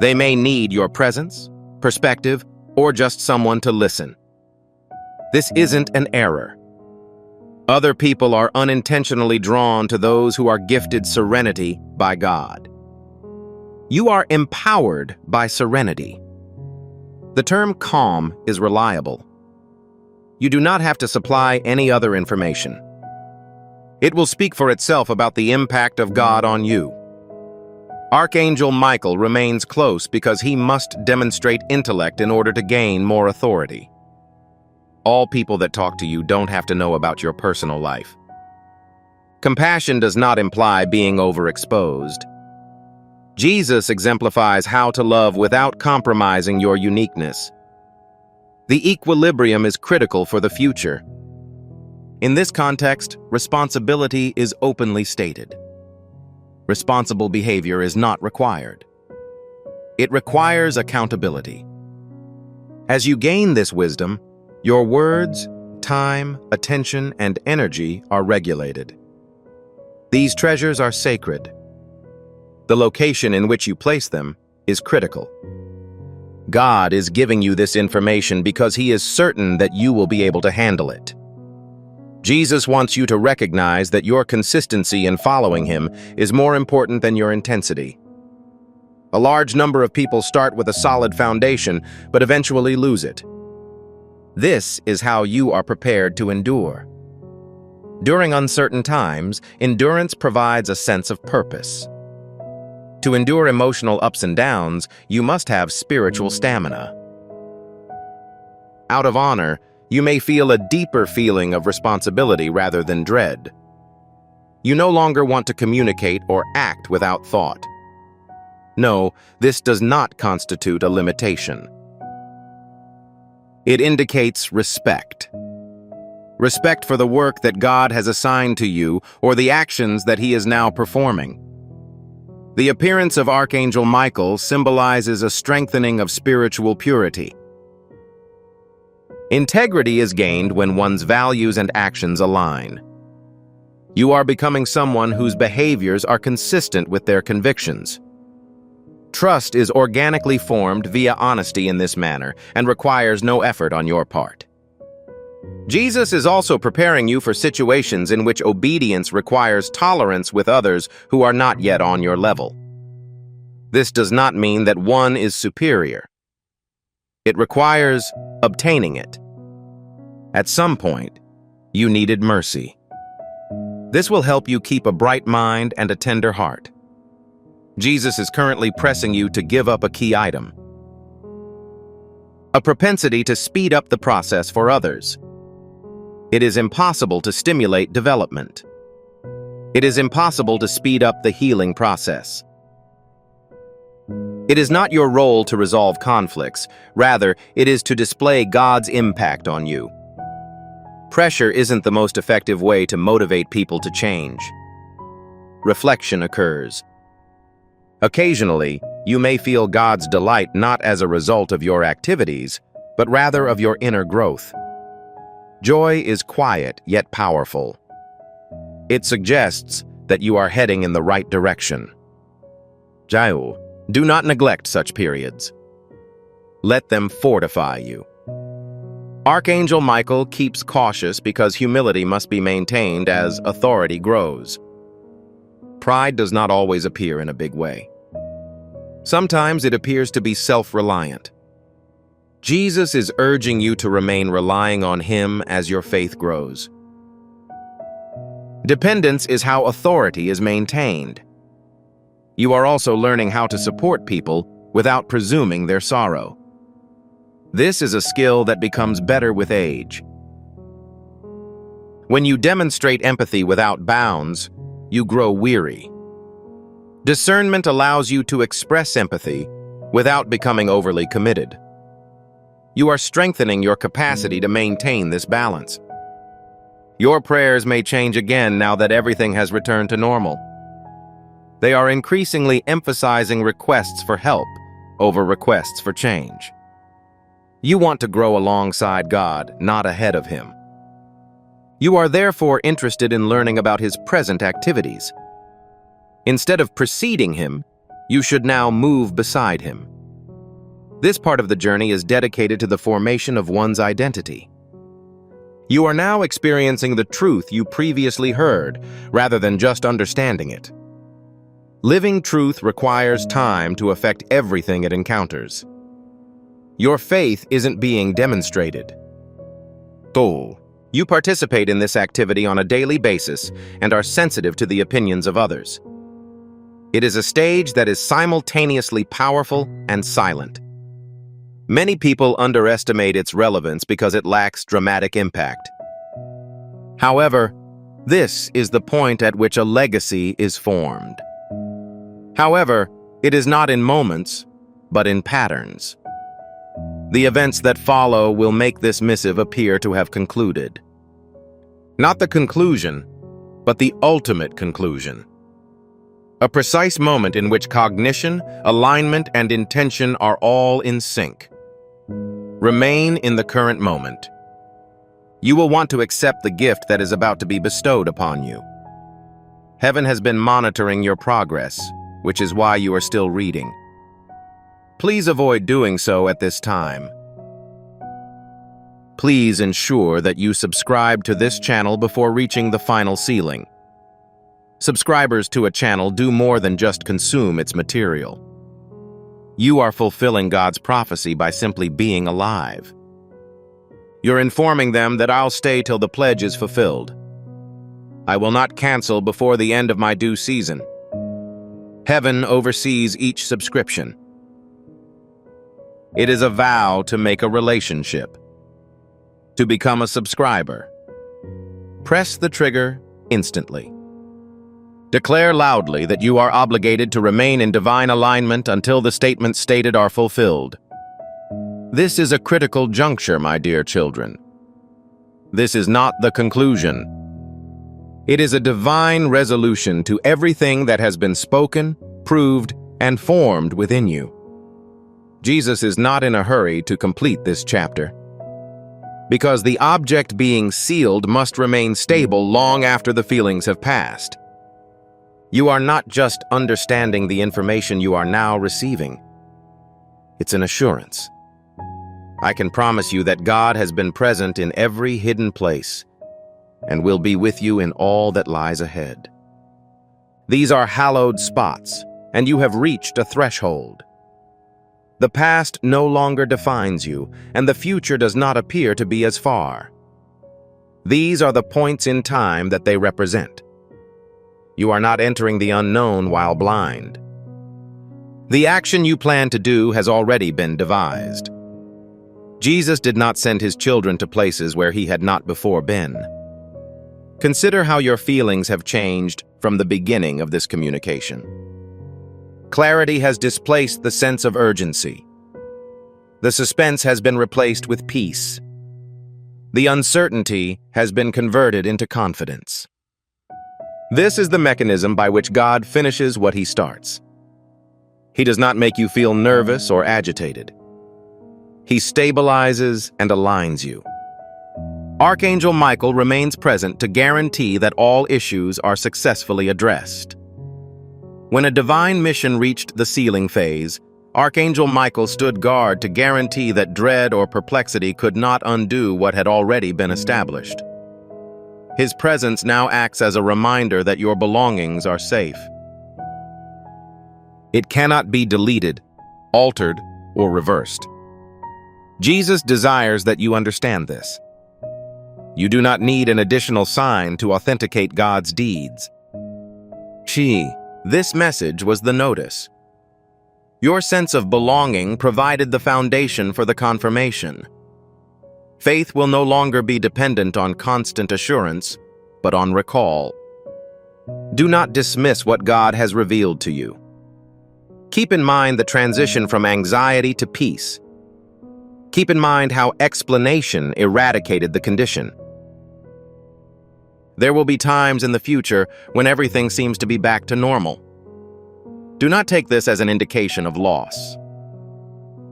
They may need your presence, perspective, or just someone to listen. This isn't an error. Other people are unintentionally drawn to those who are gifted serenity by God. You are empowered by serenity. The term calm is reliable. You do not have to supply any other information. It will speak for itself about the impact of God on you. Archangel Michael remains close because he must demonstrate intellect in order to gain more authority. All people that talk to you don't have to know about your personal life. Compassion does not imply being overexposed. Jesus exemplifies how to love without compromising your uniqueness. The equilibrium is critical for the future. In this context, responsibility is openly stated. Responsible behavior is not required. It requires accountability. As you gain this wisdom, your words, time, attention, and energy are regulated. These treasures are sacred. The location in which you place them is critical. God is giving you this information because he is certain that you will be able to handle it. Jesus wants you to recognize that your consistency in following him is more important than your intensity. A large number of people start with a solid foundation, but eventually lose it. This is how you are prepared to endure. During uncertain times, endurance provides a sense of purpose. To endure emotional ups and downs, you must have spiritual stamina. Out of honor, you may feel a deeper feeling of responsibility rather than dread. You no longer want to communicate or act without thought. No, this does not constitute a limitation. It indicates respect. Respect for the work that God has assigned to you or the actions that he is now performing. The appearance of Archangel Michael symbolizes a strengthening of spiritual purity. Integrity is gained when one's values and actions align. You are becoming someone whose behaviors are consistent with their convictions. Trust is organically formed via honesty in this manner and requires no effort on your part. Jesus is also preparing you for situations in which obedience requires tolerance with others who are not yet on your level. This does not mean that one is superior. It requires obtaining it. At some point, you needed mercy. This will help you keep a bright mind and a tender heart. Jesus is currently pressing you to give up a key item: a propensity to speed up the process for others. It is impossible to stimulate development. It is impossible to speed up the healing process. It is not your role to resolve conflicts. Rather, it is to display God's impact on you. Pressure isn't the most effective way to motivate people to change. Reflection occurs. Occasionally, you may feel God's delight not as a result of your activities, but rather of your inner growth. Joy is quiet yet powerful. It suggests that you are heading in the right direction. Jaiu, do not neglect such periods. Let them fortify you. Archangel Michael keeps cautious because humility must be maintained as authority grows. Pride does not always appear in a big way. Sometimes it appears to be self-reliant. Jesus is urging you to remain relying on Him as your faith grows. Dependence is how authority is maintained. You are also learning how to support people without presuming their sorrow. This is a skill that becomes better with age. When you demonstrate empathy without bounds, you grow weary. Discernment allows you to express empathy without becoming overly committed. You are strengthening your capacity to maintain this balance. Your prayers may change again now that everything has returned to normal. They are increasingly emphasizing requests for help over requests for change. You want to grow alongside God, not ahead of Him. You are therefore interested in learning about His present activities. Instead of preceding Him, you should now move beside Him. This part of the journey is dedicated to the formation of one's identity. You are now experiencing the truth you previously heard, rather than just understanding it. Living truth requires time to affect everything it encounters. Your faith isn't being demonstrated. You participate in this activity on a daily basis and are sensitive to the opinions of others. It is a stage that is simultaneously powerful and silent. Many people underestimate its relevance because it lacks dramatic impact. However, this is the point at which a legacy is formed. However, it is not in moments, but in patterns. The events that follow will make this missive appear to have concluded. Not the conclusion, but the ultimate conclusion. A precise moment in which cognition, alignment, and intention are all in sync. Remain in the current moment. You will want to accept the gift that is about to be bestowed upon you. Heaven has been monitoring your progress, which is why you are still reading. Please avoid doing so at this time. Please ensure that you subscribe to this channel before reaching the final ceiling. Subscribers to a channel do more than just consume its material. You are fulfilling God's prophecy by simply being alive. You're informing them that I'll stay till the pledge is fulfilled. I will not cancel before the end of my due season. Heaven oversees each subscription. It is a vow to make a relationship. To become a subscriber. Press the trigger instantly. Declare loudly that you are obligated to remain in divine alignment until the statements stated are fulfilled. This is a critical juncture, my dear children. This is not the conclusion. It is a divine resolution to everything that has been spoken, proved, and formed within you. Jesus is not in a hurry to complete this chapter, because the object being sealed must remain stable long after the feelings have passed. You are not just understanding the information you are now receiving. It's an assurance. I can promise you that God has been present in every hidden place and will be with you in all that lies ahead. These are hallowed spots, and you have reached a threshold. The past no longer defines you, and the future does not appear to be as far. These are the points in time that they represent. You are not entering the unknown while blind. The action you plan to do has already been devised. Jesus did not send his children to places where he had not before been. Consider how your feelings have changed from the beginning of this communication. Clarity has displaced the sense of urgency. The suspense has been replaced with peace. The uncertainty has been converted into confidence. This is the mechanism by which God finishes what he starts. He does not make you feel nervous or agitated. He stabilizes and aligns you. Archangel Michael remains present to guarantee that all issues are successfully addressed. When a divine mission reached the sealing phase, Archangel Michael stood guard to guarantee that dread or perplexity could not undo what had already been established. His presence now acts as a reminder that your belongings are safe. It cannot be deleted, altered, or reversed. Jesus desires that you understand this. You do not need an additional sign to authenticate God's deeds. This message was the notice. Your sense of belonging provided the foundation for the confirmation. Faith will no longer be dependent on constant assurance, but on recall. Do not dismiss what God has revealed to you. Keep in mind the transition from anxiety to peace. Keep in mind how explanation eradicated the condition. There will be times in the future when everything seems to be back to normal. Do not take this as an indication of loss.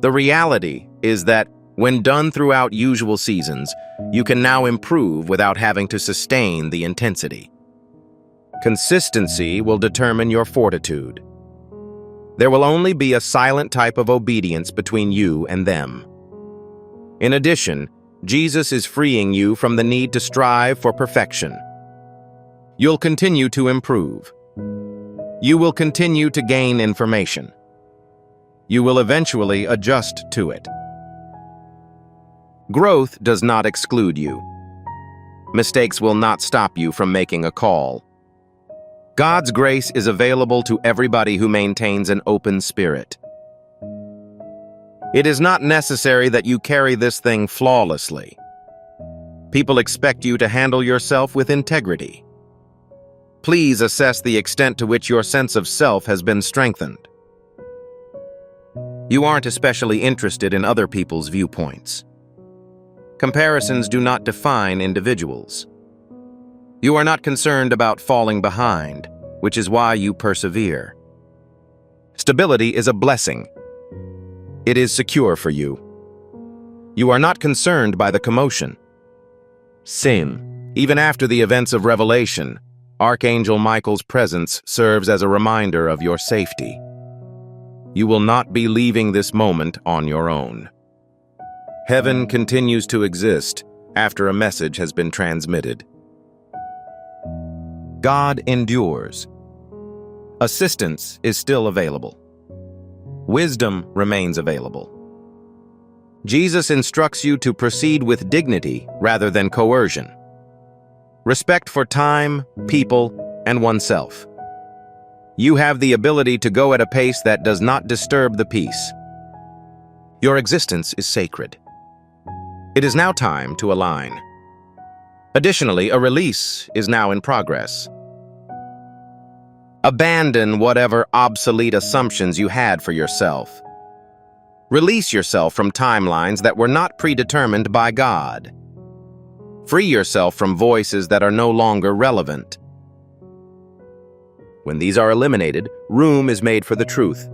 The reality is that when done throughout usual seasons, you can now improve without having to sustain the intensity. Consistency will determine your fortitude. There will only be a silent type of obedience between you and them. In addition, Jesus is freeing you from the need to strive for perfection. You'll continue to improve. You will continue to gain information. You will eventually adjust to it. Growth does not exclude you. Mistakes will not stop you from making a call. God's grace is available to everybody who maintains an open spirit. It is not necessary that you carry this thing flawlessly. People expect you to handle yourself with integrity. Please assess the extent to which your sense of self has been strengthened. You aren't especially interested in other people's viewpoints. Comparisons do not define individuals. You are not concerned about falling behind, which is why you persevere. Stability is a blessing. It is secure for you. You are not concerned by the commotion. Even after the events of Revelation, Archangel Michael's presence serves as a reminder of your safety. You will not be leaving this moment on your own. Heaven continues to exist after a message has been transmitted. God endures. Assistance is still available. Wisdom remains available. Jesus instructs you to proceed with dignity rather than coercion. Respect for time, people, and oneself. You have the ability to go at a pace that does not disturb the peace. Your existence is sacred. It is now time to align. Additionally, a release is now in progress. Abandon whatever obsolete assumptions you had for yourself. Release yourself from timelines that were not predetermined by God. Free yourself from voices that are no longer relevant. When these are eliminated, room is made for the truth.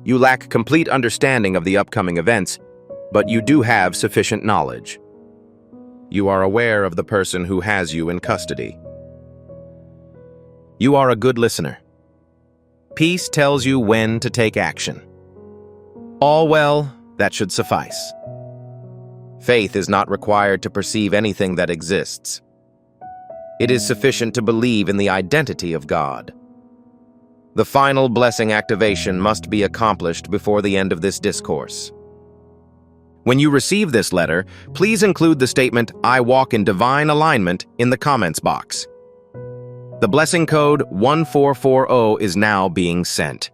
You lack complete understanding of the upcoming events, but you do have sufficient knowledge. You are aware of the person who has you in custody. You are a good listener. Peace tells you when to take action. All well, that should suffice. Faith is not required to perceive anything that exists. It is sufficient to believe in the identity of God. The final blessing activation must be accomplished before the end of this discourse. When you receive this letter, please include the statement, "I walk in divine alignment," in the comments box. The blessing code 1440 is now being sent.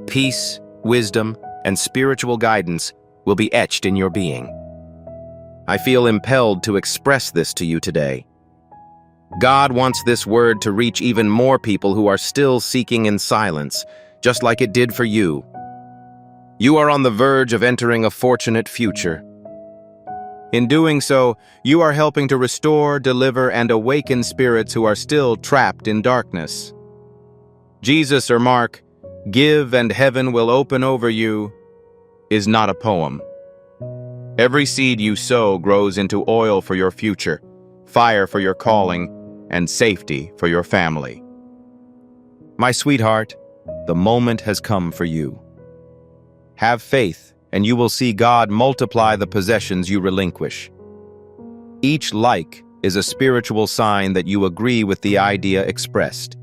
Peace, wisdom, and spiritual guidance will be etched in your being. I feel impelled to express this to you today. God wants this word to reach even more people who are still seeking in silence, just like it did for you. You are on the verge of entering a fortunate future. In doing so, you are helping to restore, deliver, and awaken spirits who are still trapped in darkness. Jesus or Mark, "Give and heaven will open over you," is not a poem. Every seed you sow grows into oil for your future, fire for your calling, and safety for your family. My sweetheart, the moment has come for you. Have faith, and you will see God multiply the possessions you relinquish. Each like is a spiritual sign that you agree with the idea expressed.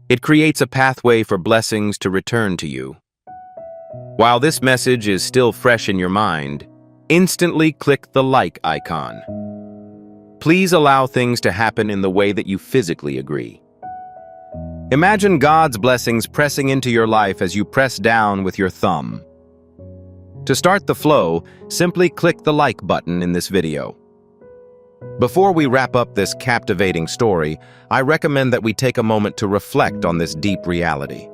It creates a pathway for blessings to return to you. While this message is still fresh in your mind, instantly click the like icon. Please allow things to happen in the way that you physically agree. Imagine God's blessings pressing into your life as you press down with your thumb. To start the flow, simply click the like button in this video. Before we wrap up this captivating story, I recommend that we take a moment to reflect on this deep reality.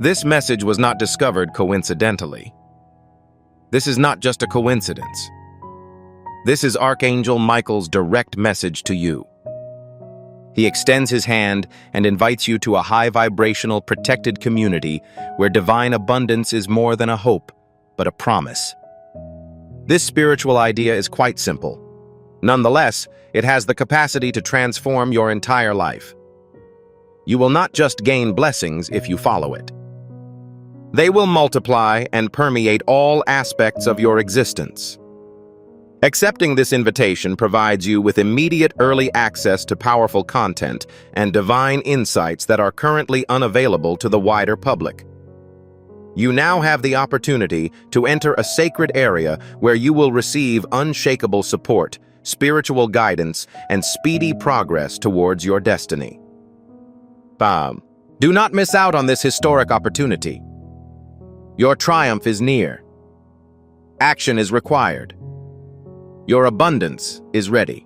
This message was not discovered coincidentally. This is not just a coincidence. This is Archangel Michael's direct message to you. He extends his hand and invites you to a high-vibrational, protected community where divine abundance is more than a hope, but a promise. This spiritual idea is quite simple. Nonetheless, it has the capacity to transform your entire life. You will not just gain blessings if you follow it. They will multiply and permeate all aspects of your existence. Accepting this invitation provides you with immediate early access to powerful content and divine insights that are currently unavailable to the wider public. You now have the opportunity to enter a sacred area where you will receive unshakable support, spiritual guidance, and speedy progress towards your destiny. Do not miss out on this historic opportunity. Your triumph is near. Action is required. Your abundance is ready.